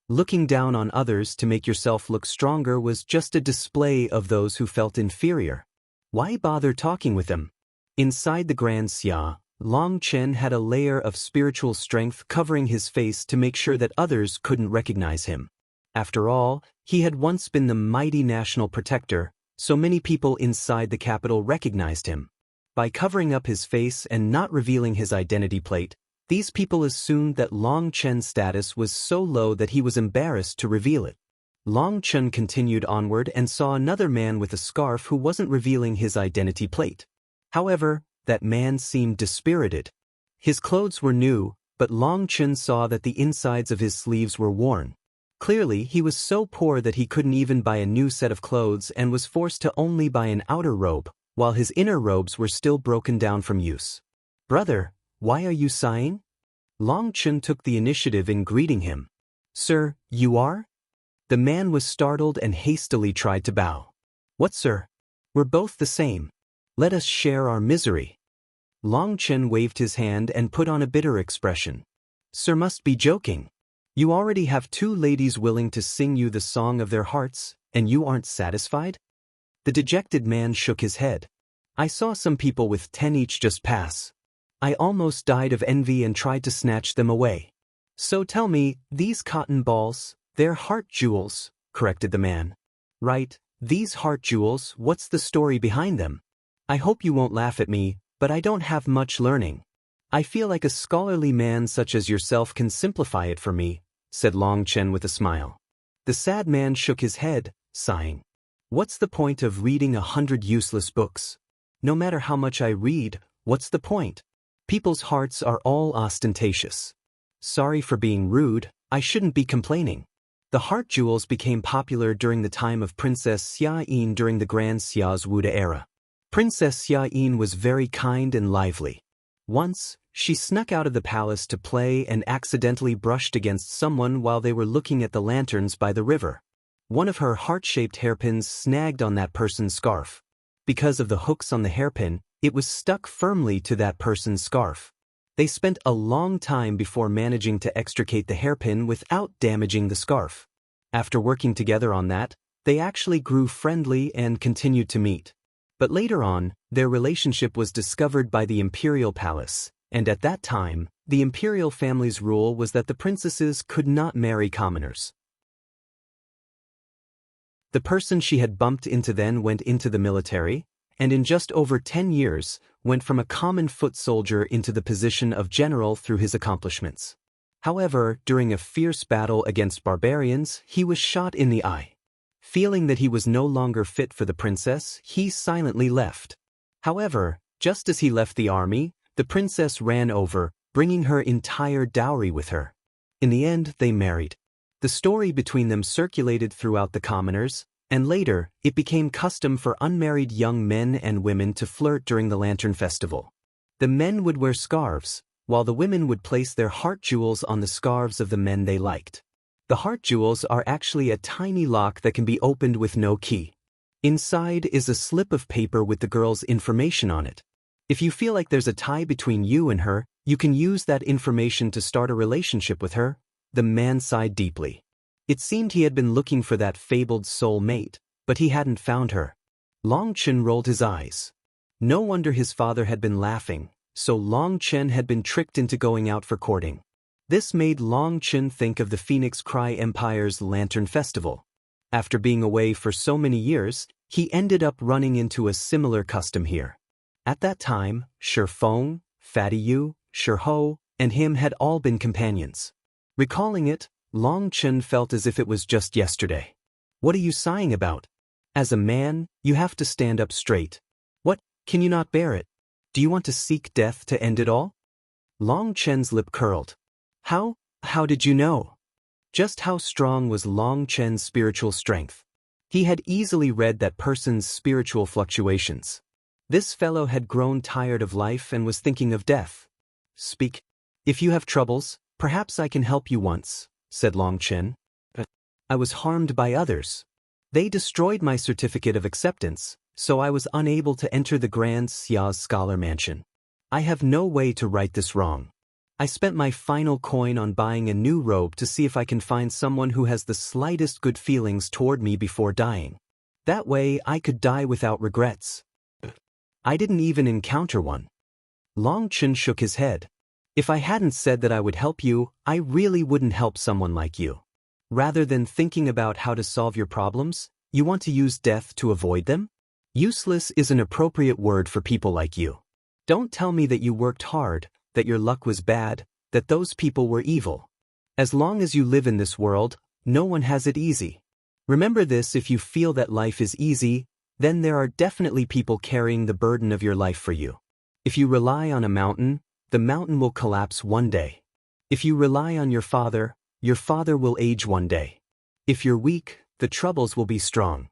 Looking down on others to make yourself look stronger was just a display of those who felt inferior. Why bother talking with them? Inside the Grand Xia, Long Chen had a layer of spiritual strength covering his face to make sure that others couldn't recognize him. After all, he had once been the mighty national protector, so many people inside the capital recognized him. By covering up his face and not revealing his identity plate, these people assumed that Long Chen's status was so low that he was embarrassed to reveal it. Long Chen continued onward and saw another man with a scarf who wasn't revealing his identity plate. However, that man seemed dispirited. His clothes were new, but Long Chen saw that the insides of his sleeves were worn. Clearly, he was so poor that he couldn't even buy a new set of clothes and was forced to only buy an outer robe, while his inner robes were still broken down from use. "Brother, why are you sighing?" Long Chen took the initiative in greeting him. "Sir, you are?" The man was startled and hastily tried to bow. "What, sir? We're both the same. Let us share our misery." Long Chen waved his hand and put on a bitter expression. "Sir must be joking. You already have 2 ladies willing to sing you the song of their hearts, and you aren't satisfied?" The dejected man shook his head. "I saw some people with 10 each just pass. I almost died of envy and tried to snatch them away." "So tell me, these cotton balls, they're heart jewels," corrected the man. "Right, these heart jewels, what's the story behind them? I hope you won't laugh at me, but I don't have much learning. I feel like a scholarly man such as yourself can simplify it for me," said Long Chen with a smile. The sad man shook his head, sighing. "What's the point of reading 100 useless books? No matter how much I read, what's the point? People's hearts are all ostentatious. Sorry for being rude, I shouldn't be complaining." The heart jewels became popular during the time of Princess Xia Yin during the Grand Xia's Wuda era. Princess Xia Yin was very kind and lively. Once, she snuck out of the palace to play and accidentally brushed against someone while they were looking at the lanterns by the river. One of her heart-shaped hairpins snagged on that person's scarf. Because of the hooks on the hairpin, it was stuck firmly to that person's scarf. They spent a long time before managing to extricate the hairpin without damaging the scarf. After working together on that, they actually grew friendly and continued to meet. But later on, their relationship was discovered by the imperial palace, and at that time, the imperial family's rule was that the princesses could not marry commoners. The person she had bumped into then went into the military, and in just over 10 years, went from a common foot soldier into the position of general through his accomplishments. However, during a fierce battle against barbarians, he was shot in the eye. Feeling that he was no longer fit for the princess, he silently left. However, just as he left the army, the princess ran over, bringing her entire dowry with her. In the end, they married. The story between them circulated throughout the commoners, and later, it became custom for unmarried young men and women to flirt during the Lantern Festival. The men would wear scarves, while the women would place their heart jewels on the scarves of the men they liked. The heart jewels are actually a tiny lock that can be opened with no key. Inside is a slip of paper with the girl's information on it. If you feel like there's a tie between you and her, you can use that information to start a relationship with her. The man sighed deeply. It seemed he had been looking for that fabled soul mate, but he hadn't found her. Long Chen rolled his eyes. No wonder his father had been laughing, so Long Chen had been tricked into going out for courting. This made Long Chen think of the Phoenix Cry Empire's Lantern Festival. After being away for so many years, he ended up running into a similar custom here. At that time, Shi Feng, Fatty Yu, Shi Ho, and him had all been companions. Recalling it, Long Chen felt as if it was just yesterday. What are you sighing about? As a man, you have to stand up straight. What, can you not bear it? Do you want to seek death to end it all? Long Chen's lip curled. How did you know? Just how strong was Long Chen's spiritual strength? He had easily read that person's spiritual fluctuations. This fellow had grown tired of life and was thinking of death. Speak. If you have troubles, perhaps I can help you once, said Long Chen. I was harmed by others. They destroyed my certificate of acceptance, so I was unable to enter the Grand Xia's Scholar Mansion. I have no way to right this wrong. I spent my final coin on buying a new robe to see if I can find someone who has the slightest good feelings toward me before dying. That way I could die without regrets. I didn't even encounter one. Long Chen shook his head. If I hadn't said that I would help you, I really wouldn't help someone like you. Rather than thinking about how to solve your problems, you want to use death to avoid them? Useless is an appropriate word for people like you. Don't tell me that you worked hard, that your luck was bad, that those people were evil. As long as you live in this world, no one has it easy. Remember this: if you feel that life is easy, then there are definitely people carrying the burden of your life for you. If you rely on a mountain, the mountain will collapse one day. If you rely on your father will age one day. If you're weak, the troubles will be strong.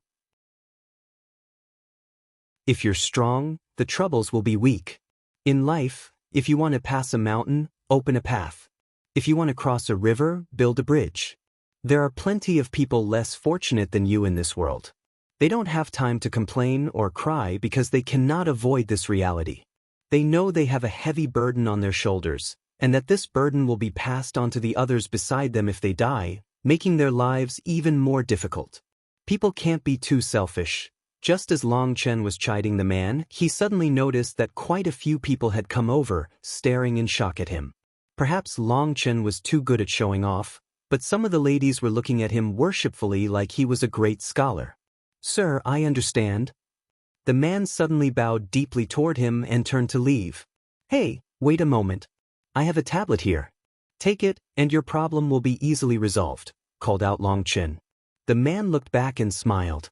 If you're strong, the troubles will be weak. In life, if you want to pass a mountain, open a path. If you want to cross a river, build a bridge. There are plenty of people less fortunate than you in this world. They don't have time to complain or cry because they cannot avoid this reality. They know they have a heavy burden on their shoulders, and that this burden will be passed on to the others beside them if they die, making their lives even more difficult. People can't be too selfish. Just as Long Chen was chiding the man, he suddenly noticed that quite a few people had come over, staring in shock at him. Perhaps Long Chen was too good at showing off, but some of the ladies were looking at him worshipfully like he was a great scholar. Sir, I understand. The man suddenly bowed deeply toward him and turned to leave. Hey, wait a moment. I have a tablet here. Take it, and your problem will be easily resolved, called out Long Chen. The man looked back and smiled.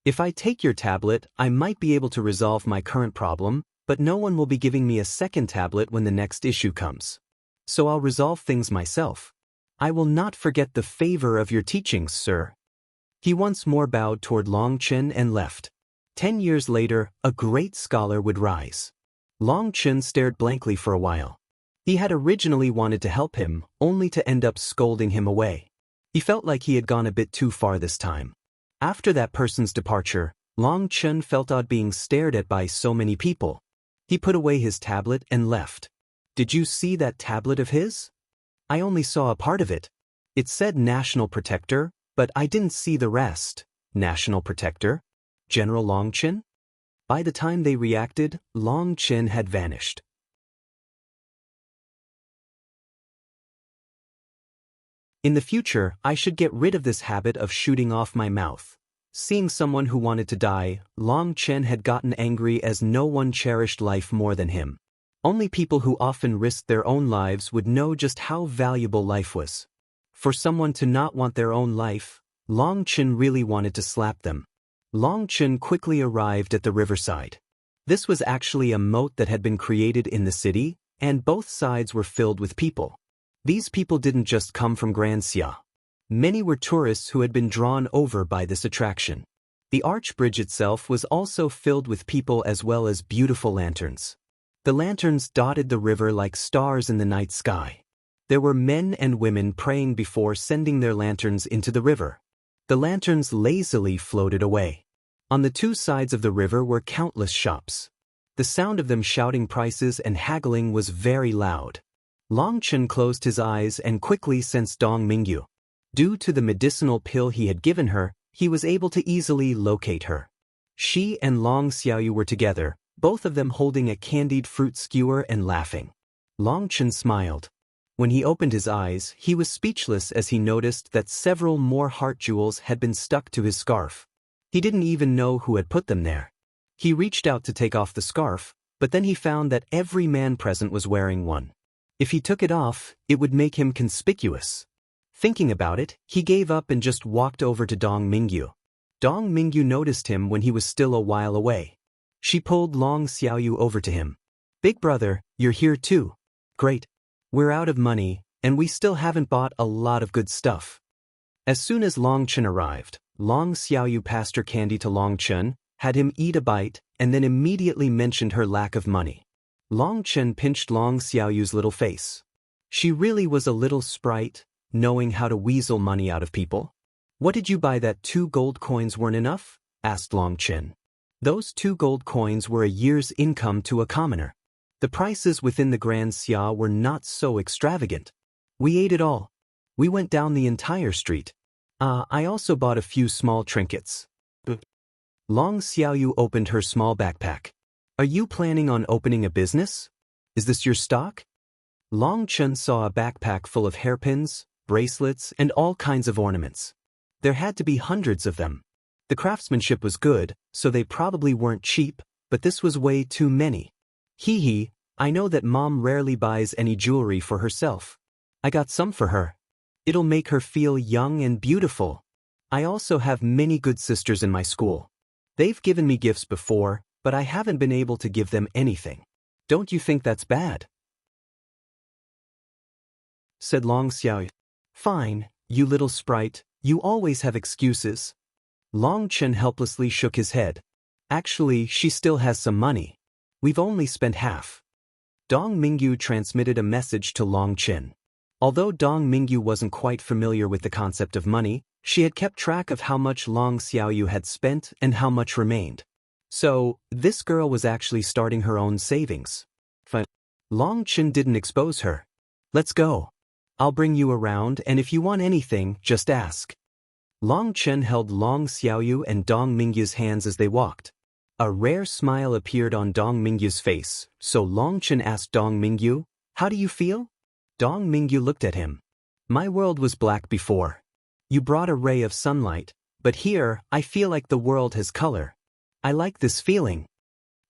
If I take your tablet, I might be able to resolve my current problem, but no one will be giving me a second tablet when the next issue comes. So I'll resolve things myself. I will not forget the favor of your teachings, sir. He once more bowed toward Long Chen and left. 10 years later, a great scholar would rise. Long Chen stared blankly for a while. He had originally wanted to help him, only to end up scolding him away. He felt like he had gone a bit too far this time. After that person's departure, Long Chen felt odd being stared at by so many people. He put away his tablet and left. Did you see that tablet of his? I only saw a part of it. It said National Protector, but I didn't see the rest. National Protector? General Long Chen? By the time they reacted, Long Chen had vanished. In the future, I should get rid of this habit of shooting off my mouth. Seeing someone who wanted to die, Long Chen had gotten angry as no one cherished life more than him. Only people who often risked their own lives would know just how valuable life was. For someone to not want their own life, Long Chen really wanted to slap them. Long Chen quickly arrived at the riverside. This was actually a moat that had been created in the city, and both sides were filled with people. These people didn't just come from Grand Xia. Many were tourists who had been drawn over by this attraction. The arch bridge itself was also filled with people as well as beautiful lanterns. The lanterns dotted the river like stars in the night sky. There were men and women praying before sending their lanterns into the river. The lanterns lazily floated away. On the two sides of the river were countless shops. The sound of them shouting prices and haggling was very loud. Long Chen closed his eyes and quickly sensed Dong Mingyu. Due to the medicinal pill he had given her, he was able to easily locate her. She and Long Xiaoyu were together, both of them holding a candied fruit skewer and laughing. Long Chen smiled. When he opened his eyes, he was speechless as he noticed that several more heart jewels had been stuck to his scarf. He didn't even know who had put them there. He reached out to take off the scarf, but then he found that every man present was wearing one. If he took it off, it would make him conspicuous. Thinking about it, he gave up and just walked over to Dong Mingyu. Dong Mingyu noticed him when he was still a while away. She pulled Long Xiaoyu over to him. "Big brother, you're here too. Great. We're out of money, and we still haven't bought a lot of good stuff." As soon as Long Chen arrived, Long Xiaoyu passed her candy to Long Chen, had him eat a bite, and then immediately mentioned her lack of money. Long Chen pinched Long Xiaoyu's little face. She really was a little sprite, knowing how to weasel money out of people. "What did you buy that 2 gold coins weren't enough?" asked Long Chen. Those 2 gold coins were a year's income to a commoner. The prices within the Grand Xia were not so extravagant. "We ate it all. We went down the entire street. I also bought a few small trinkets." Long Xiaoyu opened her small backpack. "Are you planning on opening a business? Is this your stock?" Long Chen saw a backpack full of hairpins, bracelets, and all kinds of ornaments. There had to be hundreds of them. The craftsmanship was good, so they probably weren't cheap, but this was way too many. "Hee hee, I know that Mom rarely buys any jewelry for herself. I got some for her. It'll make her feel young and beautiful. I also have many good sisters in my school. They've given me gifts before, but I haven't been able to give them anything. Don't you think that's bad?" said Long Xiaoyu. "Fine, you little sprite, you always have excuses." Long Chen helplessly shook his head. "Actually, she still has some money. We've only spent half." Dong Mingyu transmitted a message to Long Chen. Although Dong Mingyu wasn't quite familiar with the concept of money, she had kept track of how much Long Xiaoyu had spent and how much remained. So, this girl was actually starting her own savings. Long Chen didn't expose her. "Let's go. I'll bring you around, and if you want anything, just ask." Long Chen held Long Xiaoyu and Dong Mingyu's hands as they walked. A rare smile appeared on Dong Mingyu's face, so Long Chen asked Dong Mingyu, "How do you feel?" Dong Mingyu looked at him. "My world was black before. You brought a ray of sunlight, but here, I feel like the world has color. I like this feeling.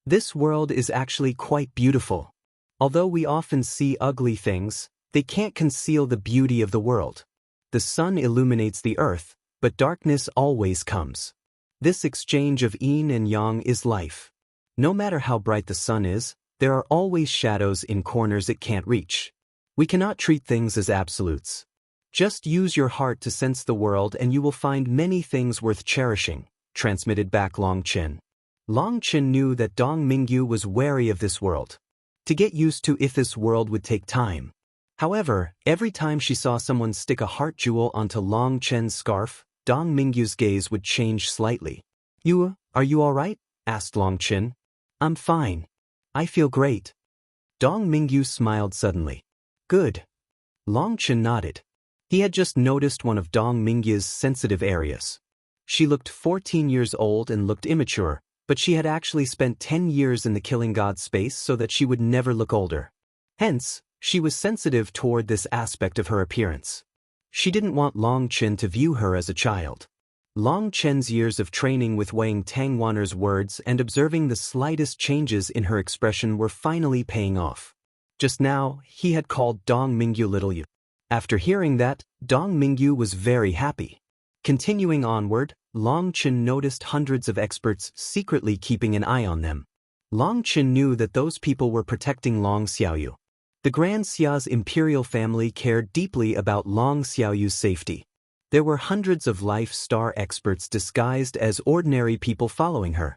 This world is actually quite beautiful. Although we often see ugly things, they can't conceal the beauty of the world. The sun illuminates the earth, but darkness always comes. This exchange of yin and yang is life. No matter how bright the sun is, there are always shadows in corners it can't reach. We cannot treat things as absolutes. Just use your heart to sense the world and you will find many things worth cherishing," transmitted back Long Chen. Long Chen knew that Dong Mingyu was wary of this world. To get used to this world would take time. However, every time she saw someone stick a heart jewel onto Long Chen's scarf, Dong Mingyu's gaze would change slightly. Are you all right?" asked Long Chen. "I'm fine. I feel great." Dong Mingyu smiled suddenly. "Good." Long Chen nodded. He had just noticed one of Dong Mingyu's sensitive areas. She looked 14 years old and looked immature, but she had actually spent 10 years in the Killing God space so that she would never look older. Hence, she was sensitive toward this aspect of her appearance. She didn't want Long Chen to view her as a child. Long Chen's years of training with weighing Tang Wanner's words and observing the slightest changes in her expression were finally paying off. Just now, he had called Dong Mingyu Little Yu. After hearing that, Dong Mingyu was very happy. Continuing onward, Long Chen noticed hundreds of experts secretly keeping an eye on them. Long Chen knew that those people were protecting Long Xiaoyu. The Grand Xia's imperial family cared deeply about Long Xiaoyu's safety. There were hundreds of life star experts disguised as ordinary people following her.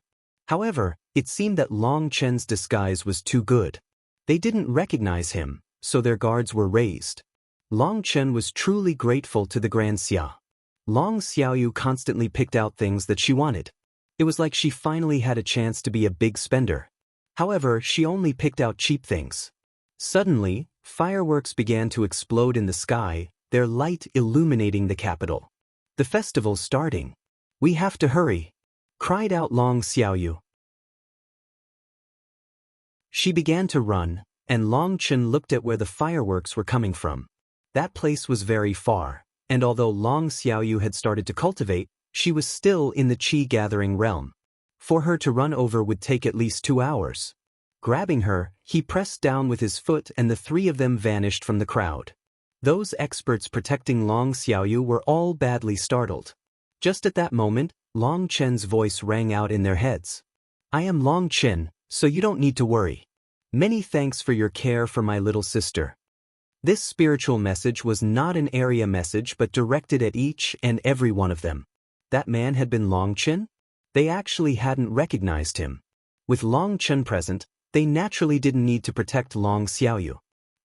However, it seemed that Long Chen's disguise was too good. They didn't recognize him, so their guards were raised. Long Chen was truly grateful to the Grand Xia. Long Xiaoyu constantly picked out things that she wanted. It was like she finally had a chance to be a big spender. However, she only picked out cheap things. Suddenly, fireworks began to explode in the sky, their light illuminating the capital. The festival's starting. We have to hurry, cried out Long Xiaoyu. She began to run, and Long Chen looked at where the fireworks were coming from. That place was very far, and although Long Xiaoyu had started to cultivate, she was still in the qi-gathering realm. For her to run over would take at least 2 hours. Grabbing her, he pressed down with his foot and the three of them vanished from the crowd. Those experts protecting Long Xiaoyu were all badly startled. Just at that moment, Long Chen's voice rang out in their heads. I am Long Chen, so you don't need to worry. Many thanks for your care for my little sister. This spiritual message was not an area message but directed at each and every one of them. That man had been Long Chen? They actually hadn't recognized him. With Long Chen present, they naturally didn't need to protect Long Xiaoyu.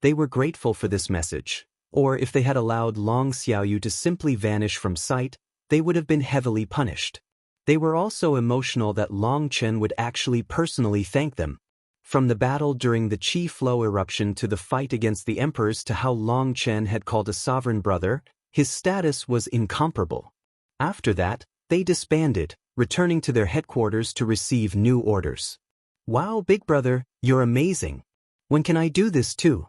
They were grateful for this message. Or if they had allowed Long Xiaoyu to simply vanish from sight, they would have been heavily punished. They were also emotional that Long Chen would actually personally thank them. From the battle during the Qi Flow eruption to the fight against the emperors to how Long Chen had called a sovereign brother, his status was incomparable. After that, they disbanded, returning to their headquarters to receive new orders. Wow, big brother, you're amazing. When can I do this too?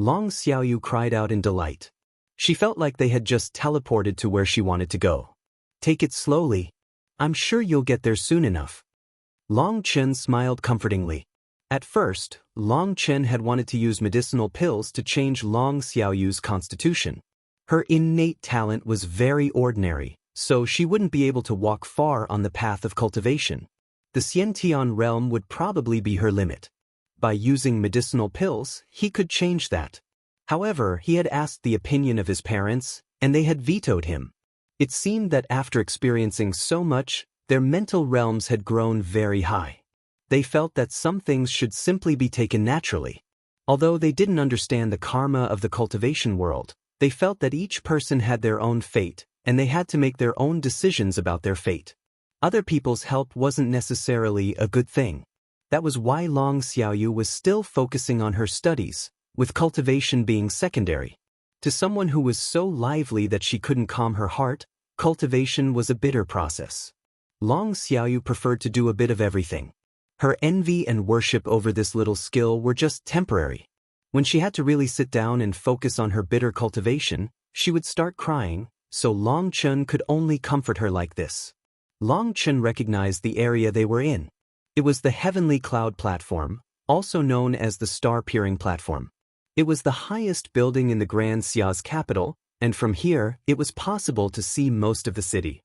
Long Xiaoyu cried out in delight. She felt like they had just teleported to where she wanted to go. Take it slowly. I'm sure you'll get there soon enough. Long Chen smiled comfortingly. At first, Long Chen had wanted to use medicinal pills to change Long Xiaoyu's constitution. Her innate talent was very ordinary, so she wouldn't be able to walk far on the path of cultivation. The Xiantian realm would probably be her limit. By using medicinal pills, he could change that. However, he had asked the opinion of his parents, and they had vetoed him. It seemed that after experiencing so much, their mental realms had grown very high. They felt that some things should simply be taken naturally. Although they didn't understand the karma of the cultivation world, they felt that each person had their own fate, and they had to make their own decisions about their fate. Other people's help wasn't necessarily a good thing. That was why Long Xiaoyu was still focusing on her studies, with cultivation being secondary. To someone who was so lively that she couldn't calm her heart, cultivation was a bitter process. Long Xiaoyu preferred to do a bit of everything. Her envy and worship over this little skill were just temporary. When she had to really sit down and focus on her bitter cultivation, she would start crying, so Long Chen could only comfort her like this. Long Chen recognized the area they were in. It was the Heavenly Cloud Platform, also known as the Star Peering Platform. It was the highest building in the Grand Xia's capital, and from here, it was possible to see most of the city.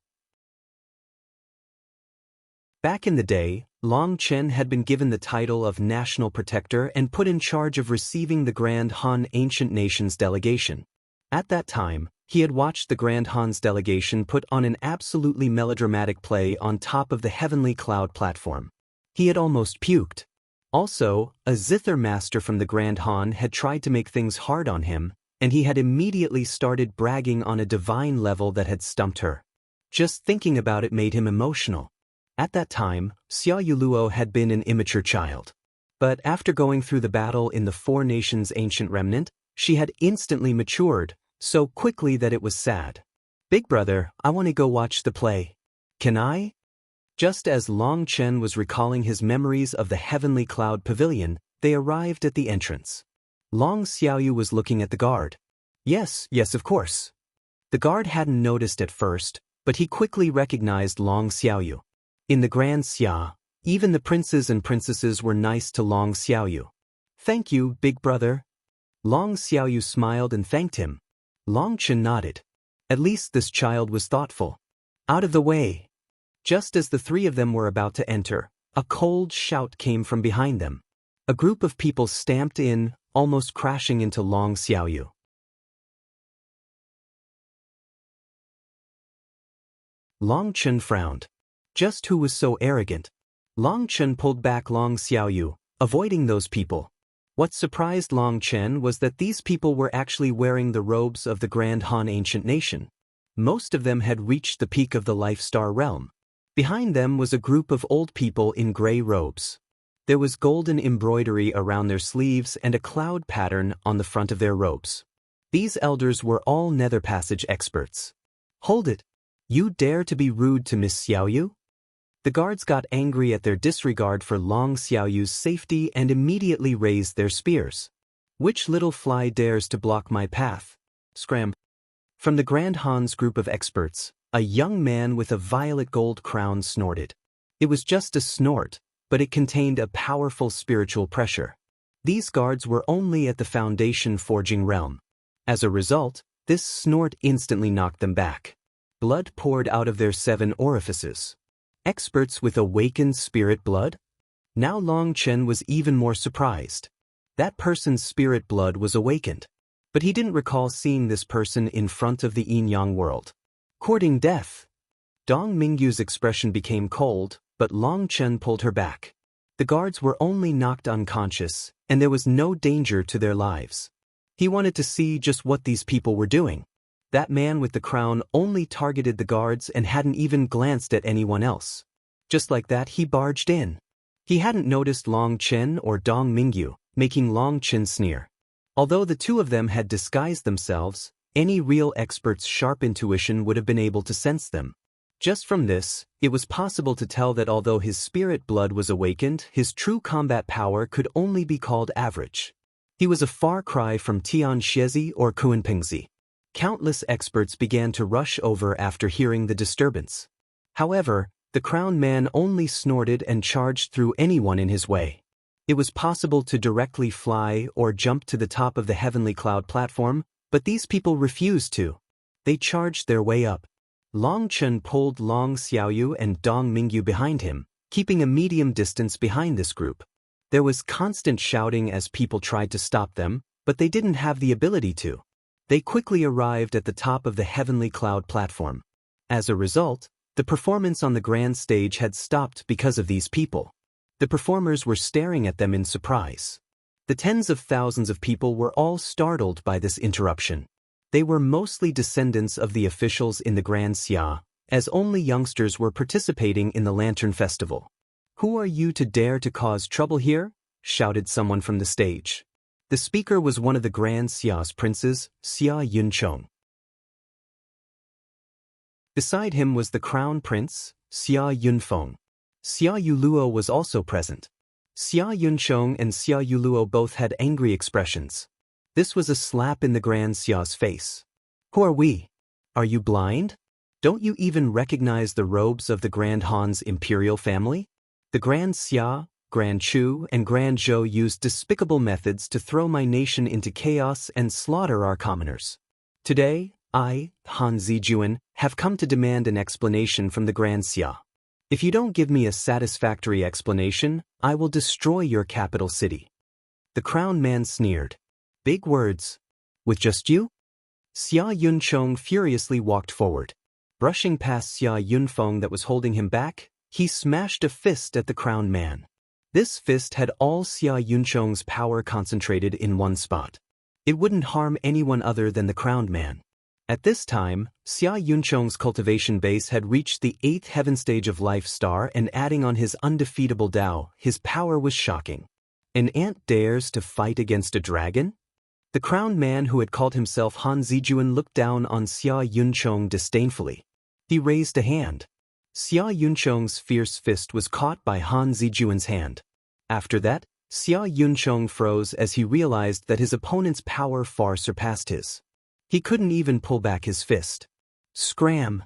Back in the day, Long Chen had been given the title of National Protector and put in charge of receiving the Grand Han Ancient Nations delegation. At that time, he had watched the Grand Han's delegation put on an absolutely melodramatic play on top of the Heavenly Cloud Platform. He had almost puked. Also, a zither master from the Grand Han had tried to make things hard on him, and he had immediately started bragging on a divine level that had stumped her. Just thinking about it made him emotional. At that time, Xia Yuluo had been an immature child. But after going through the battle in the Four Nations Ancient Remnant, she had instantly matured, so quickly that it was sad. Big brother, I want to go watch the play. Can I? Just as Long Chen was recalling his memories of the Heavenly Cloud Pavilion, they arrived at the entrance. Long Xiaoyu was looking at the guard. Yes, of course. The guard hadn't noticed at first, but he quickly recognized Long Xiaoyu. In the Grand Xia, even the princes and princesses were nice to Long Xiaoyu. "Thank you, big brother." Long Xiaoyu smiled and thanked him. Long Chen nodded. At least this child was thoughtful. Out of the way. Just as the three of them were about to enter, a cold shout came from behind them. A group of people stamped in, almost crashing into Long Xiaoyu. Long Chen frowned. Just who was so arrogant? Long Chen pulled back Long Xiaoyu, avoiding those people. What surprised Long Chen was that these people were actually wearing the robes of the Grand Han ancient nation. Most of them had reached the peak of the Life Star realm. Behind them was a group of old people in gray robes. There was golden embroidery around their sleeves and a cloud pattern on the front of their robes. These elders were all nether passage experts. "Hold it! You dare to be rude to Miss Xiaoyu?" The guards got angry at their disregard for Long Xiaoyu's safety and immediately raised their spears. "Which little fly dares to block my path?" Scram. From the Grand Han's group of experts, a young man with a violet gold crown snorted. It was just a snort, but it contained a powerful spiritual pressure. These guards were only at the foundation forging realm. As a result, this snort instantly knocked them back. Blood poured out of their 7 orifices. Experts with awakened spirit blood? Now Long Chen was even more surprised. That person's spirit blood was awakened. But he didn't recall seeing this person in front of the yin-yang world. Courting death. Dong Mingyu's expression became cold, but Long Chen pulled her back. The guards were only knocked unconscious, and there was no danger to their lives. He wanted to see just what these people were doing. That man with the crown only targeted the guards and hadn't even glanced at anyone else. Just like that, he barged in. He hadn't noticed Long Chen or Dong Mingyu, making Long Chen sneer. Although the two of them had disguised themselves, any real expert's sharp intuition would have been able to sense them. Just from this, it was possible to tell that although his spirit blood was awakened, his true combat power could only be called average. He was a far cry from Tian Xiezi or Kuanpingzi. Countless experts began to rush over after hearing the disturbance. However, the crowned man only snorted and charged through anyone in his way. It was possible to directly fly or jump to the top of the heavenly cloud platform, but these people refused to. They charged their way up. Long Chen pulled Long Xiaoyu and Dong Mingyu behind him, keeping a medium distance behind this group. There was constant shouting as people tried to stop them, but they didn't have the ability to. They quickly arrived at the top of the heavenly cloud platform. As a result, the performance on the grand stage had stopped because of these people. The performers were staring at them in surprise. The tens of thousands of people were all startled by this interruption. They were mostly descendants of the officials in the Grand Xia, as only youngsters were participating in the Lantern Festival. "Who are you to dare to cause trouble here?" shouted someone from the stage. The speaker was one of the Grand Xia's princes, Xia Yunchong. Beside him was the crown prince, Xia Yunfeng. Xia Yuluo was also present. Xia Yunchong and Xia Yuluo both had angry expressions. This was a slap in the Grand Xia's face. "Who are we? Are you blind? Don't you even recognize the robes of the Grand Han's imperial family?" The Grand Xia, Grand Chu, and Grand Zhou used despicable methods to throw my nation into chaos and slaughter our commoners. Today, I, Han Zijuan, have come to demand an explanation from the Grand Xia. If you don't give me a satisfactory explanation, I will destroy your capital city. The crowned man sneered. "Big words. With just you?" Xia Yunchong furiously walked forward. Brushing past Xia Yunfeng that was holding him back, he smashed a fist at the crowned man. This fist had all Xia Yunchong's power concentrated in one spot. It wouldn't harm anyone other than the crowned man. At this time, Xia Yunchong's cultivation base had reached the 8th heaven stage of Life Star, and adding on his undefeatable Dao, his power was shocking. An ant dares to fight against a dragon? The crowned man who had called himself Han Zijuan looked down on Xia Yunchong disdainfully. He raised a hand. Xia Yunchong's fierce fist was caught by Han Zijuan's hand. After that, Xia Yunchong froze as he realized that his opponent's power far surpassed his. He couldn't even pull back his fist. Scram!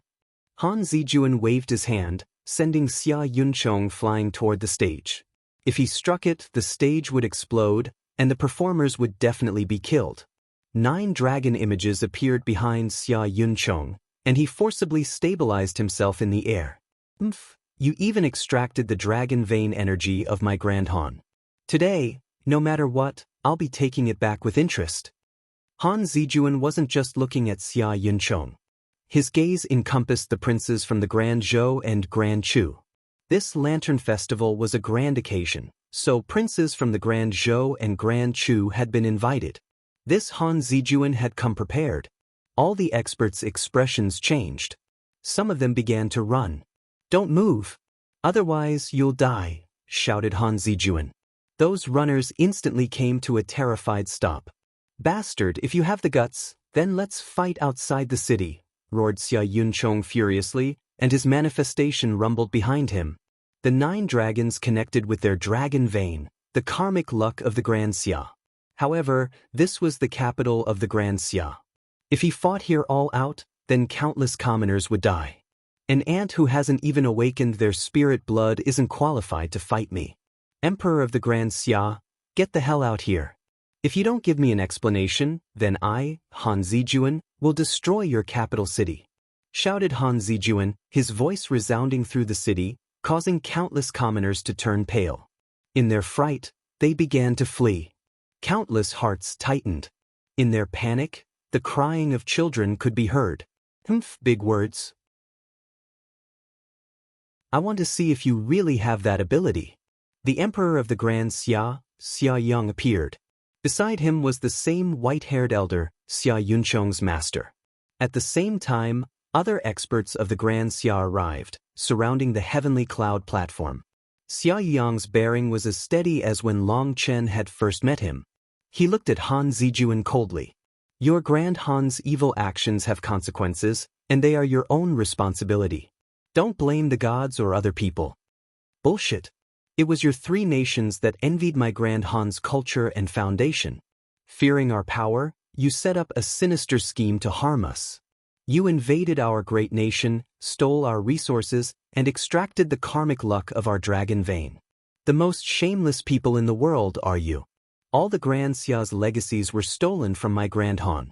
Han Zijuan waved his hand, sending Xia Yunchong flying toward the stage. If he struck it, the stage would explode, and the performers would definitely be killed. 9 dragon images appeared behind Xia Yunchong, and he forcibly stabilized himself in the air. You even extracted the dragon vein energy of my Grand Han. Today, no matter what, I'll be taking it back with interest. Han Zijuan wasn't just looking at Xia Yunchong. His gaze encompassed the princes from the Grand Zhou and Grand Chu. This Lantern Festival was a grand occasion, so princes from the Grand Zhou and Grand Chu had been invited. This Han Zijuan had come prepared. All the experts' expressions changed. Some of them began to run. "Don't move. Otherwise you'll die," shouted Han Zijuan. Those runners instantly came to a terrified stop. "Bastard, if you have the guts, then let's fight outside the city," roared Xia Yunchong furiously, and his manifestation rumbled behind him. The 9 dragons connected with their dragon vein, the karmic luck of the Grand Xia. However, this was the capital of the Grand Xia. If he fought here all out, then countless commoners would die. An ant who hasn't even awakened their spirit blood isn't qualified to fight me. Emperor of the Grand Xia, get the hell out here. If you don't give me an explanation, then I, Han Zijuan, will destroy your capital city," shouted Han Zijuan, his voice resounding through the city, causing countless commoners to turn pale. In their fright, they began to flee. Countless hearts tightened. In their panic, the crying of children could be heard. Big words. "I want to see if you really have that ability." The Emperor of the Grand Xia, Xia Yang, appeared. Beside him was the same white-haired elder, Xia Yunchong's master. At the same time, other experts of the Grand Xia arrived, surrounding the heavenly cloud platform. Xia Yang's bearing was as steady as when Chen had first met him. He looked at Han Zijuan coldly. "Your Grand Han's evil actions have consequences, and they are your own responsibility. Don't blame the gods or other people." "Bullshit. It was your 3 nations that envied my Grand Han's culture and foundation. Fearing our power, you set up a sinister scheme to harm us. You invaded our great nation, stole our resources, and extracted the karmic luck of our dragon vein. The most shameless people in the world are you. All the Grand Xia's legacies were stolen from my Grand Han.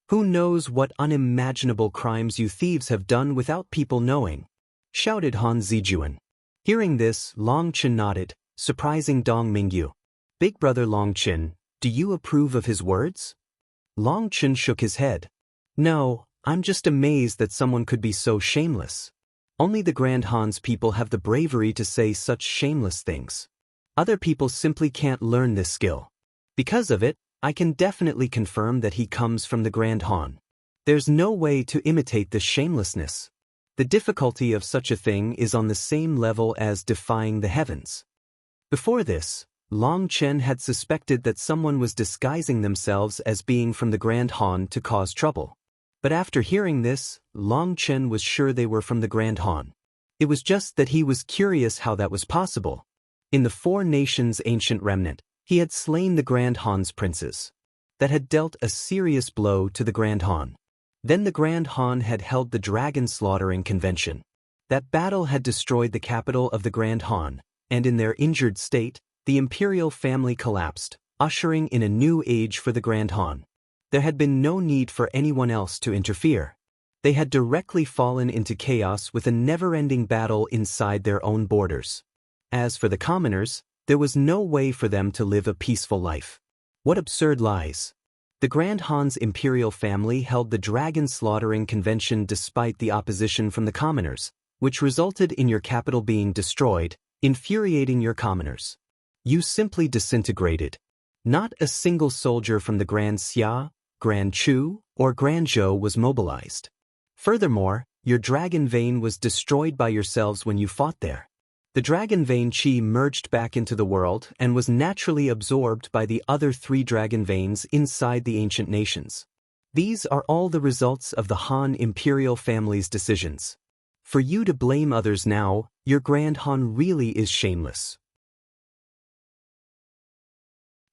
Who knows what unimaginable crimes you thieves have done without people knowing," shouted Han Zijuan. Hearing this, Chen nodded, surprising Dong Mingyu. "Big brother Chen, do you approve of his words?" Chen shook his head. "No, I'm just amazed that someone could be so shameless. Only the Grand Han's people have the bravery to say such shameless things. Other people simply can't learn this skill. Because of it, I can definitely confirm that he comes from the Grand Han. There's no way to imitate this shamelessness. The difficulty of such a thing is on the same level as defying the heavens." Before this, Chen had suspected that someone was disguising themselves as being from the Grand Han to cause trouble. But after hearing this, Chen was sure they were from the Grand Han. It was just that he was curious how that was possible. In the 4 nations' ancient remnant, he had slain the Grand Han's princes. That had dealt a serious blow to the Grand Han. Then the Grand Han had held the dragon slaughtering convention. That battle had destroyed the capital of the Grand Han, and in their injured state, the imperial family collapsed, ushering in a new age for the Grand Han. There had been no need for anyone else to interfere. They had directly fallen into chaos with a never-ending battle inside their own borders. As for the commoners, there was no way for them to live a peaceful life. What absurd lies! The Grand Han's imperial family held the dragon slaughtering convention despite the opposition from the commoners, which resulted in your capital being destroyed, infuriating your commoners. You simply disintegrated. Not a single soldier from the Grand Xia, Grand Chu, or Grand Zhou was mobilized. Furthermore, your dragon vein was destroyed by yourselves when you fought there. The dragon vein chi merged back into the world and was naturally absorbed by the other 3 dragon veins inside the ancient nations. These are all the results of the Han imperial family's decisions. For you to blame others now, your Grand Han really is shameless.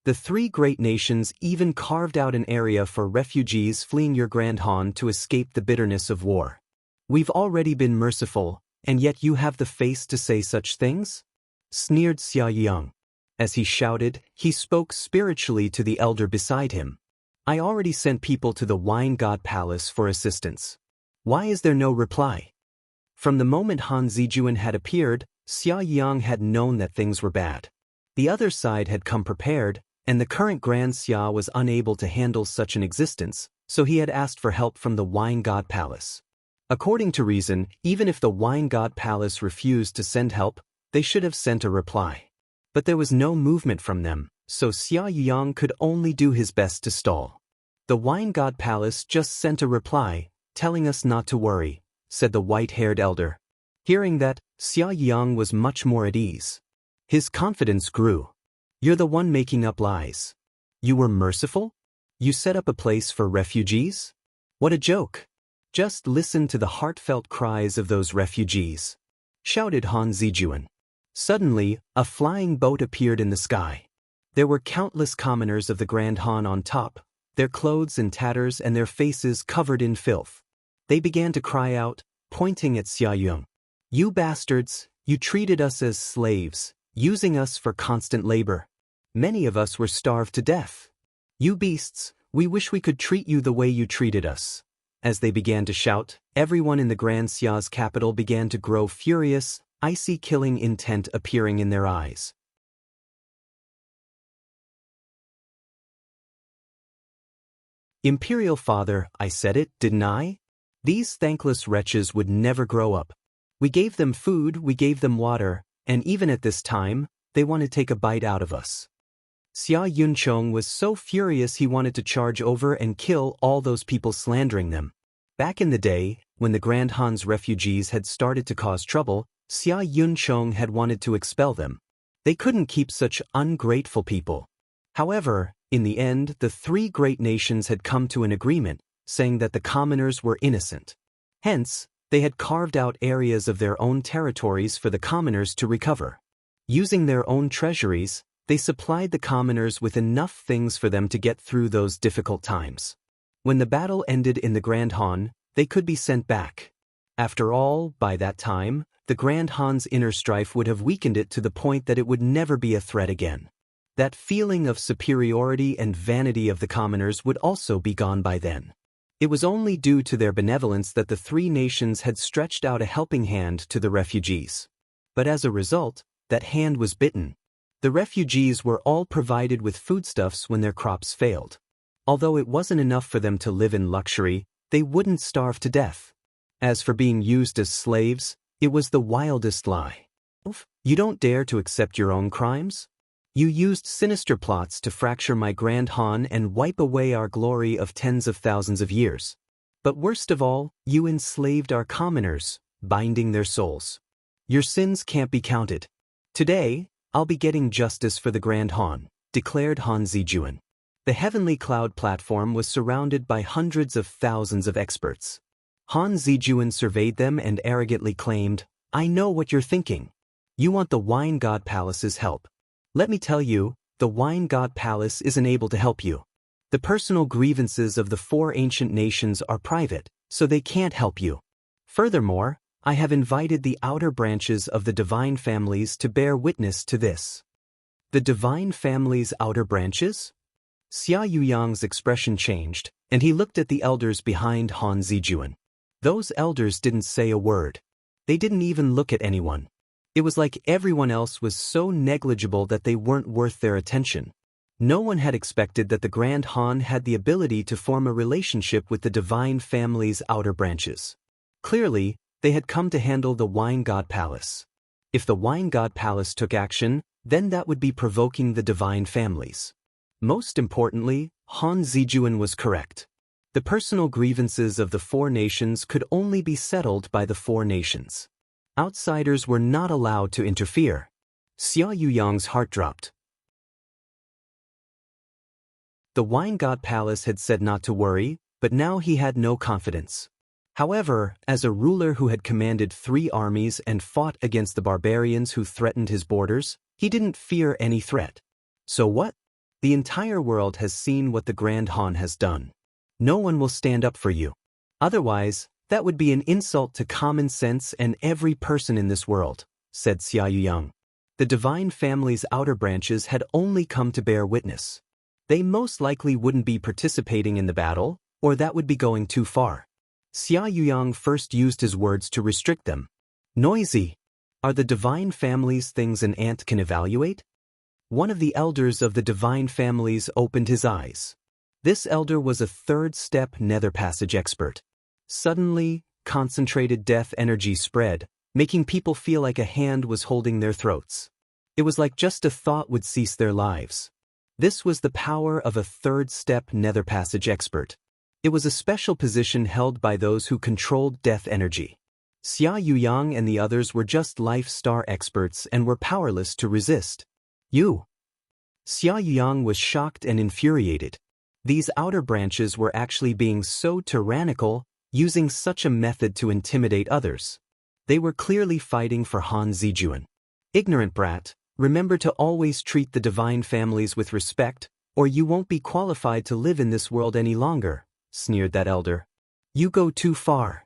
The 3 great nations even carved out an area for refugees fleeing your Grand Han to escape the bitterness of war. We've already been merciful, and yet you have the face to say such things? Sneered Xia Yang. As he shouted, he spoke spiritually to the elder beside him. I already sent people to the Wine God Palace for assistance. Why is there no reply? From the moment Han Zijuan had appeared, Xia Yang had known that things were bad. The other side had come prepared, and the current Grand Xia was unable to handle such an existence, so he had asked for help from the Wine God Palace. According to reason, even if the Wine God Palace refused to send help, they should have sent a reply. But there was no movement from them, so Xia Yang could only do his best to stall. The Wine God Palace just sent a reply, telling us not to worry, said the white-haired elder. Hearing that, Xia Yang was much more at ease. His confidence grew. You're the one making up lies. You were merciful? You set up a place for refugees? What a joke. Just listen to the heartfelt cries of those refugees, shouted Han Zijuan. Suddenly, a flying boat appeared in the sky. There were countless commoners of the Grand Han on top, their clothes in tatters and their faces covered in filth. They began to cry out, pointing at Xia Yang. You bastards, you treated us as slaves, using us for constant labor. Many of us were starved to death. You beasts, we wish we could treat you the way you treated us. As they began to shout, everyone in the Grand Xia's capital began to grow furious, icy killing intent appearing in their eyes. Imperial Father, I said it, didn't I? These thankless wretches would never grow up. We gave them food, we gave them water, and even at this time, they want to take a bite out of us. Xia Yunchong was so furious he wanted to charge over and kill all those people slandering them. Back in the day, when the Grand Han's refugees had started to cause trouble, Xia Yunchong had wanted to expel them. They couldn't keep such ungrateful people. However, in the end, the three great nations had come to an agreement, saying that the commoners were innocent. Hence, they had carved out areas of their own territories for the commoners to recover. Using their own treasuries, they supplied the commoners with enough things for them to get through those difficult times. When the battle ended in the Grand Han, they could be sent back. After all, by that time, the Grand Han's inner strife would have weakened it to the point that it would never be a threat again. That feeling of superiority and vanity of the commoners would also be gone by then. It was only due to their benevolence that the three nations had stretched out a helping hand to the refugees. But as a result, that hand was bitten. The refugees were all provided with foodstuffs when their crops failed. Although it wasn't enough for them to live in luxury, they wouldn't starve to death. As for being used as slaves, it was the wildest lie. You don't dare to accept your own crimes? You used sinister plots to fracture my Grand Han and wipe away our glory of tens of thousands of years. But worst of all, you enslaved our commoners, binding their souls. Your sins can't be counted. Today, I'll be getting justice for the Grand Han, declared Han Zijuan. The heavenly cloud platform was surrounded by hundreds of thousands of experts. Han Zijuan surveyed them and arrogantly claimed, I know what you're thinking. You want the Wine God Palace's help. Let me tell you, the Wine God Palace isn't able to help you. The personal grievances of the four ancient nations are private, so they can't help you. Furthermore, I have invited the outer branches of the divine families to bear witness to this. The divine families' outer branches? Xia Yuyang's expression changed, and he looked at the elders behind Han Zijuan. Those elders didn't say a word. They didn't even look at anyone. It was like everyone else was so negligible that they weren't worth their attention. No one had expected that the Grand Han had the ability to form a relationship with the divine family's outer branches. Clearly, they had come to handle the Wine God Palace. If the Wine God Palace took action, then that would be provoking the divine families. Most importantly, Han Zijuan was correct. The personal grievances of the four nations could only be settled by the four nations. Outsiders were not allowed to interfere. Xia Yuyang's heart dropped. The Wine God Palace had said not to worry, but now he had no confidence. However, as a ruler who had commanded 3 armies and fought against the barbarians who threatened his borders, he didn't fear any threat. So what? The entire world has seen what the Grand Han has done. No one will stand up for you. Otherwise, That would be an insult to common sense and every person in this world, said Xia Yuyang. The divine family's outer branches had only come to bear witness. They most likely wouldn't be participating in the battle, or that would be going too far. Xia Yuyang first used his words to restrict them. Noisy. Are the divine family's things an ant can evaluate? One of the elders of the divine families opened his eyes. This elder was a third-step nether passage expert. Suddenly, concentrated death energy spread, making people feel like a hand was holding their throats. It was like just a thought would cease their lives. This was the power of a third-step nether passage expert. It was a special position held by those who controlled death energy. Xia Yuyang and the others were just life star experts and were powerless to resist. You. Xia Yuyang was shocked and infuriated. These outer branches were actually being so tyrannical, using such a method to intimidate others. They were clearly fighting for Han Zijuan. Ignorant brat, remember to always treat the divine families with respect, or you won't be qualified to live in this world any longer, sneered that elder. You go too far.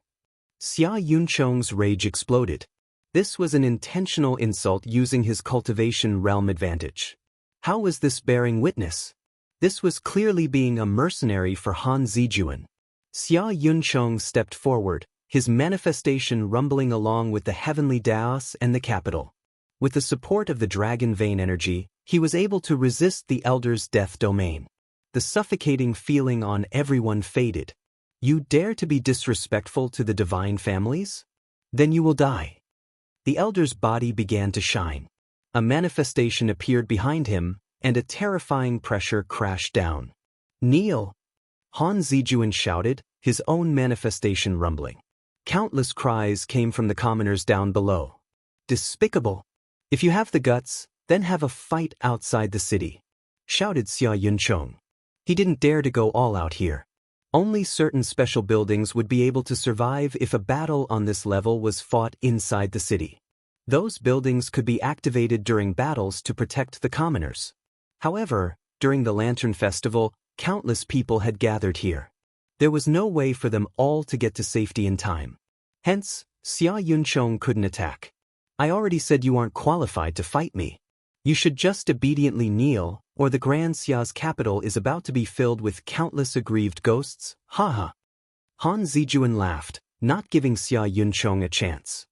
Xia Yunchong's rage exploded. This was an intentional insult using his cultivation realm advantage. How was this bearing witness? This was clearly being a mercenary for Han Zijuan. Xia Yunchong stepped forward, his manifestation rumbling along with the heavenly Daos and the capital. With the support of the dragon vein energy, he was able to resist the elder's death domain. The suffocating feeling on everyone faded. You dare to be disrespectful to the divine families? Then you will die. The elder's body began to shine. A manifestation appeared behind him, and a terrifying pressure crashed down. Kneel! Han Zijuan shouted, his own manifestation rumbling. Countless cries came from the commoners down below. Despicable! If you have the guts, then have a fight outside the city, shouted Xia Yunchong. He didn't dare to go all out here. Only certain special buildings would be able to survive if a battle on this level was fought inside the city. Those buildings could be activated during battles to protect the commoners. However, during the Lantern Festival, countless people had gathered here. There was no way for them all to get to safety in time. Hence, Xia Yunchong couldn't attack. I already said you aren't qualified to fight me. You should just obediently kneel, or the Grand Xia's capital is about to be filled with countless aggrieved ghosts, haha. Han Zijuan laughed, not giving Xia Yunchong a chance.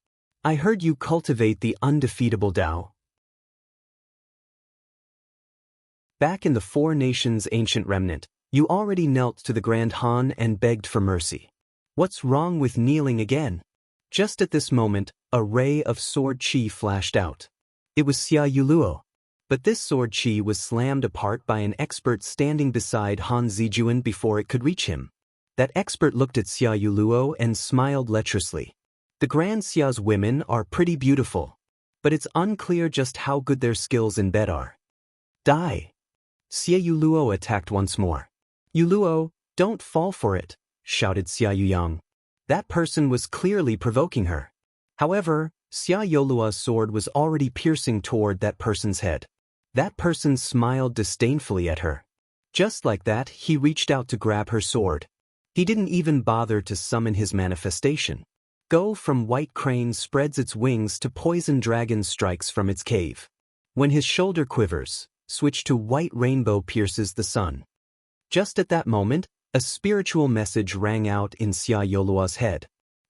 I heard you cultivate the undefeatable Tao. Back in the Four Nations ancient remnant, you already knelt to the Grand Han and begged for mercy. What's wrong with kneeling again? Just at this moment, a ray of sword chi flashed out. It was Xia Yuluo. But this sword chi was slammed apart by an expert standing beside Han Zijuan before it could reach him. That expert looked at Xia Yuluo and smiled lecherously. The Grand Xia's women are pretty beautiful, but it's unclear just how good their skills in bed are. Die! Xia Yuluo attacked once more. Yuluo, don't fall for it, shouted Xia Yuyang. That person was clearly provoking her. However, Xia Yolua's sword was already piercing toward that person's head. That person smiled disdainfully at her. Just like that, he reached out to grab her sword. He didn't even bother to summon his manifestation. Go from white crane spreads its wings to poison dragon strikes from its cave. When his shoulder quivers, switch to white rainbow pierces the sun. Just at that moment, a spiritual message rang out in Xia Yolua's head.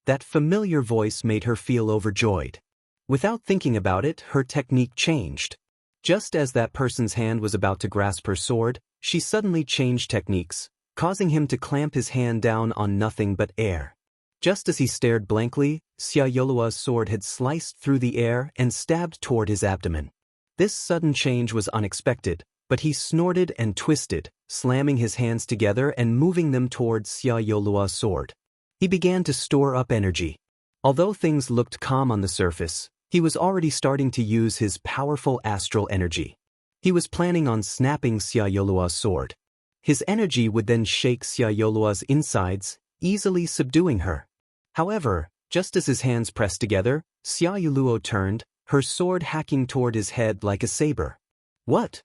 That familiar voice made her feel overjoyed. Without thinking about it, her technique changed. Just as that person's hand was about to grasp her sword, she suddenly changed techniques, causing him to clamp his hand down on nothing but air. Just as he stared blankly, Xia Yolua's sword had sliced through the air and stabbed toward his abdomen. This sudden change was unexpected, but he snorted and twisted, slamming his hands together and moving them towards Xia Yolua's sword. He began to store up energy. Although things looked calm on the surface, he was already starting to use his powerful astral energy. He was planning on snapping Xia Yolua's sword. His energy would then shake Xia Yolua's insides, easily subduing her. However, just as his hands pressed together, Xia Yoluo turned, her sword hacking toward his head like a saber. What?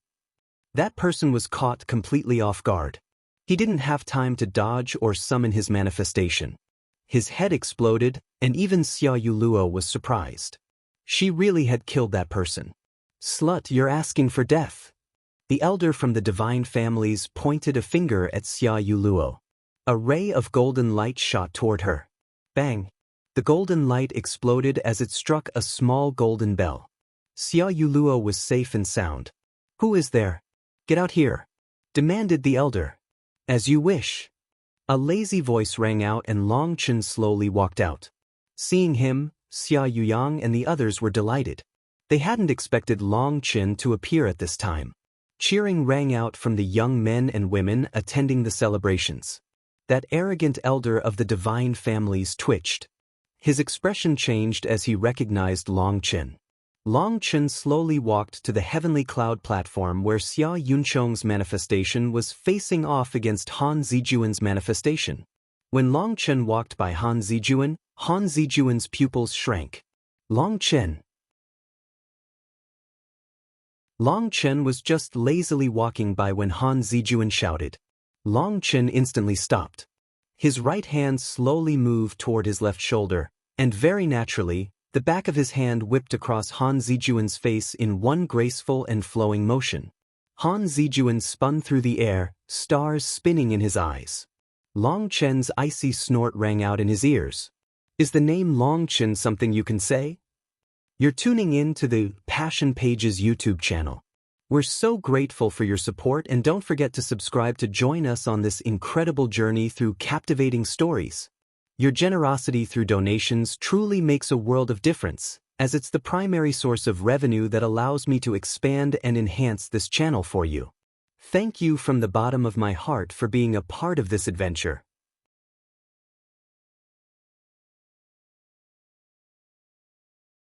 That person was caught completely off guard. He didn't have time to dodge or summon his manifestation. His head exploded, and even Xia Yuluo was surprised. She really had killed that person. Slut, you're asking for death. The elder from the divine families pointed a finger at Xia Yuluo. A ray of golden light shot toward her. Bang! The golden light exploded as it struck a small golden bell. Xia Yuluo was safe and sound. Who is there? Get out here, demanded the elder. As you wish. A lazy voice rang out and Long Chen slowly walked out. Seeing him, Xia Yuyang and the others were delighted. They hadn't expected Long Chen to appear at this time. Cheering rang out from the young men and women attending the celebrations. That arrogant elder of the divine families twitched. His expression changed as he recognized Long Chen. Long Chen slowly walked to the heavenly cloud platform where Xia Yunchong's manifestation was facing off against Han Zijuan's manifestation. When Long Chen walked by Han Zijuan's pupils shrank. Long Chen. Long Chen was just lazily walking by when Han Zijuan shouted. Long Chen instantly stopped. His right hand slowly moved toward his left shoulder, and very naturally, the back of his hand whipped across Han Zijuan's face in one graceful and flowing motion. Han Zijuan spun through the air, stars spinning in his eyes. Long Chen's icy snort rang out in his ears. Is the name Long Chen something you can say? You're tuning in to the Passion Pages YouTube channel. We're so grateful for your support, and don't forget to subscribe to join us on this incredible journey through captivating stories. Your generosity through donations truly makes a world of difference, as it's the primary source of revenue that allows me to expand and enhance this channel for you. Thank you from the bottom of my heart for being a part of this adventure.